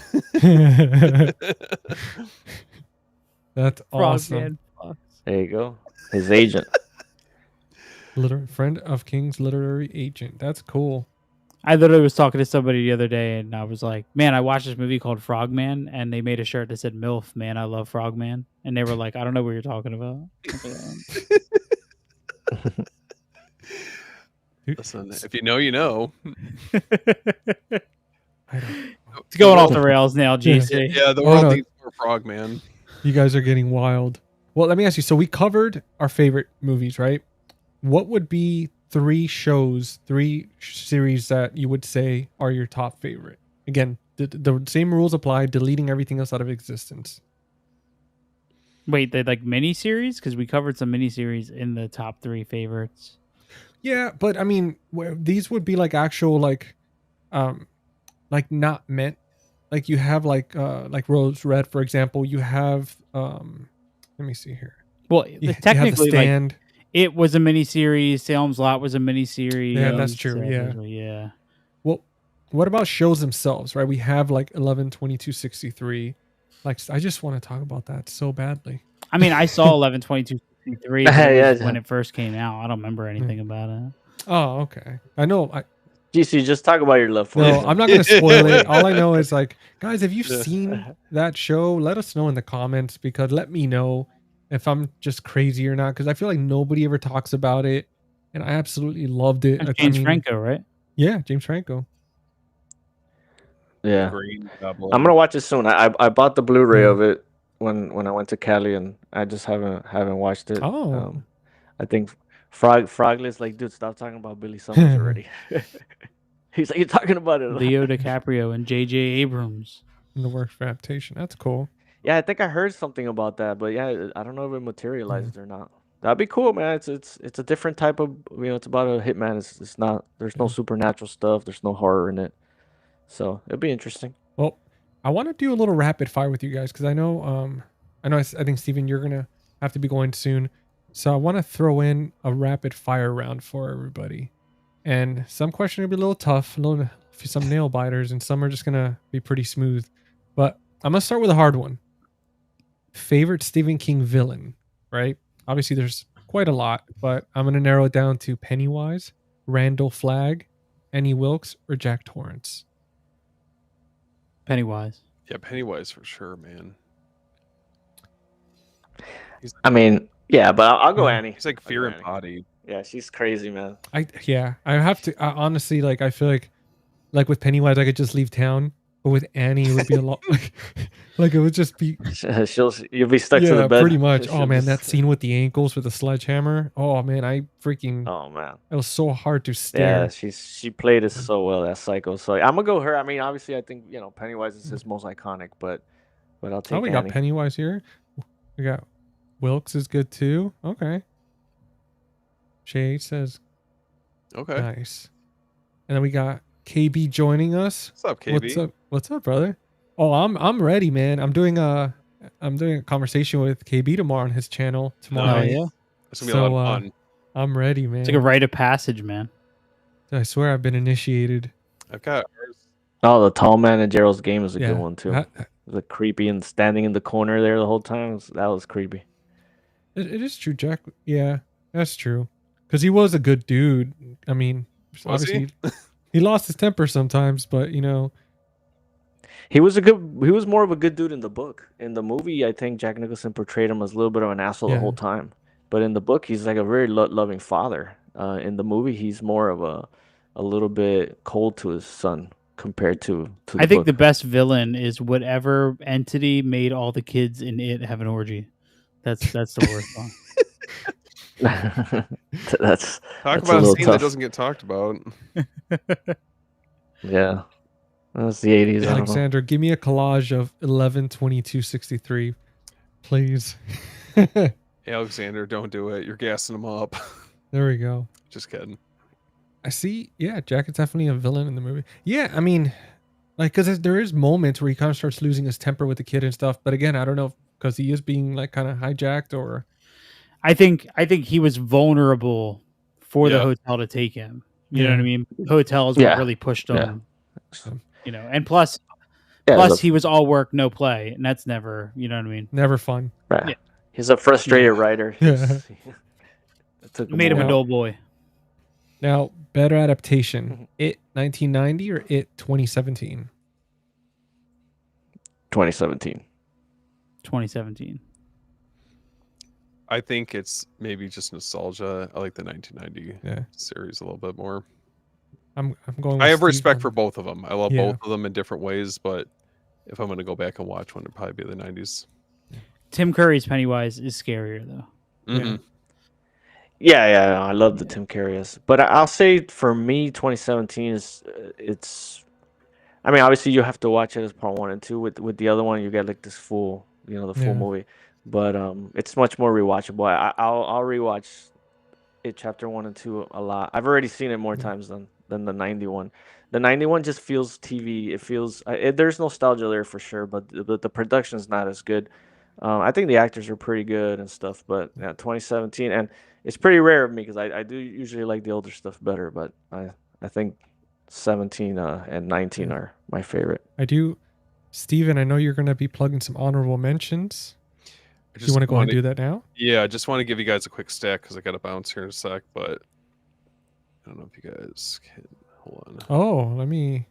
That's awesome. Frogman Fox. There you go. His agent. Friend of King's literary agent. That's cool. I literally was talking to somebody the other day, and I was like, "Man, I watched this movie called Frogman, and they made a shirt that said MILF, man, I love Frogman." And they were like, "I don't know what you're talking about." Listen, if you know, you know. I don't. It's going off the rails now, GC. Yeah, the Oh, world no. needs more Frogman. You guys are getting wild. Well, let me ask you. So we covered our favorite movies, right? What would be 3 shows, 3 series that you would say are your top favorite? Again, the same rules apply, deleting everything else out of existence. Wait, they like miniseries? Because we covered some miniseries in the top 3 favorites. Yeah, but I mean, these would be like actual like not meant. Like you have like Rose Red, for example. You have let me see here. Well, You have The technically, like Stand. it was a miniseries. Salem's Lot was a miniseries. Yeah, that's true. Yeah. Yeah. Well, what about shows themselves, right? We have like 11, 22, 63. Like, I just want to talk about that so badly. I mean, I saw 11, 22, 63 but it was Yeah. when it first came out. I don't remember anything about it. Oh, okay. I know. GC, just talk about your love for No, it. I'm not going to spoil it. All I know is like, guys, if you've seen that show, let us know in the comments, because let me know if I'm just crazy or not, because I feel like nobody ever talks about it, and I absolutely loved it. That's James Franco, right? Yeah, James Franco. Yeah. Green Goblin. I'm gonna watch it soon. I bought the Blu-ray Yeah. of it when I went to Cali, and I just haven't watched it. Oh. I think Froglet's like, dude, stop talking about Billy Summers already. He's like, you're talking about it. Leo DiCaprio and J.J. Abrams. In the work for adaptation. That's cool. Yeah, I think I heard something about that, but yeah, I don't know if it materialized or not. That'd be cool, man. It's a different type of, it's about a hitman. It's not, there's no supernatural stuff. There's no horror in it, so it'd be interesting. Well, I want to do a little rapid fire with you guys, because I know I think Steven, you're gonna have to be going soon, so I want to throw in a rapid fire round for everybody, and some questions will be a little tough, some nail biters, and some are just gonna be pretty smooth. But I'm gonna start with a hard one. Favorite Stephen King villain, right? Obviously, there's quite a lot, but I'm gonna narrow it down to Pennywise, Randall Flagg, Annie Wilkes, or Jack Torrance. Pennywise. Yeah, Pennywise for sure, man. I mean, yeah, but I'll go Yeah. Annie. He's like fear embodied. Yeah, she's crazy, man. I have to honestly, like, I feel like with Pennywise I could just leave town, but with Annie it would be a lot like it would just be You'll be stuck to the bed. pretty much. She'll Oh man, just- that scene with the ankles with the sledgehammer. Oh man, Oh man. it was so hard to Yeah, stare. she played it so well, that psycho. So I'm gonna go her. I mean, obviously, I think Pennywise is his most iconic, but I'll take Oh, we Annie. got Pennywise here. We got Wilkes is good too. Okay. Shay says Okay. nice. And then we got KB joining us. What's up, KB? What's up? What's up, brother? Oh, I'm ready, man. I'm doing a conversation with KB tomorrow on his channel tomorrow. Oh, yeah. It's gonna be a lot of fun. I'm ready, man. It's like a rite of passage, man. I swear I've been initiated. I've got Oh, the Tall Man in Gerald's Game is a Yeah. good one too. The creepy and standing in the corner there the whole time. That was creepy. It is true, Jack. Yeah, that's true. Because he was a good dude. I mean, Was he? obviously he lost his temper sometimes, but He was more of a good dude in the book. In the movie, I think Jack Nicholson portrayed him as a little bit of an asshole the Yeah. whole time. But in the book, he's like a very loving father. In the movie, he's more of a little bit cold to his son compared to the I think book. the best villain is whatever entity made all the kids in it have an orgy. That's the worst one. That's Talk That's a about a little scene that tough. doesn't get talked about. yeah. That's the 80s. I don't know. Alexander, give me a collage of 11/22/63, please. Alexander, don't do it. You're gassing him up. There we go. Just kidding. I see. Yeah, Jack is definitely a villain in the movie. Yeah, I mean, like, because there is moments where he kind of starts losing his temper with the kid and stuff. But again, I don't know, because he is being like kind of hijacked or. I think he was vulnerable for the Yeah. hotel to take him. You know Yeah. what I mean? Hotel is Yeah. what really pushed him. Yeah. And plus Yeah, he was all work, no play, and that's never. You know what I mean? Never fun. right. yeah. He's a frustrated writer. Yeah. It took Made him a while. dull boy. Now, better adaptation: It 1990 or It 2017? 2017. 2017. I think it's maybe just nostalgia. I like the 1990 Yeah, series a little bit more. I'm going. I with have respect Steve for on- both of them. I love Yeah. both of them in different ways, but if I'm going to go back and watch one, it'd probably be the 90s. Tim Curry's Pennywise is scarier though. Mhm. Yeah, I love the Tim Curry's, but I'll say for me, 2017 is it's. I mean, obviously you have to watch it as part 1 and 2. With the other one, you get like this full, the full Yeah. movie. But it's much more rewatchable. I'll rewatch it chapter 1 and 2 a lot. I've already seen it more times than the 91. The 91 just feels TV. It feels there's nostalgia there for sure, but the production's not as good. I think the actors are pretty good and stuff, but yeah, 2017, and it's pretty rare of me because I do usually like the older stuff better, but I think 17 and 19 Yeah. are my favorite. I do. Steven, I know you're going to be plugging some honorable mentions. I Do you want to go and do that now? Yeah, I just want to give you guys a quick stack because I got to bounce here in a sec, but I don't know if you guys can. Hold on. Oh, let me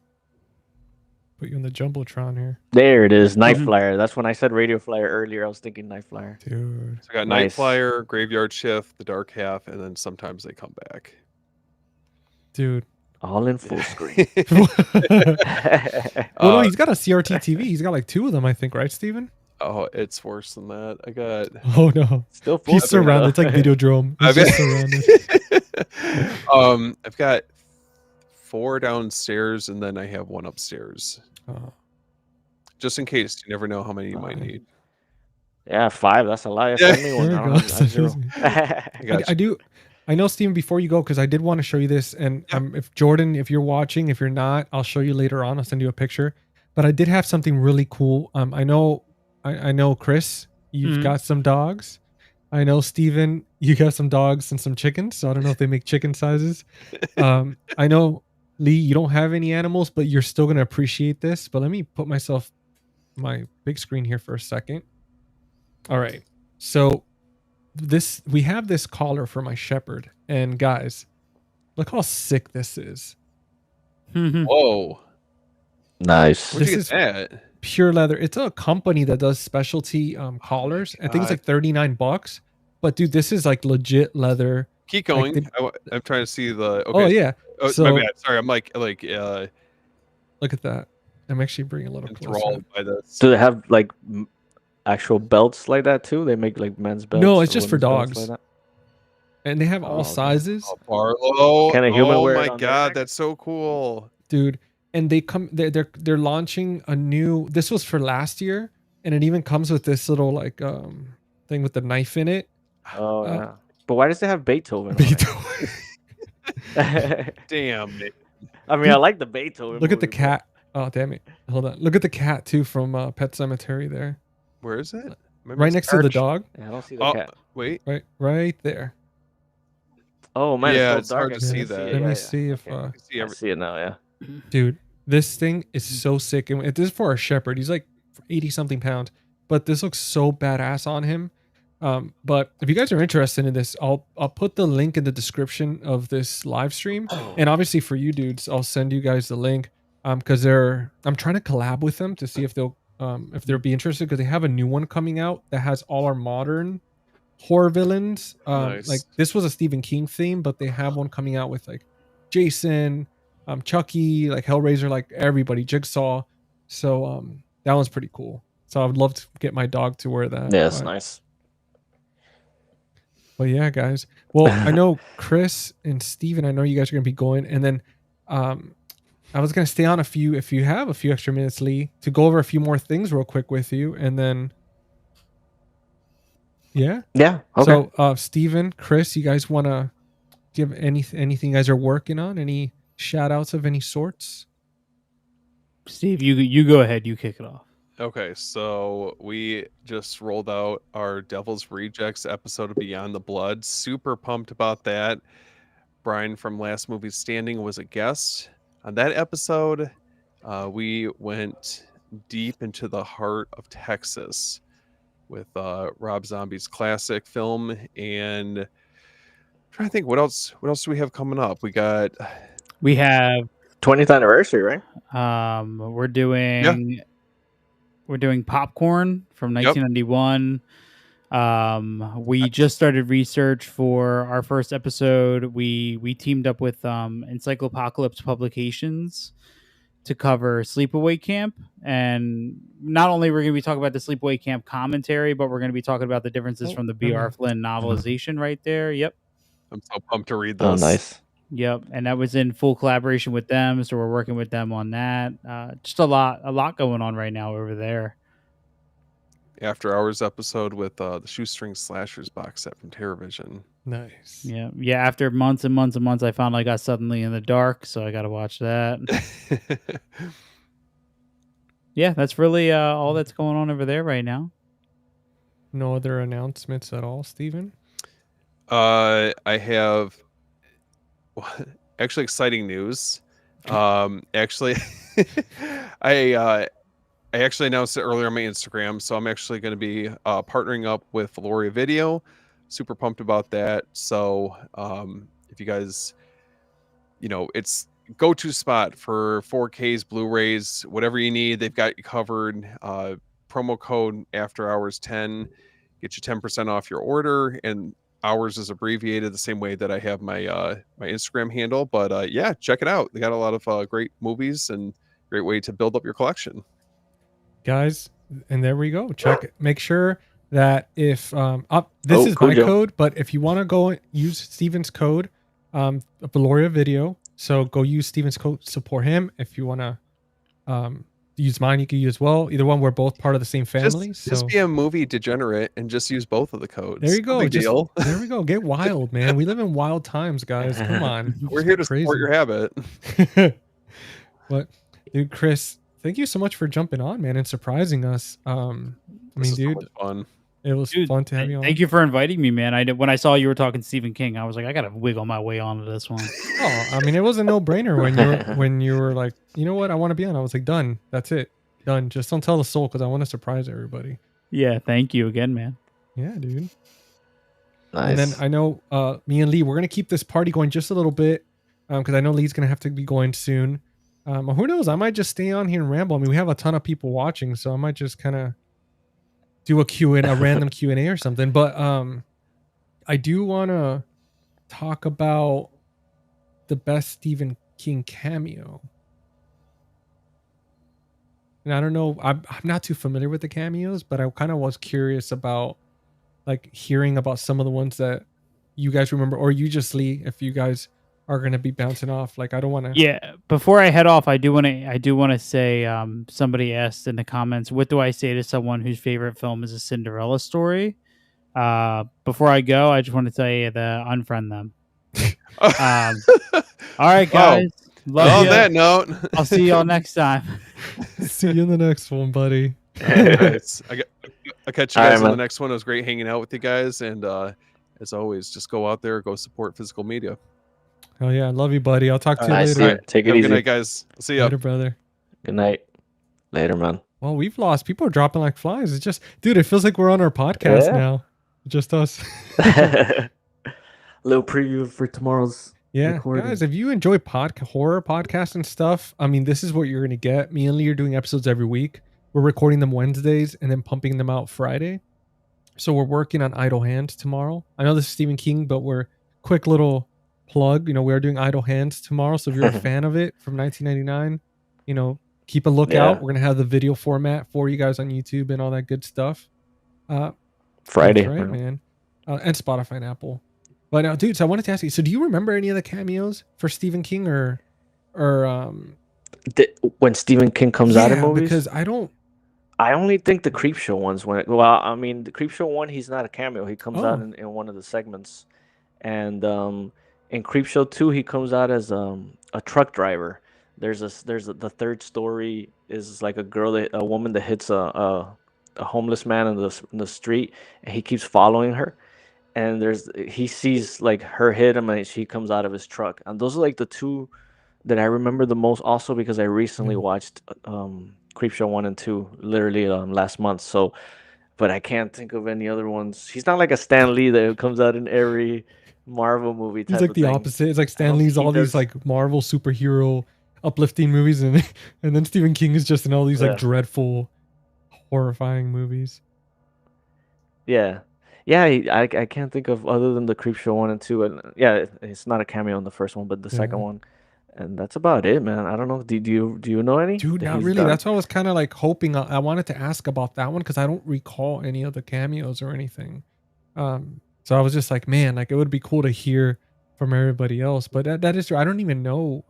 put you in the Jumbotron here. There it is, Night Flyer. That's when I said Radio Flyer earlier. I was thinking Night Flyer. Dude. So I got Nice. Night Flyer, Graveyard Shift, The Dark Half, and then sometimes they come back. Dude. All in full screen. Well, no, he's got a CRT TV. He's got like 2 of them, I think, right, Steven? Oh, it's worse than that. I got. Oh no, Still full he's screen, surrounded. It's though. like Videodrome. He's just surrounded. I've got 4 downstairs, and then I have 1 upstairs. Oh, Just in case, you never know how many you might need. Yeah, 5. That's a lot. Yeah. Send me one. There I you don't go. have- I have 0. I got I you. do. I know, Steven, before you go, because I did want to show you this. And if Jordan, if you're watching, if you're not, I'll show you later on. I'll send you a picture. But I did have something really cool. I know, Chris, you've got some dogs. I know, Steven, you got some dogs and some chickens. So I don't know if they make chicken sizes. I know, Lee, you don't have any animals, but you're still going to appreciate this. But let me put my big screen here for a second. All right. So we have this collar for my shepherd, and guys, look how sick this is. Whoa. Nice. Where'd you This get is that? pure leather. It's a company that does specialty collars. I think it's like $39. But dude, this is like legit leather. Keep Like going. I'm trying to see the. Okay. Oh yeah. Oh, So my bad. Sorry, I'm like look at that. I'm actually bringing a little closer. enthralled by this. Do they have like actual belts like that too? They make like men's belts. No, it's or just for women's belts dogs. Like And they have Oh, all okay. sizes. Oh, Barlow. Can a human Oh wear it my on their god, neck? that's so cool. Dude, and they're launching a new, this was for last year, and it even comes with this little like thing with the knife in it. that? Oh yeah. But why does it have Beethoven? Beethoven. Damn. Man. I mean, I like the Beethoven. Look at the movie, cat. Oh damn it. Hold on. Look at the cat too from Pet Cemetery there. Where is it? Right next to the dog. but- Yeah, I don't see the Oh, cat. wait. Right there. Oh man, Yeah, it's it's so dark. hard I to can't see see that. it. Let Yeah, me yeah. see if Okay. See I every- see it now. Yeah. dude, this thing is so sick. And this is for a shepherd. He's like 80 something pounds, but this looks so badass on him. But if you guys are interested in this, I'll put the link in the description of this live stream. And obviously for you dudes, I'll send you guys the link. Because I'm trying to collab with them to see if they'll be interested, because they have a new one coming out that has all our modern horror villains. Nice. Like this was a Stephen King theme, but they have one coming out with like Jason, Chucky, like Hellraiser, like everybody, Jigsaw. So that one's pretty cool. So I would love to get my dog to wear that. Yeah, it's but- nice. Well, yeah, guys. Well, I know Chris and Steven, I know you guys are going to be going. And then I was going to stay on if you have a few extra minutes, Lee, to go over a few more things real quick with you. And then, yeah. Yeah. Okay. So, Steven, Chris, you guys want to give anything you guys are working on? Any shout outs of any sorts? Steve, you go ahead. You kick it off. Okay, so we just rolled out our Devil's Rejects episode of Beyond the Blood. Super pumped about that. Brian from Last Movie Standing was a guest on that episode. We went deep into the heart of Texas with Rob Zombie's classic film, and I'm trying to think what else do we have coming up. We have 20th anniversary, right? we're doing Popcorn from 1991. We just started research for our first episode. We teamed up with Encyclopocalypse Publications to cover Sleepaway Camp, and not only we're going to be talking about the Sleepaway Camp commentary, but we're going to be talking about the differences from the B.R. Flynn novelization right there. Yep. I'm so pumped to read this. Oh, nice. Yep, and that was in full collaboration with them, so we're working with them on that. Just a lot going on right now over there. After Hours episode with the Shoestring Slashers box set from TerraVision. Nice. Yeah. After months and months and months, I found I got Suddenly in the Dark, so I got to watch that. Yeah, that's really all that's going on over there right now. No other announcements at all, Steven? I have actually exciting news. Actually, I actually announced it earlier on my Instagram, so I'm actually going to be partnering up with Valoria Video. Super pumped about that. So if you guys, it's go-to spot for 4Ks, Blu-rays, whatever you need, they've got you covered. Promo code After Hours 10 get you 10% off your order, and hours is abbreviated the same way that I have my my Instagram handle. But yeah, check it out. They got a lot of great movies and great way to build up your collection. Guys, and there we go. Check it. Make sure that if this is my code, but if you want to go use Steven's code, Valoria Video. So go use Steven's code, support him. If you want to use mine, you can use as well. Either one, we're both part of the same family. Just be a movie degenerate and just use both of the codes. There you go. No big deal. There we go. Get wild, man. We live in wild times, guys. Come on. We're here to support your habit. But dude, Chris, thank you so much for jumping on, man, and surprising us. Dude, so much fun. It was fun to have you on. Thank you for inviting me, man. When I saw you were talking Stephen King, I was like, I gotta wiggle my way onto this one. Oh, I mean, it was a no-brainer when you were like, you know what, I want to be on. I was like, done. That's it. Done. Just don't tell the soul because I want to surprise everybody. Yeah, thank you again, man. Yeah, dude. Nice. And then I know me and Lee, we're gonna keep this party going just a little bit because I know Lee's gonna have to be going soon. Who knows? I might just stay on here and ramble. I mean, we have a ton of people watching, so I might just kind of do a random Q&A or something. But I do want to talk about the best Stephen King cameo. And I don't know, I'm not too familiar with the cameos, but I kind of was curious about like hearing about some of the ones that you guys remember, or you just, Lee, if you guys are going to be bouncing off. Like, I don't want to. Yeah, before I head off, I do want to say somebody asked in the comments, what do I say to someone whose favorite film is a Cinderella story? Before I go, I just want to tell you to unfriend them. All right, guys. On that note, I'll see y'all next time. See you in the next one, buddy. Nice. I'll catch you guys on the next one. It was great hanging out with you guys. And as always, just go out there, go support physical media. Oh, yeah. I love you, buddy. I'll talk to you later. Right. Take it easy. Good night, guys. I'll see you later, brother. Good night. Later, man. Well, we've lost. People are dropping like flies. It's just, dude, it feels like we're on our podcast now. Just us. Little preview for tomorrow's recording. Guys, if you enjoy horror podcasts and stuff, I mean, this is what you're going to get. Me and Lee are doing episodes every week. We're recording them Wednesdays and then pumping them out Friday. So we're working on Idle Hands tomorrow. I know this is Stephen King, but we're quick little plug. We are doing Idle Hands tomorrow. So if you're a fan of it from 1999, keep a lookout. We're going to have the video format for you guys on YouTube and all that good stuff. Friday. That's right, man. And Spotify and Apple. But now, dude, so I wanted to ask you, so do you remember any of the cameos for Stephen King or when Stephen King comes out in movies? Because I only think the Creepshow ones the Creepshow one, he's not a cameo. He comes out in one of the segments. And in Creepshow 2, he comes out as a truck driver. The third story is like a woman that hits a homeless man in the street, and he keeps following her. And he sees like her hit him, and she comes out of his truck. And those are like the two that I remember the most. Also because I recently watched Creepshow 1 and 2 literally last month. So, but I can't think of any other ones. He's not like a Stan Lee that comes out in every Marvel movie. He's like the opposite. It's like Stan Lee's all these like Marvel superhero uplifting movies, and then Stephen King is just in all these like dreadful, horrifying movies. Yeah. Yeah, I can't think of other than the Creepshow 1 and 2. And yeah, it's not a cameo in the first one, but the second one. and that's about it, man. I don't know. Do you know any Dude, that not he's really. done? That's why I was kind of like hoping. I wanted to ask about that one because I don't recall any other cameos or anything. So I was just like, man, like it would be cool to hear from everybody else. But that is true. I don't even know.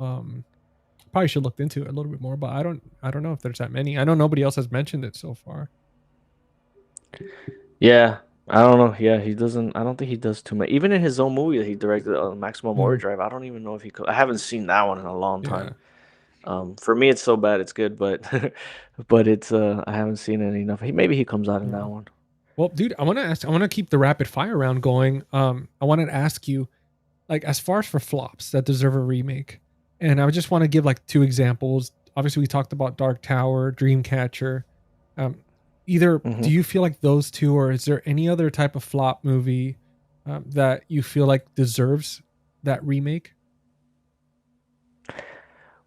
Probably should look into it a little bit more. But I don't know if there's that many. I know nobody else has mentioned it so far. Yeah, I don't know. Yeah, he doesn't. I don't think he does too much. Even in his own movie that he directed, Maximum Mhm. Overdrive, I don't even know if he. I haven't seen that one in a long Yeah. time. For me, it's so bad it's good, but but it's I haven't seen it enough. Maybe he comes out in Yeah. that one. Well, dude, I want to ask. I want to keep the rapid fire round going. I wanted to ask you, like, as far as for flops that deserve a remake, and I just want to give like two examples. Obviously, we talked about Dark Tower, Dreamcatcher. Um, Either Hmm. do you feel like those two, or is there any other type of flop movie that you feel like deserves that remake?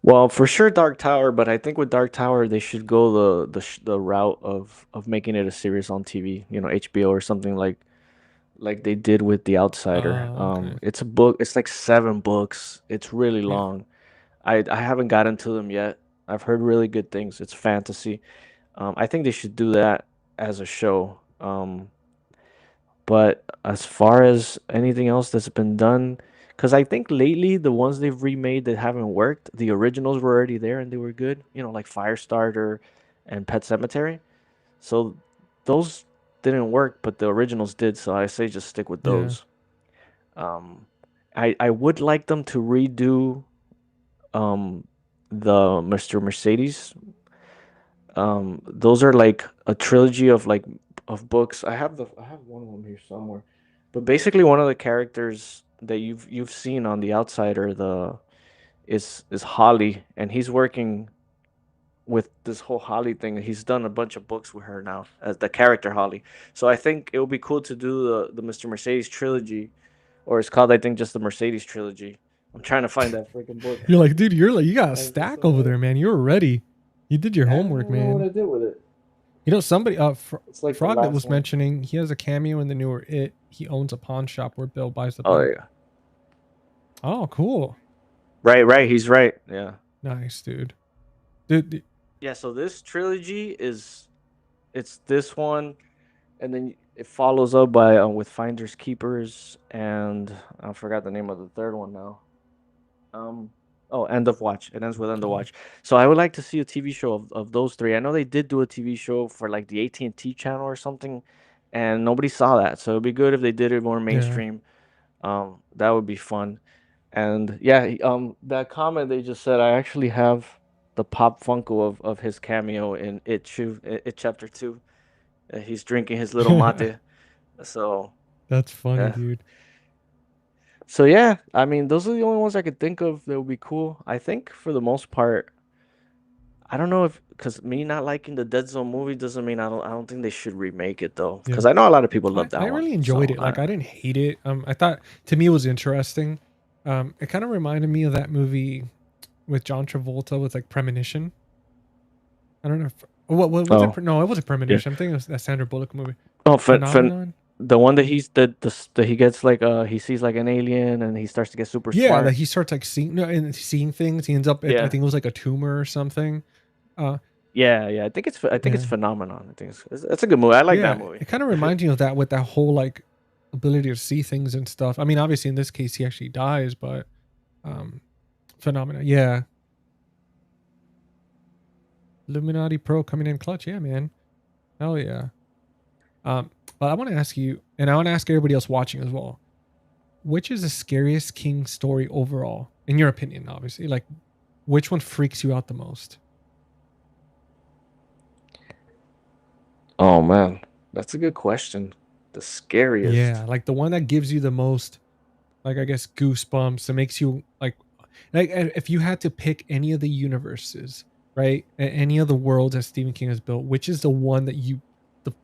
Well, for sure, Dark Tower, but I think with Dark Tower they should go the route of making it a series on TV. You know, HBO or something like they did with The Outsider. Okay. It's a book. It's like 7 books. It's really Yeah. long. I haven't gotten to them yet. I've heard really good things. It's fantasy. I think they should do that as a show. But as far as anything else that's been done, because I think lately the ones they've remade that haven't worked, the originals were already there and they were good. You know, like Firestarter and Pet Cemetery. So those didn't work, but the originals did. So I say just stick with Yeah. those. Um, I would like them to redo um the Mr. Mercedes. Those are like a trilogy of of books. I have one of them here somewhere. But basically one of the characters that you've seen on The Outsider the is Holly, and he's working with this whole Holly thing. He's done a bunch of books with her now as the character Holly. So I think it would be cool to do the Mr. Mercedes trilogy, or it's called I think just the Mercedes trilogy. I'm trying to find that freaking book. You're like, dude, you're like, you got a I just stack don't over have there, it. man. You were ready. You did your I homework, don't know what man. I did with it. Somebody, It's like the Frog that last was one. mentioning he has a cameo in the newer It. He owns a pawn shop where Bill buys the Oh bike. yeah. Oh, cool. Right, right. He's right. Yeah. Nice, dude. Dude, Yeah, so this trilogy is it's this one and then it follows up by with Finders Keepers and I forgot the name of the third one now. Um oh, End of Watch. It ends with End of okay. Watch. So I would like to see a TV show of those three. I know they did do a TV show for like the AT&T channel or something and nobody saw that. So it'd be good if they did it more Yeah. mainstream. That would be fun. And yeah, that comment they just said, I actually have the pop Funko of his cameo in It Chapter 2. He's drinking his little mate. So That's funny, yeah. dude. So yeah, I mean those are the only ones I could think of that would be cool. I think for the most part, I don't know if because me not liking the Dead Zone movie doesn't mean I don't think they should remake it though. Yeah. Because I know a lot of people I, love I that one. really enjoyed So it. Like I didn't hate it. I thought to me it was interesting. It kind of reminded me of that movie with John Travolta with like Premonition. I don't know if what was it? oh No, it wasn't yeah. Premonition. I'm thinking it was that Sandra Bullock movie. Oh, Phenomenon. the one that that he gets like he sees like an alien and he starts to get super Yeah, that smart. he starts like seeing no, and seeing things. He ends up at I Yeah, think it was like a tumor or something. Uh yeah, yeah. I think it's yeah. Phenomenon. I think it's a good movie. I like that Yeah. movie. It kind of reminds me of that with that whole like ability to see things and stuff. I mean, obviously in this case he actually dies, but um phenomena. Yeah. Illuminati Pro coming in clutch. Yeah, man. Hell yeah. But I want to ask you, and I want to ask everybody else watching as well. Which is the scariest King story overall, in your opinion? Obviously, like which one freaks you out the most? Oh man, that's a good question. The Yeah, scariest. like the one that gives you the most, like I guess goosebumps. That makes you like if you had to pick any of the universes, right? Any of the worlds that Stephen King has built, which is the one that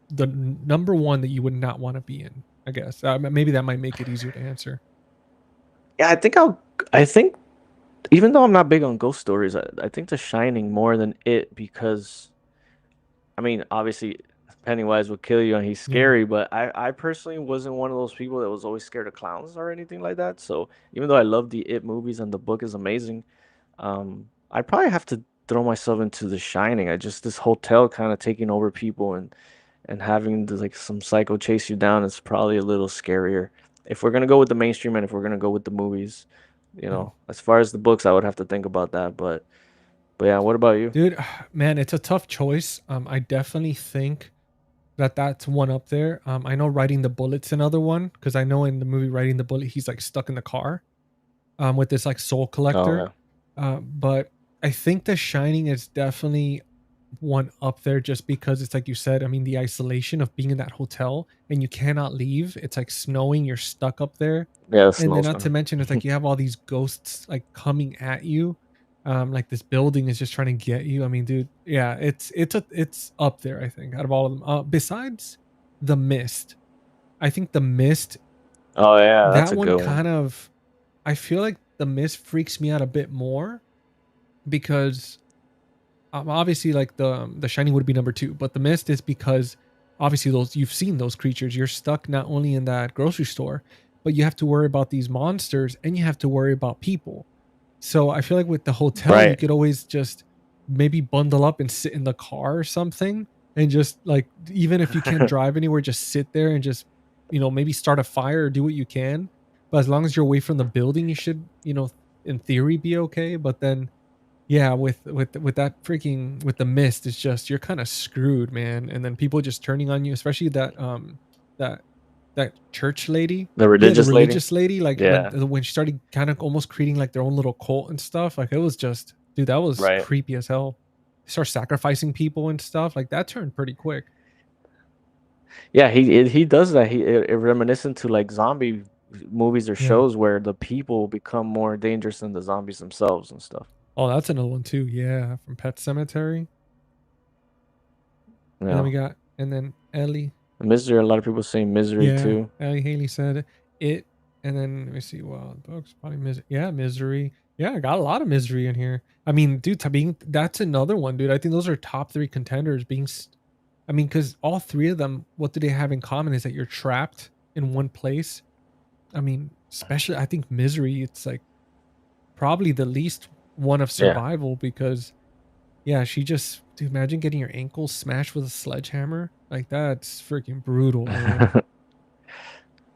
the number one that you would not want to be in? I guess maybe that might make it easier to answer. Yeah, I think even though I'm not big on ghost stories, I think The Shining more than it because I mean, obviously, Pennywise will kill you and he's Yeah. scary, but I personally wasn't one of those people that was always scared of clowns or anything like that. So even though I love the It movies and the book is amazing, I'd probably have to throw myself into The Shining. I just this hotel kind of taking over people and having like some psycho chase you down is probably a little scarier. If we're gonna go with the mainstream and if we're gonna go with the movies, Yeah. as far as the books, I would have to think about that. But yeah, what about you? Dude, man, it's a tough choice. I definitely think that that's one up there. I know Riding the Bullet's another one because I know in the movie Riding the Bullet, he's like stuck in the car with this like soul Oh collector. yeah, But I think The Shining is definitely one up there just because it's like you said. I mean, the isolation of being in that hotel and you cannot leave. It's like snowing, you're stuck up there. yeah, the And then snow's not to gonna. mention it's like you have all these ghosts like coming at you. Like this building is just trying to get you. I mean, dude, yeah, it's up there, I think, out of all of them. Besides The Mist. I think The Mist, Oh yeah, that's that a one good one. kind of I feel like The Mist freaks me out a bit more because obviously like the Shining would be number 2, but The Mist is because obviously those you've seen those creatures. You're stuck not only in that grocery store, but you have to worry about these monsters and you have to worry about people. So I feel like with the hotel, you Right. could always just maybe bundle up and sit in the car or something, and just like even if you can't drive anywhere, just sit there and just maybe start a fire or do what you can. But as long as you're away from the building, you should in theory be okay. But then yeah, with that freaking with the mist, it's just you're kind of screwed, man. And then people just turning on you, especially that that church lady. The Yeah, the religious lady. religious lady. Like when Yeah. when she started kind of almost creating like their own little cult and stuff. Like it was just, dude, that was Right. creepy as hell. Start sacrificing people and stuff. Like that turned pretty quick. Yeah, he does that. It reminiscent to like zombie movies or Yeah. shows where the people become more dangerous than the zombies themselves and stuff. Oh, that's another one too. Yeah, from Pet Cemetery. And then Yeah. we got and then Ellie. Misery, a lot of people say Misery Yeah, too. Ellie Haley said it, and then let me see. Wild books, probably misery. Yeah, misery. Yeah, I got a lot of misery in here. I mean, dude, being that's another one, dude. I think those are top 3 contenders. I mean, because all 3 of them, what do they have in common is that you're trapped in one place. I mean, especially I think misery. It's like probably the least one of Yeah. survival because yeah, she just dude. Imagine getting your ankle smashed with a sledgehammer. Like that's freaking brutal, man.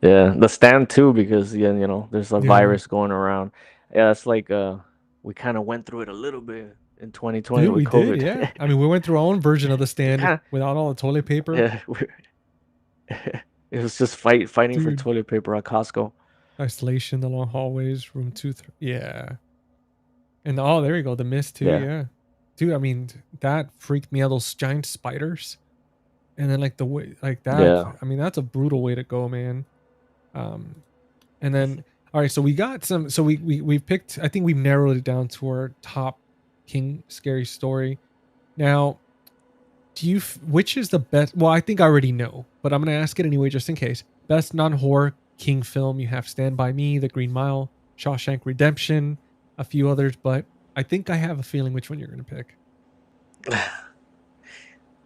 Yeah, the stand too because yeah, there's a Yeah. virus going around. Yeah, it's like we kind of went through it a little bit in 2020 Dude, with we did, yeah. COVID. I mean, we went through our own version of the We stand kind of without all the toilet paper. yeah, it was just fighting for Dude, toilet paper at Costco. isolation, the long hallways, room yeah. And oh, there you go, the mist too, Yeah. yeah. Dude, I mean, that freaked me out, those giant spiders. And then like the way like that, Yeah. I mean, that's a brutal way to go, man. Um and then all right, so we got some so we've picked, I think we've narrowed it down to our top King scary story. Now, which is the best? Well, I think I already know, but I'm going to ask it anyway just in case. Best non-horror King film, you have Stand By Me, The Green Mile, Shawshank Redemption, a few others, but I think I have a feeling which one you're going to pick.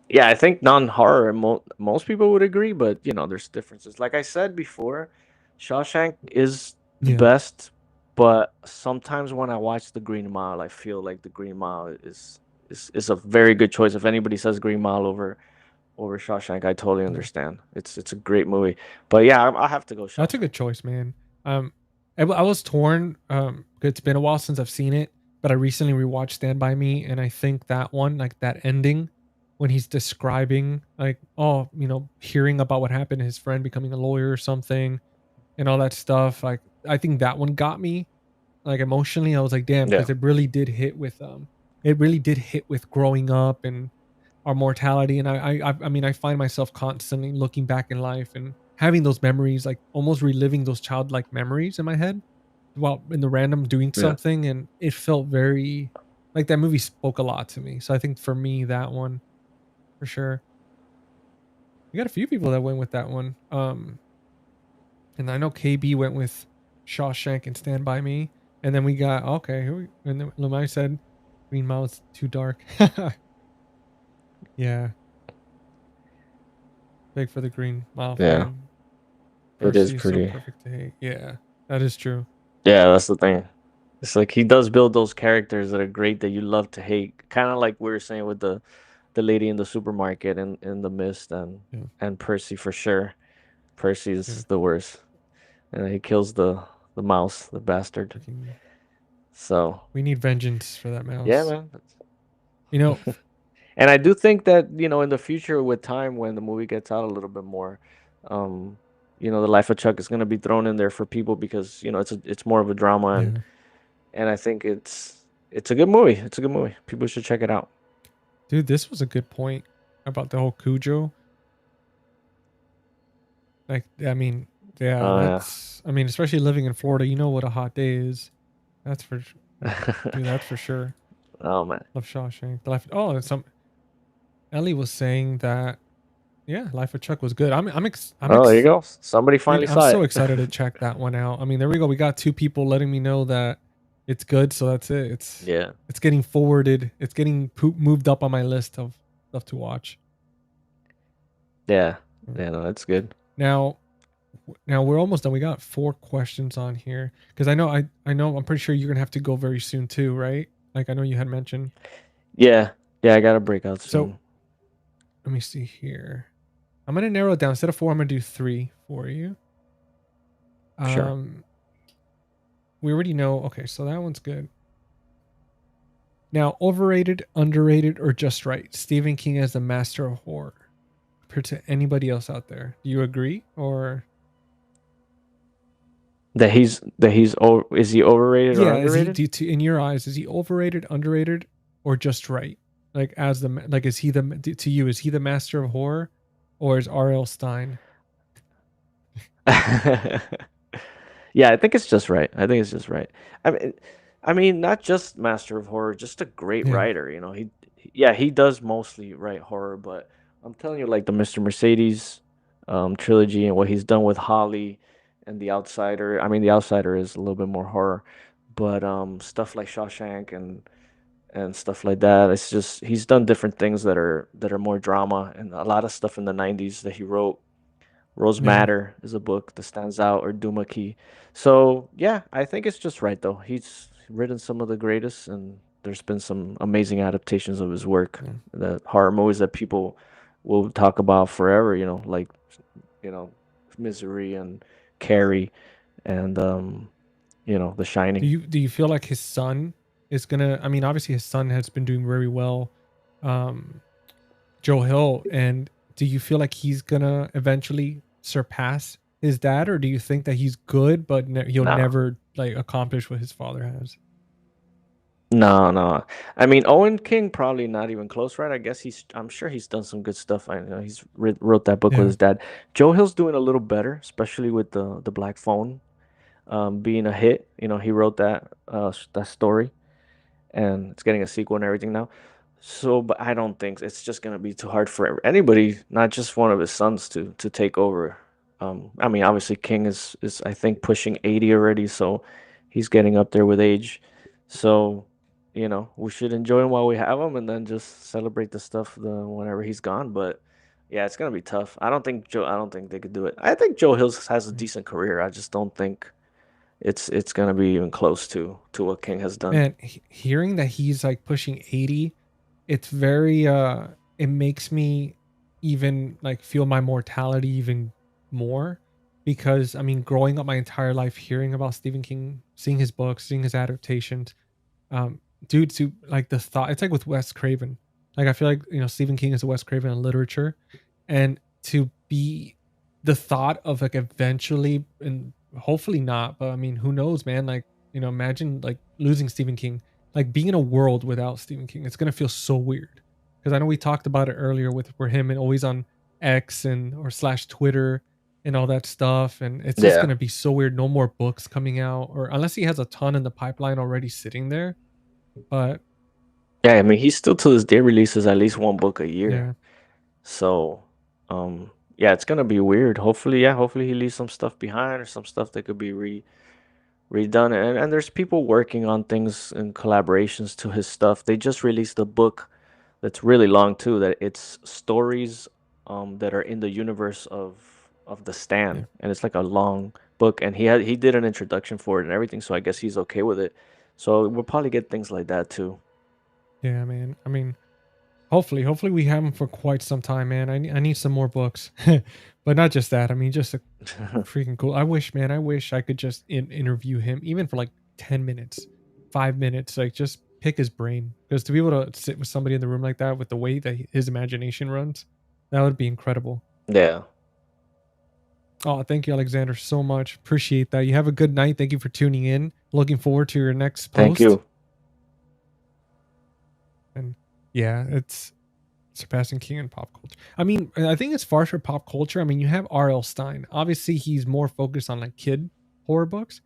Yeah, I think non-horror most people would agree, but there's differences. Like I said before, Shawshank is the Yeah. best, but sometimes when I watch The Green Mile, I feel like The Green Mile is a very good choice. If anybody says Green Mile over Shawshank, I totally Yeah. understand. It's a great movie. But yeah, I have to go That's a Shawshank. good choice, man. I was torn. It's been a while since I've seen it, but I recently rewatched Stand By Me, and I think that one, like that ending, when he's describing, like, oh, hearing about what happened to his friend becoming a lawyer or something, and all that stuff. Like, I think that one got me, like emotionally. I was like, damn, Yeah. because it really did hit with growing up and our mortality. And I mean, I find myself constantly looking back in life and having those memories, like almost reliving those childlike memories in my head while in the random doing Yeah. something. And it felt very like that movie spoke a lot to me. So I think for me, that one for sure. We got a few people that went with that one. And I know KB went with Shawshank and Stand By Me. And then we got, okay, and then Lemay said Green Mile is too dark. Yeah. Big for the Green Mile Yeah. fan. It is Percy is so pretty. perfect to hate. Yeah, that is true. Yeah, that's the thing. It's like he does build those characters that are great that you love to hate. Kind of like we were saying with the lady in the supermarket and in the mist Yeah, and Percy for sure. Percy yeah. is the worst. And he kills the mouse, the bastard. Freaking, So we need vengeance for that yeah, mouse. man. You know, And I do think that, in the future with time when the movie gets out a little bit more, um, the life of Chuck is gonna be thrown in there for people because, it's more of a drama yeah, and I think it's a good movie. It's a good movie. People should check it out. dude, this was a good point about the whole Cujo. Like, I mean, yeah, Uh that's. I mean, especially living in Florida, you know what a hot day is. That's for, yeah. dude. That's for sure. Oh man. Love Shawshank. The life. Oh, and some Ellie was saying that. Yeah, Life of Chuck was good. Oh, there you go. Somebody Dude, finally I'm saw so it. excited to check that one out. I mean, there we go. We got two people letting me know that it's good, so that's it. Yeah. It's getting forwarded. It's getting moved up on my list of stuff to watch. Yeah. Mm. Yeah, no, that's good. Now, now we're almost done. We got 4 questions on here because I know I'm pretty sure you're gonna have to go very soon too, right? Like I know you had mentioned. Yeah. Yeah, I got to break out So soon. let me see here. I'm gonna narrow it down. Instead of 4, I'm gonna do 3 for you. Sure. Um, we already know. Okay, so that one's good. Now, overrated, underrated, or just right? Stephen King as the master of horror compared to anybody else out there. Do you agree? Or Is he overrated or yeah, is he underrated? in your eyes? Is he overrated, underrated, or just right? Like as the like, is he the to you? Is he the master of horror, or is R.L. Stein? Yeah, I think it's just right. I think it's just right. I mean, not just master of horror, just a great Yeah, writer. Yeah, he does mostly write horror, but I'm telling you, like the Mr. Mercedes trilogy and what he's done with Holly and The Outsider. I mean, The Outsider is a little bit more horror, but stuff like Shawshank and stuff like that. It's just he's done different things that are more drama and a lot of stuff in the '90s that he wrote. Rose yeah. Matter is a book that stands out, or Duma. So yeah, I think it's just right though. He's written some of the greatest, and there's been some amazing adaptations of his work. Yeah. The horror movies that people will talk about forever. Like you know, Misery and Carrie, and The Shining. Do you feel like his son is gonna? I mean, obviously his son has been doing very well. Um, Joe Hill, and do you feel like he's gonna eventually surpass his dad, or do you think that he's good but he'll No, never like accomplish what his father has? no, no. I mean, Owen King probably not even close, right? I guess I'm sure he's done some good stuff. I know he's wrote that book with Yeah, his dad. Joe Hill's doing a little better, especially with the Black Phone being a hit. He wrote that story, and it's getting a sequel and everything now. So, but I don't think it's just gonna be too hard for anybody, not just one of his sons, to take over. I mean, obviously King is I think pushing 80 already, so he's getting up there with age. So, we should enjoy him while we have him, and then just celebrate the stuff whenever he's gone. But yeah, it's gonna be tough. I don't think they could do it. I think Joe Hills has a yeah. decent career. I just don't think it's gonna be even close to what King has done. Man, hearing that he's like pushing 80, it's very it makes me even like feel my mortality even more because I mean, growing up my entire life hearing about Stephen King, seeing his books, seeing his adaptations, um dude, to like the thought, it's like with Wes Craven. Like I feel like, Stephen King is a Wes Craven in literature, and to be the thought of like eventually, and hopefully not, but I mean, who knows, man? Like, imagine like losing Stephen King, like being in a world without Stephen King. It's gonna feel so weird because I know we talked about it earlier with for him and always on X and or slash Twitter and all that stuff, and it's just Yeah. gonna be so weird. No more books coming out, or unless he has a ton in the pipeline already sitting there. But Yeah, I mean, he still to this day releases at least one book a year. yeah, So, yeah, it's gonna be weird. Hopefully, yeah, hopefully he leaves some stuff behind or some stuff that could be redone. And there's people working on things in collaborations to his stuff. They just released a book that's really long too. That it's stories that are in the universe of the yeah, Stand, and it's like a long book. And he did an introduction for it and everything. So I guess he's okay with it. So we'll probably get things like that too. Yeah, man. I mean, hopefully we have him for quite some time, man. I need some more books, but not just that. I mean, just a freaking cool. I wish, man. I wish I could just interview him, even for like 10 minutes, 5 minutes. Like just pick his brain, because to be able to sit with somebody in the room like that, with the way that his imagination runs, that would be incredible. Yeah. Oh, thank you, Alexander, so much. Appreciate that. You have a good night. Thank you for tuning in. Looking forward to your next Thank post. you. And yeah, it's surpassing King in pop culture. I mean, I think as far as for pop culture, I mean, you have R.L. Stein. Obviously, he's more focused on like kid horror books,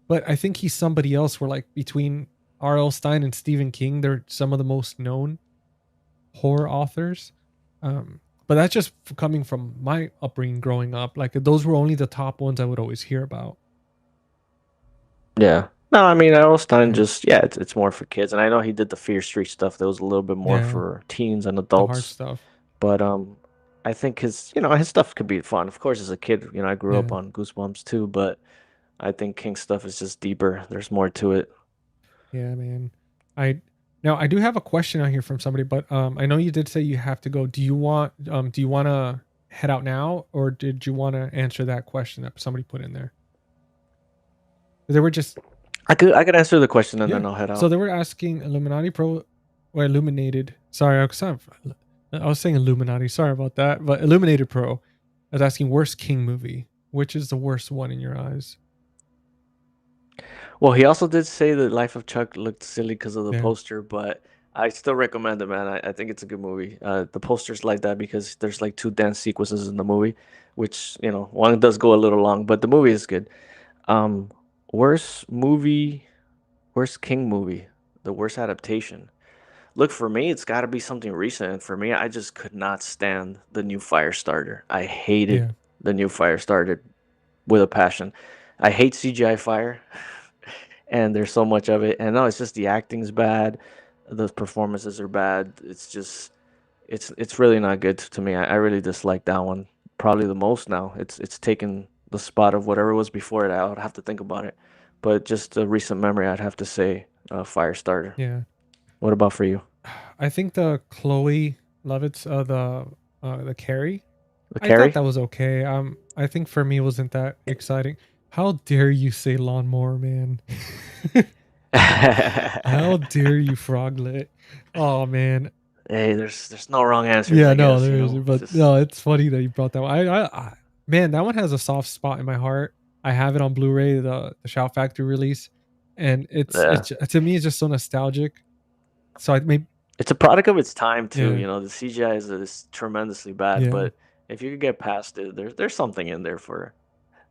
but I think he's somebody else where like between R.L. Stein and Stephen King, they're some of the most known horror authors. But that's just coming from my upbringing growing up. Like those were only the top ones I would always hear about. Yeah. No, I mean, Errolstein Yeah. just it's more for kids, and I know he did the Fear Street stuff that was a little bit more Yeah. for teens and The hard adults. stuff. But I think his stuff could be fun. Of course, as a kid, I grew up Yeah. on Goosebumps too, but I think King's stuff is just deeper. There's more to it. Yeah, man. I do have a question out here from somebody, but I know you did say you have to go. Do you want to head out now, or did you want to answer that question that somebody put in there? They were just I could answer the question and yeah. then I'll head out. So they were asking Illuminati Pro or Illuminated. Sorry, I was saying Illuminati. Sorry about that. But Illuminated Pro is asking worst King movie. Which is the worst one in your eyes? Well, he also did say that Life of Chuck looked silly because of the Yeah. poster, but I still recommend it, man. I think it's a good movie. The poster's like that because there's like two dance sequences in the movie, which, one does go a little long, but the movie is good. Um, worst movie, worst King movie, the worst adaptation. Look, for me, it's got to be something recent. And for me, I just could not stand the new Firestarter. I hated Yeah. the new Firestarter with a passion. I hate CGI fire, and there's so much of it. And no, it's just the acting's bad, the performances are bad. It's just, it's really not good to me. I really dislike that one probably the most now. It's taken the spot of whatever was before it. I would have to think about it, but just a recent memory, I'd have to say Firestarter. Yeah. What about for you? I think the Chloe Levitt's the Carrie. The I thought Carrie? that was okay. I think for me it wasn't that exciting. How dare you say lawnmower man? How dare you, Froglet? Oh man. Hey, there's no wrong answers, Yeah, I no, guess, there is, but Just, no, it's funny that you brought that one. Man, that one has a soft spot in my heart. I have it on Blu-ray, the Shout Factory release, and yeah. to me it's just so nostalgic. So I maybe It's a product of its time too. yeah, The CGI is tremendously bad, yeah, but if you could get past it, there's something in there for.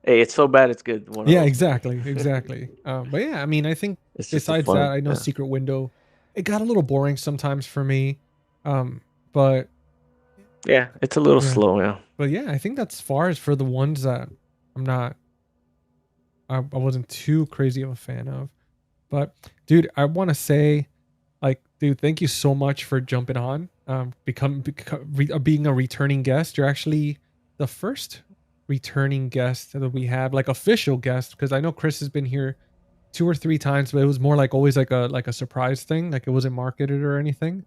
Hey, it's so bad it's good. One of yeah, those maybe. exactly. But yeah, I mean, I think It's just a besides that, fun. I know Yeah. Secret Window, it got a little boring sometimes for me. But Yeah, it's a little yeah, slow. Yeah. but yeah, I think that's far as for the ones that I'm not. I wasn't too crazy of a fan of. But dude, I want to say, like, dude, thank you so much for jumping on. Being a returning guest. You're actually the first returning guest that we have, like official guest, because I know Chris has been here 2 or 3 times, but it was more like always like a surprise thing, like it wasn't marketed or anything.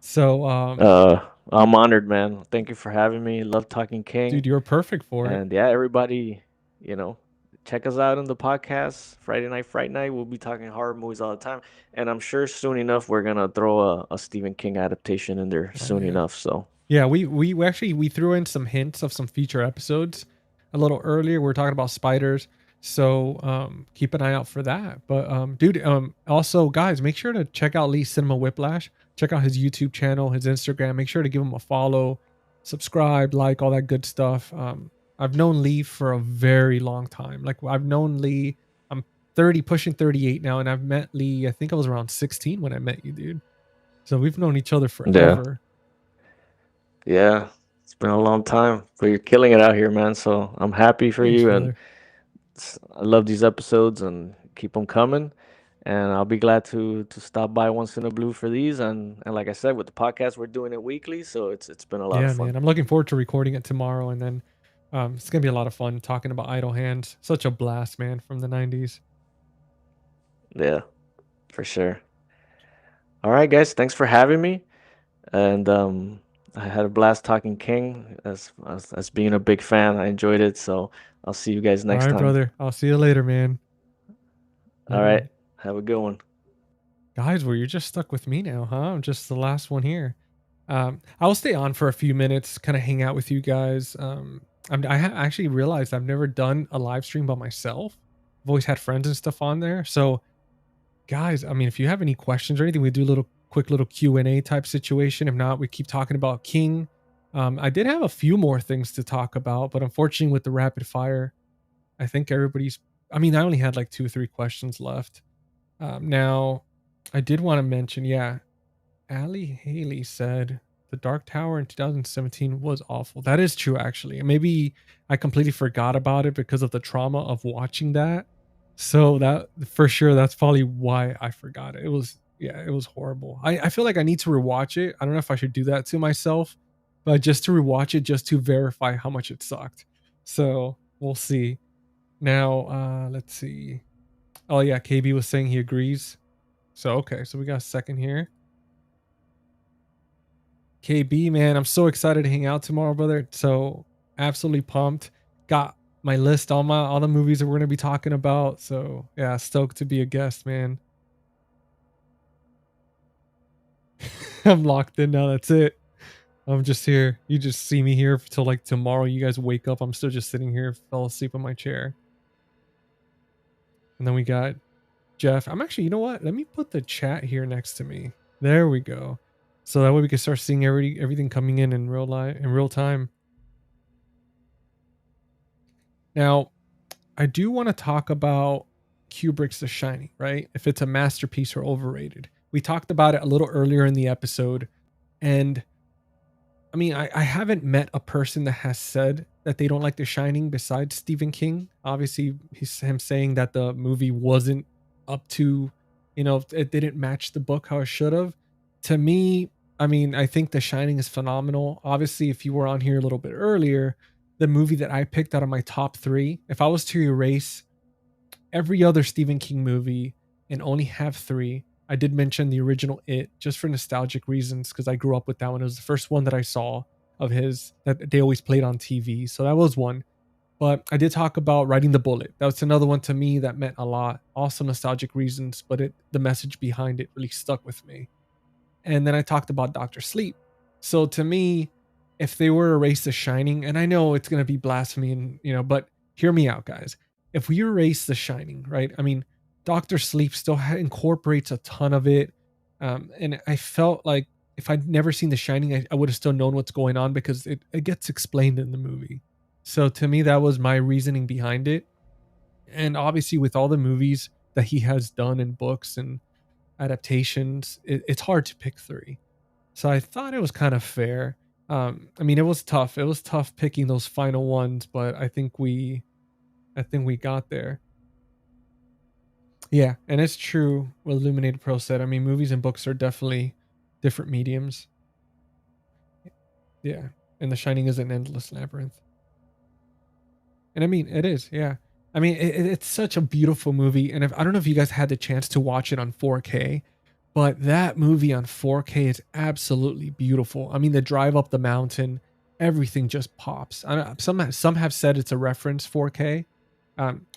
So, I'm honored, man. Thank you for having me. Love talking King. dude, you're perfect for it. And yeah, everybody, you know, check us out on the podcast. Friday Night, Fright Night. We'll be talking horror movies all the time. And I'm sure soon enough we're gonna throw a Stephen King adaptation in there Oh soon man. enough. So Yeah, we actually we threw in some hints of some future episodes a little earlier. We are talking about spiders, so keep an eye out for that. But dude, also guys, make sure to check out Lee's Cinema Whiplash. Check out his YouTube channel, his Instagram. Make sure to give him a follow, subscribe, like all that good stuff. I've known Lee for a very long time. Like I've known Lee. I'm 30, pushing 38 now, and I've met Lee. I think I was around 16 when I met you, dude. So we've known each other yeah, forever. yeah. It's been a long time, but you're killing it out here, man. So I'm happy for Thanks, you, and brother. I love these episodes, and keep them coming. And I'll be glad to stop by once in a blue for these. And like I said, with the podcast, we're doing it weekly, so it's been a lot of Yeah, fun. man. I'm looking forward to recording it tomorrow, and then it's gonna be a lot of fun talking about Idle Hands. Such a blast, man, from the '90s. Yeah. for sure. All right, guys, thanks for having me. And I had a blast talking King. As being a big fan, I enjoyed it. So I'll see you guys All next right, time. brother. I'll see you later, man. All right, Mm. have a good one. Guys, well, you're just stuck with me now, huh? I'm just the last one here. I'll stay on for a few minutes, kind of hang out with you guys. Actually realized I've never done a live stream by myself. I've always had friends and stuff on there. So, guys, I mean, if you have any questions or anything, we do a little quick little Q&A type situation. If not, we keep talking about King. I did have a few more things to talk about, but unfortunately, with the rapid fire, I think everybody's. I mean, I only had like 2 or 3 questions left. Now, I did want to mention, yeah, Ali Haley said the Dark Tower in 2017 was awful. That is true, actually. And maybe I completely forgot about it because of the trauma of watching that. So that for sure, that's probably why I forgot it. It was, yeah, it was horrible. I feel like I need to rewatch it. I don't know if I should do that to myself, but just to rewatch it just to verify how much it sucked. So we'll see. Now, let's see. Oh yeah, KB was saying he agrees. So okay, so we got a second here. KB, man, I'm so excited to hang out tomorrow, brother. So absolutely pumped. Got my list, all the movies that we're gonna be talking about. So yeah, stoked to be a guest, man. I'm locked in now. That's it. I'm just here. You just see me here till like tomorrow. You guys wake up. I'm still just sitting here, fell asleep in my chair. And then we got Jeff. I'm actually, you know what? Let me put the chat here next to me. There we go. So that way we can start seeing everything coming in real time. Now, I do want to talk about Kubrick's The Shining, right? If it's a masterpiece or overrated. We talked about it a little earlier in the episode. And I mean, I haven't met a person that has said that they don't like The Shining besides Stephen King. Obviously, he's him saying that the movie wasn't up to, it didn't match the book how it should have. To me, I mean, I think The Shining is phenomenal. Obviously, if you were on here a little bit earlier, the movie that I picked out of my top three, if I was to erase every other Stephen King movie and only have three. I did mention the original It just for nostalgic reasons because I grew up with that one. It was the first one that I saw of his that they always played on TV. So that was one. But I did talk about Riding the Bullet. That was another one to me that meant a lot. Also nostalgic reasons, but the message behind it really stuck with me. And then I talked about Doctor Sleep. So to me, if they were to erase The Shining, and I know it's going to be blasphemy, and but hear me out, guys. If we erase The Shining, right? I mean, Doctor Sleep still incorporates a ton of it, and I felt like if I'd never seen The Shining, I would have still known what's going on because it gets explained in the movie. So to me, that was my reasoning behind it. And obviously, with all the movies that he has done in books and adaptations, it's hard to pick three. So I thought it was kind of fair. I mean, it was tough. It was tough picking those final ones, but I think we got there. Yeah, and it's true what Illuminated Pro said. I mean, movies and books are definitely different mediums. Yeah, and The Shining is an endless labyrinth. And I mean, it is. Yeah. I mean, it's such a beautiful movie, and I don't know if you guys had the chance to watch it on 4K, but that movie on 4K is absolutely beautiful. I mean, the drive up the mountain, everything just pops. I don't, some have said it's a reference 4K.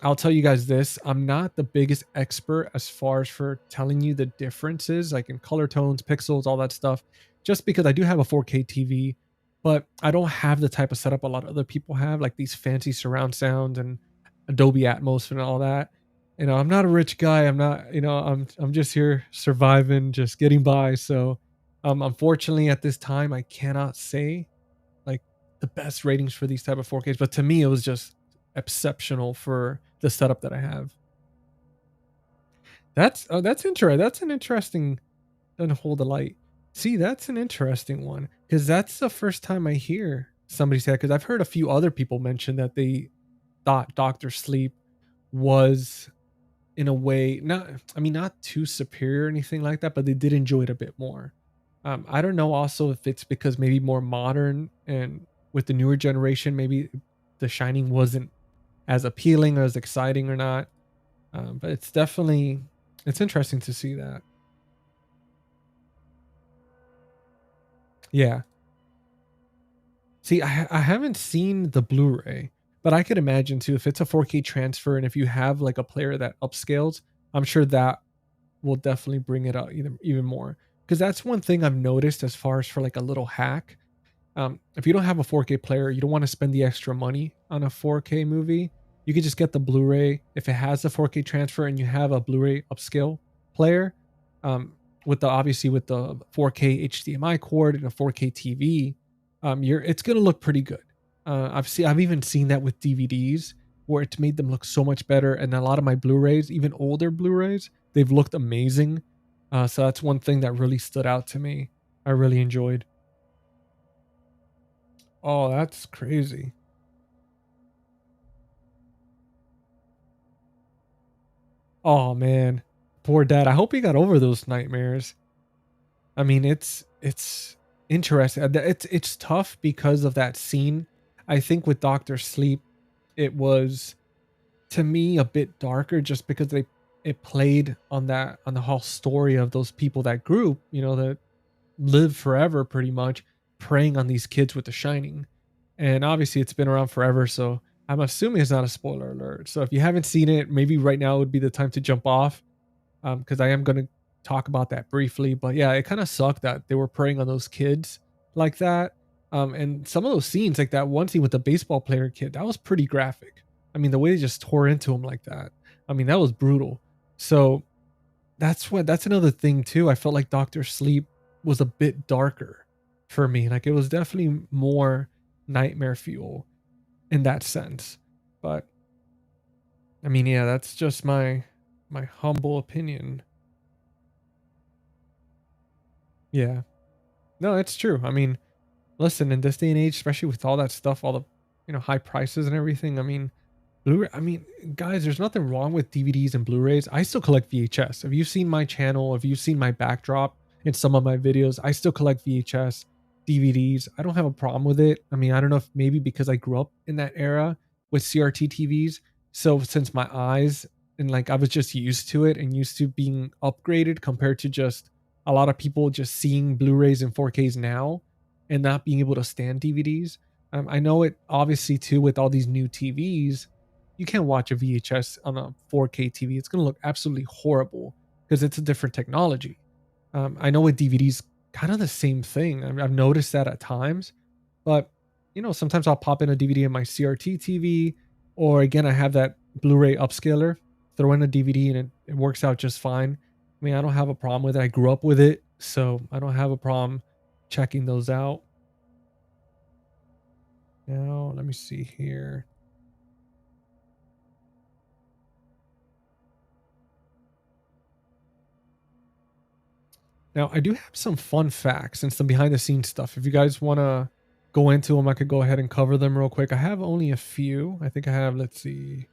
I'll tell you guys this: I'm not the biggest expert as far as for telling you the differences, like in color tones, pixels, all that stuff. Just because I do have a 4K TV, but I don't have the type of setup a lot of other people have, like these fancy surround sounds and Adobe Atmos and all that. I'm not a rich guy. I'm not, I'm just here surviving, just getting by. So, unfortunately, at this time, I cannot say like the best ratings for these type of 4Ks. But to me, it was just exceptional for the setup that I have. That's interesting. That's an interesting. Doesn't hold the light. See, that's an interesting one because that's the first time I hear somebody say that. Because I've heard a few other people mention that they thought Doctor Sleep was in a way not too superior or anything like that, but they did enjoy it a bit more. I don't know also if it's because maybe more modern and with the newer generation, maybe The Shining wasn't as appealing or as exciting or not. But it's definitely It's interesting to see that. Yeah. See, I haven't seen the Blu-ray, but I could imagine too if it's a 4K transfer and if you have like a player that upscales, I'm sure that will definitely bring it up even more. Because that's one thing I've noticed as far as for like a little hack. If you don't have a 4K player, you don't want to spend the extra money on a 4K movie. You can just get the Blu-ray if it has the 4K transfer and you have a Blu-ray upscale player. With the obviously with the 4K HDMI cord and a 4K TV, it's gonna look pretty good. I've even seen that with DVDs where it's made them look so much better. And a lot of my Blu-rays, even older Blu-rays, they've looked amazing. So that's one thing that really stood out to me. I really enjoyed. Oh, that's crazy. Oh man, poor dad. I hope he got over those nightmares. I mean, it's interesting. It's tough because of that scene. I think with Doctor Sleep, it was to me a bit darker just because it played on the whole story of those people, that group, that live forever pretty much preying on these kids with the shining. And obviously it's been around forever, so I'm assuming it's not a spoiler alert. So if you haven't seen it, maybe right now would be the time to jump off, because I am going to talk about that briefly. But yeah, it kind of sucked that they were preying on those kids like that. And some of those scenes, like that one scene with the baseball player kid, that was pretty graphic. I mean, the way they just tore into him like that, I mean, that was brutal. So that's another thing too. I felt like Doctor Sleep was a bit darker for me. Like it was definitely more nightmare fuel in that sense. But I mean, yeah, that's just my humble opinion. Yeah. No, it's true. I mean, listen, in this day and age, especially with all that stuff, all the high prices and everything, I mean, Blu-ray, I mean, guys, there's nothing wrong with DVDs and Blu-rays. I still collect VHS. If you've seen my channel, if you've seen my backdrop in some of my videos, I still collect VHS, DVDs. I don't have a problem with it. I mean, I don't know if maybe because I grew up in that era with CRT TVs. So since my eyes and like I was just used to it and used to being upgraded compared to just a lot of people just seeing Blu-rays and 4Ks now and not being able to stand DVDs. I know it obviously too with all these new TVs, you can't watch a VHS on a 4K TV. It's going to look absolutely horrible because it's a different technology. I know with DVDs, kind of the same thing. I've noticed that at times, but sometimes I'll pop in a DVD in my CRT TV, or again, I have that Blu-ray upscaler, throw in a DVD and it works out just fine. I mean, I don't have a problem with it. I grew up with it, so I don't have a problem checking those out. Now, let me see here. Now, I do have some fun facts and some behind the scenes stuff. If you guys want to go into them, I could go ahead and cover them real quick. I have only a few. I think I have, let's see,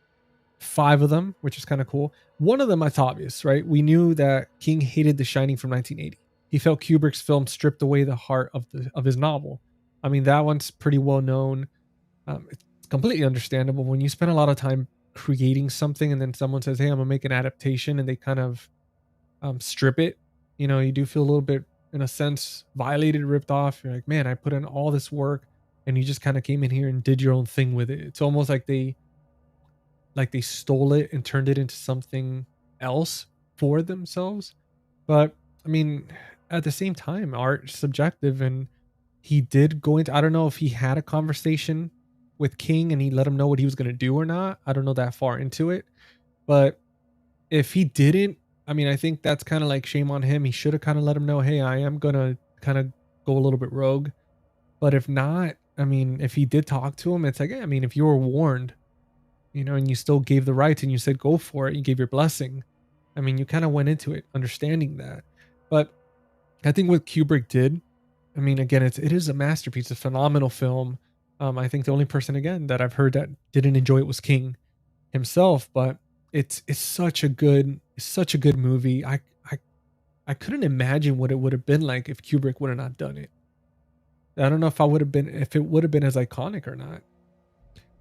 5 of them, which is kind of cool. One of them, it's obvious, right? We knew that King hated The Shining from 1980. He felt Kubrick's film stripped away the heart of his novel. I mean, that one's pretty well known. It's completely understandable when you spend a lot of time creating something and then someone says, "Hey, I'm gonna make an adaptation," and they kind of strip it. You do feel a little bit, in a sense, violated, ripped off. You're like, man, I put in all this work, and you just kind of came in here and did your own thing with it. It's almost like they stole it and turned it into something else for themselves. But I mean, at the same time, art is subjective, and he did go into. I don't know if he had a conversation with King and he let him know what he was going to do or not. I don't know that far into it, but if he didn't, I mean, I think that's kind of like shame on him. He should have kind of let him know, hey, I am gonna kind of go a little bit rogue. But if not, I mean, if he did talk to him, it's like, I mean, if you were warned, and you still gave the rights and you said go for it, you gave your blessing. I mean, you kind of went into it understanding that. But I think what Kubrick did, I mean, again, it is a masterpiece, a phenomenal film. I think the only person again that I've heard that didn't enjoy it was King himself, but it's such a good movie. I couldn't imagine what it would have been like if Kubrick would have not done it. I don't know if it would have been as iconic or not.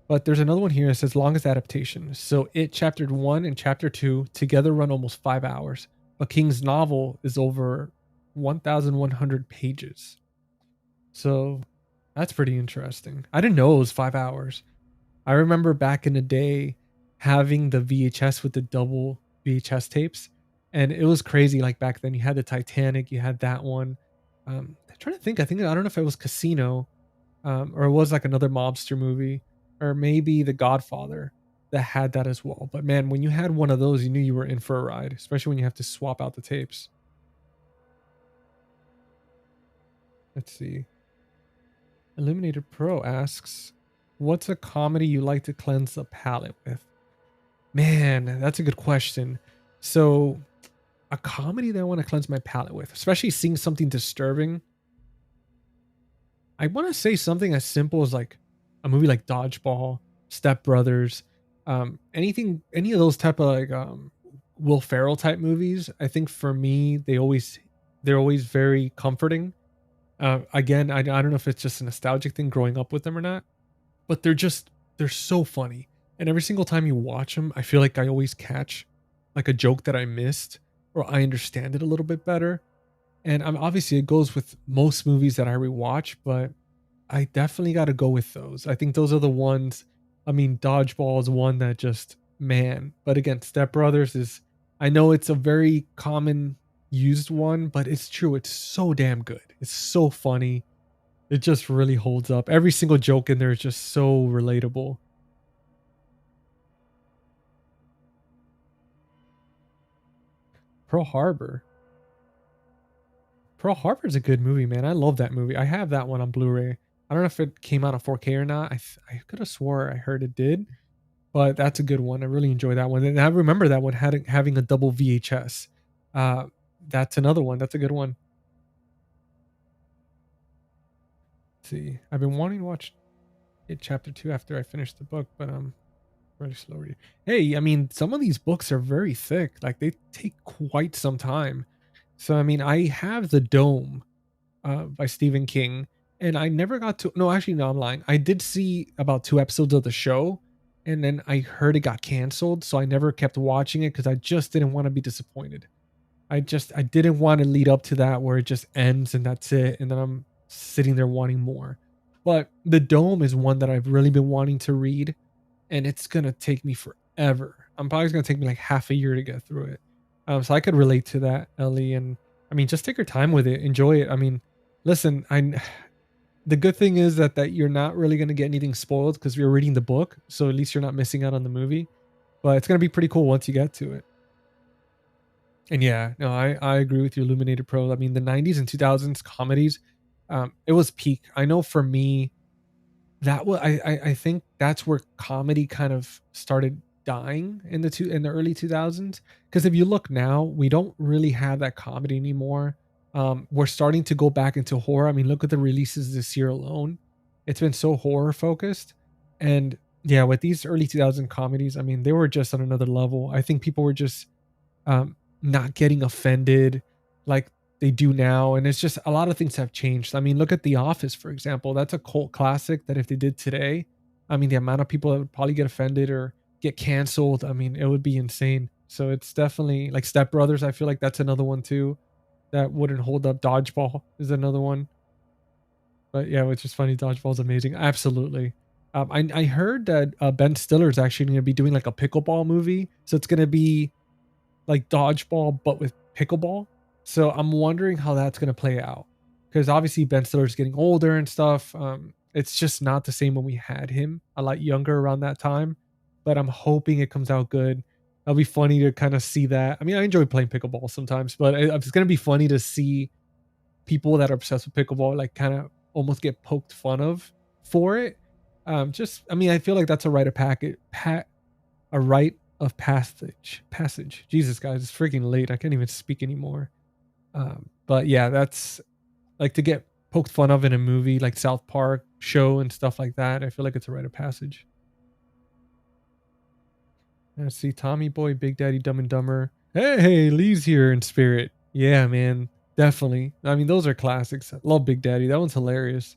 But there's another one here that says longest adaptation. So it chapter 1 and chapter 2 together run almost 5 hours. But King's novel is over 1,100 pages. So that's pretty interesting. I didn't know it was 5 hours. I remember back in the day having the VHS with the double VHS tapes, and it was crazy. Like back then, you had the Titanic, you had that one. I'm trying to think. I don't know if it was Casino, or it was like another mobster movie, or maybe The Godfather that had that as well. But man, when you had one of those, you knew you were in for a ride, especially when you have to swap out the tapes. Let's see. Illuminated Pro asks, what's a comedy you like to cleanse the palate with? Man, that's a good question. So, a comedy that I want to cleanse my palate with, especially seeing something disturbing, I want to say something as simple as like a movie like Dodgeball, Step Brothers, any of those type of like Will Ferrell type movies. I think for me, they're always very comforting. Again, I don't know if it's just a nostalgic thing growing up with them or not, but they're so funny. And every single time you watch them, I feel like I always catch like a joke that I missed or I understand it a little bit better. And I'm obviously it goes with most movies that I rewatch, but I definitely got to go with those. I think those are the ones. I mean, Dodgeball is one that just man. But again, Step Brothers is. I know it's a very common used one, but it's true. It's so damn good. It's so funny. It just really holds up. Every single joke in there is just so relatable. Pearl Harbor. Pearl Harbor is a good movie, man. I love that movie. I have that one on Blu-ray. I don't know if it came out on 4K or not. I could have swore I heard it did, but that's a good one. I really enjoy that one. And I remember that one having a double VHS. Uh, that's another one. That's a good one. Let's see, I've been wanting to watch it chapter 2 after I finish the book, but I'm really slow reading. Hey, I mean, some of these books are very thick. Like they take quite some time. So I mean, I have The Dome by Stephen King, and I never got to. No, actually, no, I'm lying. I did see about 2 episodes of the show, and then I heard it got canceled, so I never kept watching it because I just didn't want to be disappointed. I didn't want to lead up to that where it just ends and that's it, and then I'm sitting there wanting more. But The Dome is one that I've really been wanting to read, and it's gonna take me forever. I'm probably gonna take me like half a year to get through it. So I could relate to that, Ellie. And I mean, just take your time with it, enjoy it. I mean, listen, the good thing is that you're not really gonna get anything spoiled because you're reading the book, so at least you're not missing out on the movie. But it's gonna be pretty cool once you get to it. And yeah, no, I agree with you, Illuminated Pro. I mean, the 90s and 2000s comedies, it was peak. I know for me, that was I think that's where comedy kind of started dying in the early 2000s. Because if you look now, we don't really have that comedy anymore. We're starting to go back into horror. I mean, look at the releases this year alone. It's been so horror focused. And yeah, with these early 2000 comedies, I mean, they were just on another level. I think people were just not getting offended like they do now. And it's just a lot of things have changed. I mean, look at The Office, for example. That's a cult classic that if they did today, I mean, the amount of people that would probably get offended or get canceled, I mean, it would be insane. So it's definitely like Step Brothers. I feel like that's another one too that wouldn't hold up. Dodgeball is another one. But yeah, which is funny. Dodgeball is amazing. Absolutely. I heard that Ben Stiller is actually going to be doing like a pickleball movie. So it's going to be like dodgeball but with pickleball. So I'm wondering how that's going to play out because obviously Ben Stiller's getting older and stuff. It's just not the same when we had him a lot younger around that time. But I'm hoping it comes out good. It'll be funny to kind of see that. I mean, I enjoy playing pickleball sometimes, but it's going to be funny to see people that are obsessed with pickleball like kind of almost get poked fun of for it. I mean, I feel like that's a rite of a rite of passage. Jesus, guys, it's freaking late. I can't even speak anymore. But yeah, that's like to get poked fun of in a movie like South Park show and stuff like that. I feel like it's a rite of passage. Let's see, Tommy Boy, Big Daddy, Dumb and Dumber. Hey, Lee's here in spirit. Yeah, man, definitely. I mean, those are classics. I love Big Daddy. That one's hilarious.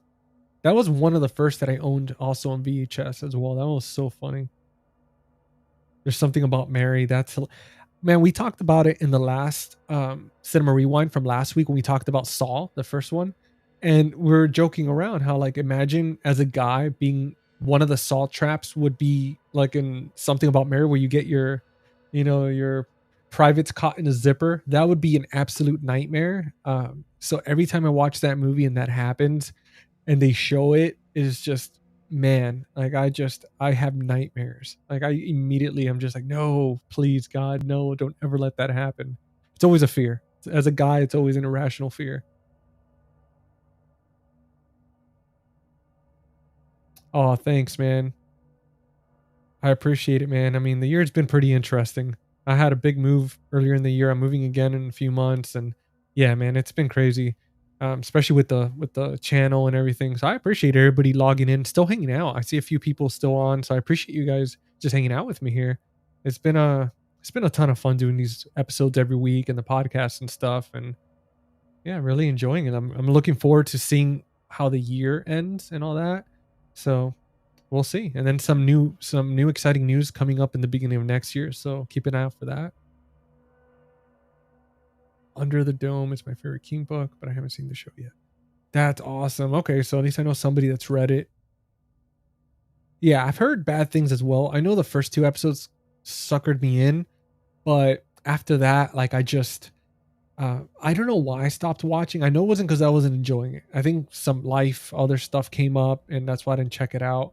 That was one of the first that I owned also on VHS as well. That was so funny. There's something about Mary. Man, we talked about it in the last cinema rewind from last week when we talked about Saw, the first one. And we are joking around how, like, imagine as a guy being one of the Saw traps would be like in something about Mary where you get your privates caught in a zipper. That would be an absolute nightmare. So every time I watch that movie and that happens, and they show it, is just, man, like I have nightmares. Like I immediately I'm just like, no, please God, no, don't ever let that happen. It's always a fear. As a guy, it's always an irrational fear. Oh, thanks, man. I appreciate it, man. I mean, the year's been pretty interesting. I had a big move earlier in the year. I'm moving again in a few months, and yeah, man, it's been crazy. Especially with the channel and everything. So I appreciate everybody logging in, still hanging out. I see a few people still on, so I appreciate you guys just hanging out with me here. It's been a ton of fun doing these episodes every week and the podcast and stuff, and yeah, really enjoying it. I'm looking forward to seeing how the year ends and all that. So we'll see. And then some new exciting news coming up in the beginning of next year. So keep an eye out for that. Under the Dome is my favorite King book, but I haven't seen the show yet. That's awesome. Okay, so at least I know somebody that's read it. Yeah, I've heard bad things as well. I know the first two episodes suckered me in, but after that, like I don't know why I stopped watching. I know it wasn't because I wasn't enjoying it. I think some other stuff came up, and that's why I didn't check it out.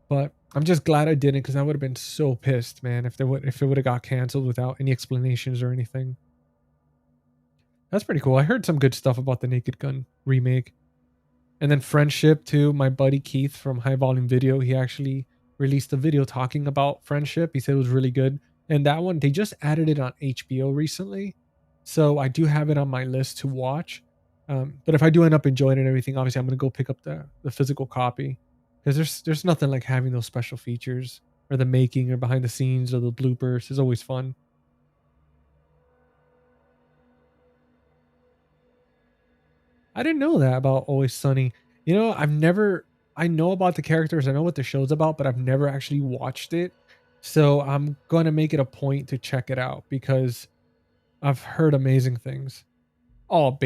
But I'm just glad I didn't, because I would have been so pissed, man, if it would have got canceled without any explanations or anything. That's pretty cool. I heard some good stuff about the Naked Gun remake. And then Friendship too. My buddy Keith from High Volume Video, he actually released a video talking about Friendship. He said it was really good. And that one, they just added it on HBO recently. So I do have it on my list to watch. But if I do end up enjoying it and everything, obviously I'm going to go pick up the physical copy. Because there's nothing like having those special features or the making or behind the scenes or the bloopers. It's always fun. I didn't know that about Always Sunny. I know about the characters, I know what the show's about, but I've never actually watched it. So I'm going to make it a point to check it out because I've heard amazing things. Oh,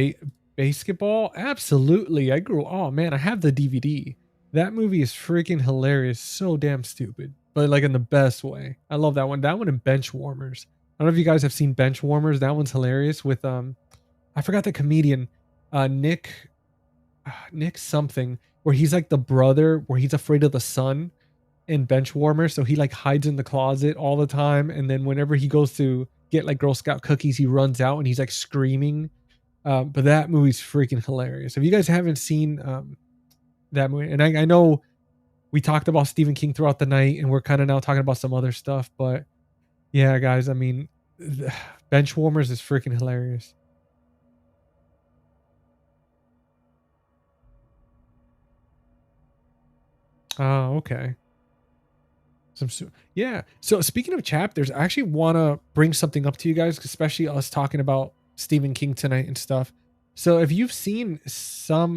basketball? Absolutely. Oh man, I have the DVD. That movie is freaking hilarious. So damn stupid, but like in the best way. I love that one. That one and Bench Warmers. I don't know if you guys have seen Bench Warmers. That one's hilarious with I forgot the comedian, Nick something, where he's like the brother where he's afraid of the sun in Benchwarmer, so he like hides in the closet all the time, and then whenever he goes to get like Girl Scout cookies, he runs out and he's like screaming. But that movie's freaking hilarious. If you guys haven't seen that movie, and I know we talked about Stephen King throughout the night, and we're kind of now talking about some other stuff, but yeah, guys, I mean, Benchwarmers is freaking hilarious. Oh, okay. Yeah. So speaking of chapters, I actually want to bring something up to you guys, especially us talking about Stephen King tonight and stuff. So if you've seen so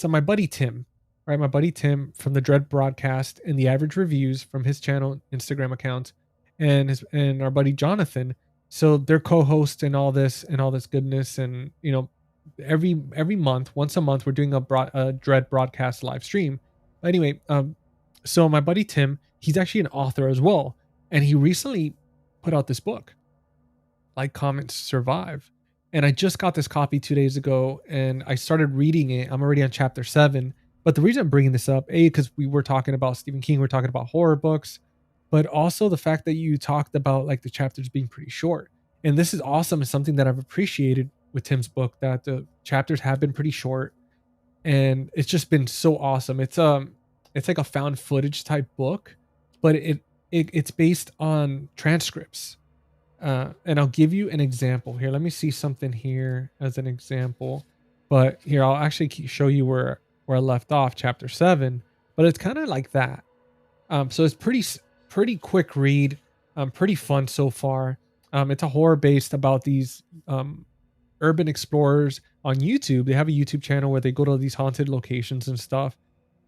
my buddy Tim, right? My buddy Tim from the Dread Broadcast and the Average Reviews from his channel, Instagram account, and our buddy Jonathan. So they're co-hosts and all this goodness, and every month, once a month, we're doing a Dread Broadcast live stream. Anyway, so my buddy Tim, he's actually an author as well, and he recently put out this book, Like, Comment, Survive. And I just got this copy 2 days ago, and I started reading it. I'm already on chapter 7. But the reason I'm bringing this up, because we were talking about Stephen King, we're talking about horror books, but also the fact that you talked about like the chapters being pretty short. And this is awesome. It's something that I've appreciated with Tim's book, that the chapters have been pretty short, and it's just been so awesome. It's like a found footage type book, but it's based on transcripts. And I'll give you an example here. Let me see something here as an example. But here, I'll actually show you where I left off, chapter 7. But it's kind of like that. So it's pretty quick read. Pretty fun so far. It's a horror based about these urban explorers on YouTube. They have a YouTube channel where they go to these haunted locations and stuff.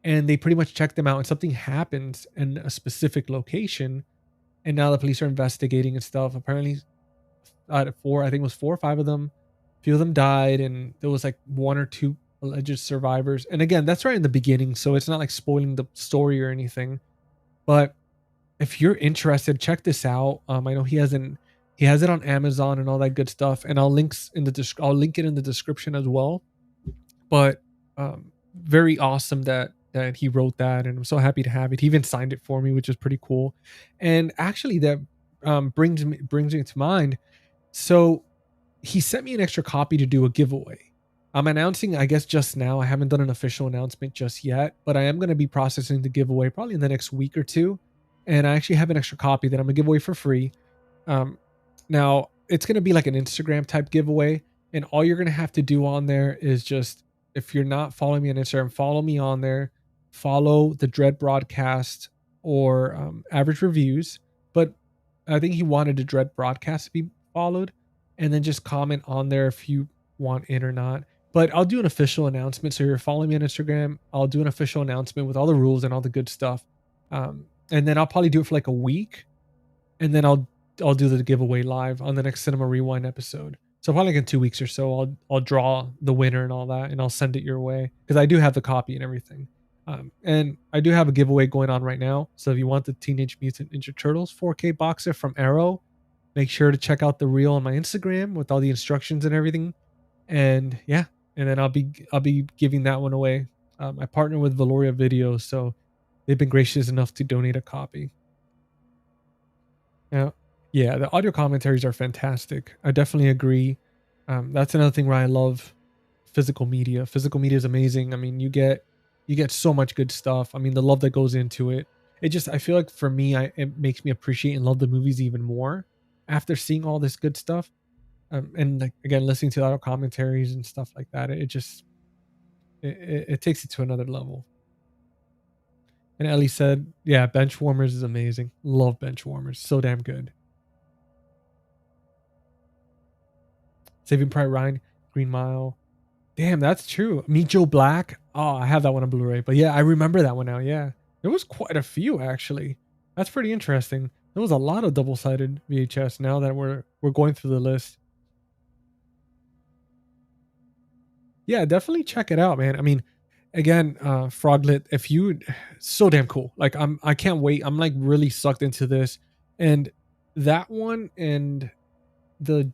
and they pretty much check them out, and something happens in a specific location, and now the police are investigating and stuff. Apparently, out of four, I think it was 4 or 5 of them, a few of them died, and there was like 1 or 2 alleged survivors. And again, that's right in the beginning, so it's not like spoiling the story or anything. But if you're interested, check this out. I know he has it on Amazon and all that good stuff, and I'll link it in the description as well. But very awesome that he wrote that, and I'm so happy to have it. He even signed it for me, which is pretty cool. And actually, that brings me to mind. So he sent me an extra copy to do a giveaway. I'm announcing, I guess, just now. I haven't done an official announcement just yet, but I am going to be processing the giveaway probably in the next week or two. And I actually have an extra copy that I'm going to give away for free. Now, it's going to be like an Instagram type giveaway. And all you're going to have to do on there is just, if you're not following me on Instagram, follow me on there. Follow the Dread Broadcast or Average Reviews. But I think he wanted the Dread Broadcast to be followed. And then just comment on there if you want it or not. But I'll do an official announcement. So if you're following me on Instagram, I'll do an official announcement with all the rules and all the good stuff. And then I'll probably do it for like a week. And then I'll do the giveaway live on the next Cinema Rewind episode. So probably like in 2 weeks or so, I'll draw the winner and all that, and I'll send it your way, because I do have the copy and everything. And I do have a giveaway going on right now. So if you want the Teenage Mutant Ninja Turtles 4K box set from Arrow, make sure to check out the reel on my Instagram with all the instructions and everything. And yeah, and then I'll be giving that one away. I partner with Valoria Videos, so they've been gracious enough to donate a copy. Now, yeah, the audio commentaries are fantastic. I definitely agree. That's another thing where I love physical media. Physical media is amazing. I mean, you get so much good stuff. I mean, the love that goes into it. I feel like for me, it makes me appreciate and love the movies even more after seeing all this good stuff. And like, again, listening to audio commentaries and stuff like that, it takes it to another level. And Ellie said, yeah, Benchwarmers is amazing. Love Benchwarmers. So damn good. Saving Private Ryan, Green Mile. Damn, that's true. Meet Joe Black. Oh, I have that one on Blu-ray. But yeah, I remember that one now. Yeah. There was quite a few, actually. That's pretty interesting. There was a lot of double-sided VHS now that we're going through the list. Yeah, definitely check it out, man. I mean, again, Froglet, so damn cool. Like I can't wait. I'm like really sucked into this. And that one and the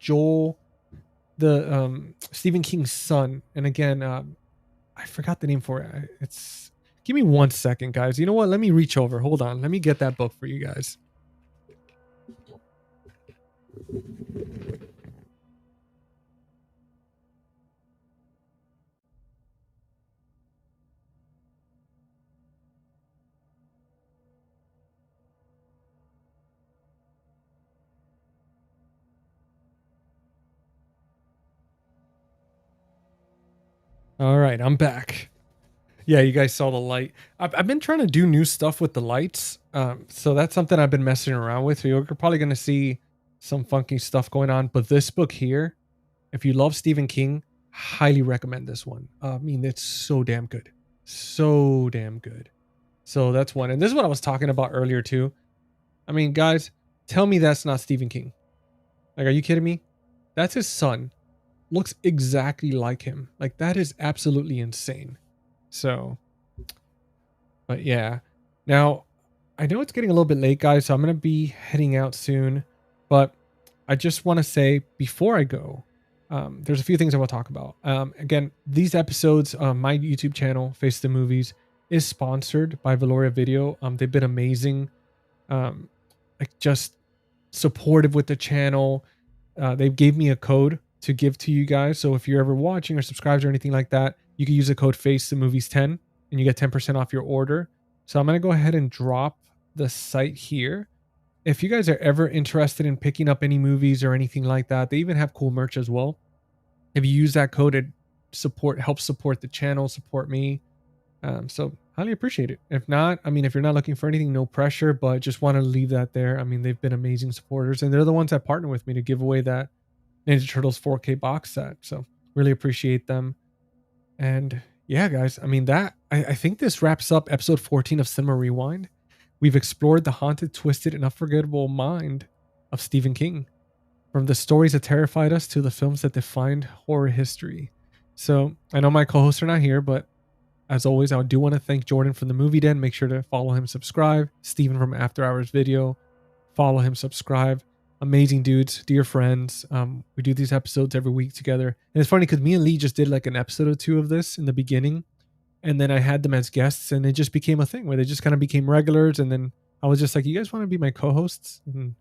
Stephen King's son. And again, I forgot the name for it. Give me 1 second, guys. You know what? Let me reach over. Hold on. Let me get that book for you guys. All right, I'm back. Yeah, you guys saw the light. I've been trying to do new stuff with the lights. So that's something I've been messing around with. So you're probably going to see some funky stuff going on. But this book here, if you love Stephen King, highly recommend this one. I mean, it's so damn good. So damn good. So that's one. And this is what I was talking about earlier too. I mean, guys, tell me that's not Stephen King. Like, are you kidding me? That's his son. Looks exactly like him. Like, that is absolutely insane. So, but yeah. Now, I know it's getting a little bit late, guys, so I'm going to be heading out soon. But I just want to say, before I go, there's a few things I want to talk about. Again, these episodes, my YouTube channel, Face the Movies, is sponsored by Valoria Video. They've been amazing. Like, just supportive with the channel. They gave me a code to give to you guys. So if you're ever watching or subscribed or anything like that, you can use the code FACETheMovies10 and you get 10% off your order. So I'm going to go ahead and drop the site here. If you guys are ever interested in picking up any movies or anything like that, they even have cool merch as well. If you use that code, it helps support the channel, support me. So highly appreciate it. If not, I mean, if you're not looking for anything, no pressure, but just want to leave that there. I mean, they've been amazing supporters, and they're the ones that partner with me to give away that Ninja Turtles 4K box set. So really appreciate them. And yeah, guys, I mean, that I think this wraps up episode 14 of Cinema Rewind. We've explored the haunted, twisted, and unforgettable mind of Stephen King, from the stories that terrified us to the films that defined horror history. So I know my co-hosts are not here, but as always, I do want to thank Jordan from the Movie Den. Make sure to follow him, subscribe. Steven from After Hours Video, follow him, subscribe. Amazing dudes, dear friends. We do these episodes every week together. And it's funny because me and Lee just did like an episode or two of this in the beginning. And then I had them as guests, and it just became a thing where they just kind of became regulars. And then I was just like, you guys want to be my co-hosts? And,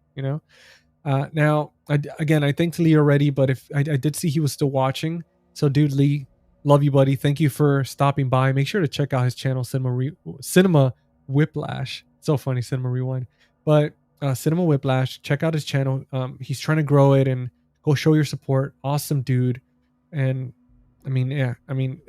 now, again, I thanked Lee already, but if I did see he was still watching. So, dude, Lee, love you, buddy. Thank you for stopping by. Make sure to check out his channel, Cinema Whiplash. So funny, Cinema Rewind. But Cinema Whiplash, check out his channel. He's trying to grow it, and go show your support. Awesome dude. And I mean, yeah, I mean,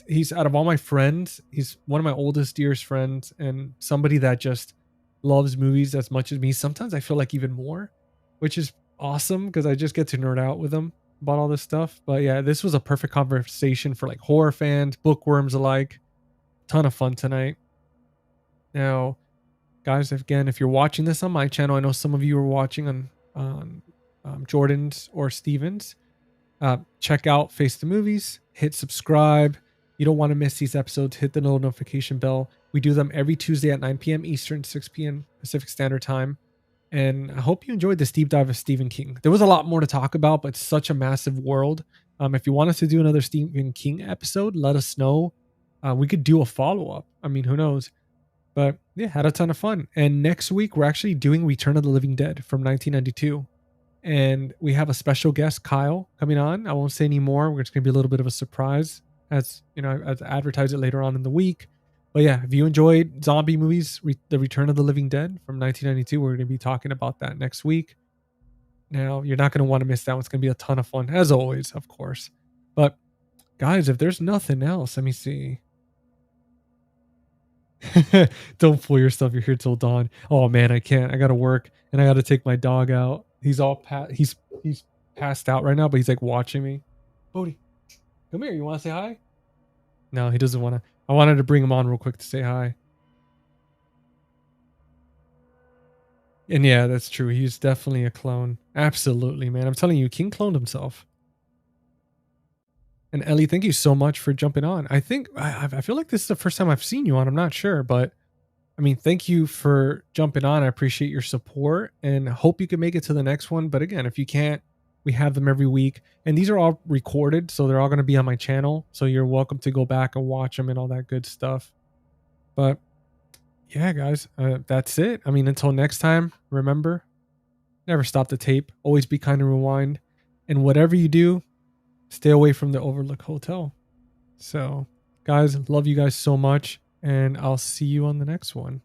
he's out of all my friends, he's one of my oldest, dearest friends, and somebody that just loves movies as much as me. Sometimes I feel like even more, which is awesome because I just get to nerd out with him about all this stuff. But yeah, this was a perfect conversation for like horror fans, bookworms alike. Ton of fun tonight. Now, guys, again, if you're watching this on my channel, I know some of you are watching on Jordan's or Steven's. Check out Face the Movies, hit subscribe. You don't want to miss these episodes. Hit the little notification bell. We do them every Tuesday at 9 p.m. Eastern, 6 p.m. Pacific Standard Time. And I hope you enjoyed this deep dive of Stephen King. There was a lot more to talk about, but it's such a massive world. If you want us to do another Stephen King episode, let us know. We could do a follow-up. I mean, who knows? But yeah, had a ton of fun. And next week, we're actually doing Return of the Living Dead from 1992. And we have a special guest, Kyle, coming on. I won't say any more. It's going to be a little bit of a surprise, as as I advertise it later on in the week. But yeah, if you enjoyed zombie movies, The Return of the Living Dead from 1992, we're going to be talking about that next week. Now, you're not going to want to miss that one. It's going to be a ton of fun, as always, of course. But guys, if there's nothing else, let me see. Don't fool yourself. You're here till dawn. Oh man, I can't. I got to work, and I got to take my dog out. He's all he's passed out right now, but he's like watching me. Bodhi, come here. You want to say hi? No, he doesn't want to. I wanted to bring him on real quick to say hi. And yeah, that's true. He's definitely a clone. Absolutely, man. I'm telling you, King cloned himself. And Ellie, thank you so much for jumping on. I think I feel like this is the first time I've seen you on. I'm not sure, but I mean, thank you for jumping on. I appreciate your support and hope you can make it to the next one. But again, if you can't, we have them every week. And these are all recorded, so they're all going to be on my channel. So you're welcome to go back and watch them and all that good stuff. But yeah, guys, that's it. I mean, until next time, remember, never stop the tape. Always be kind and rewind. And whatever you do, stay away from the Overlook Hotel. So, guys, love you guys so much. And I'll see you on the next one.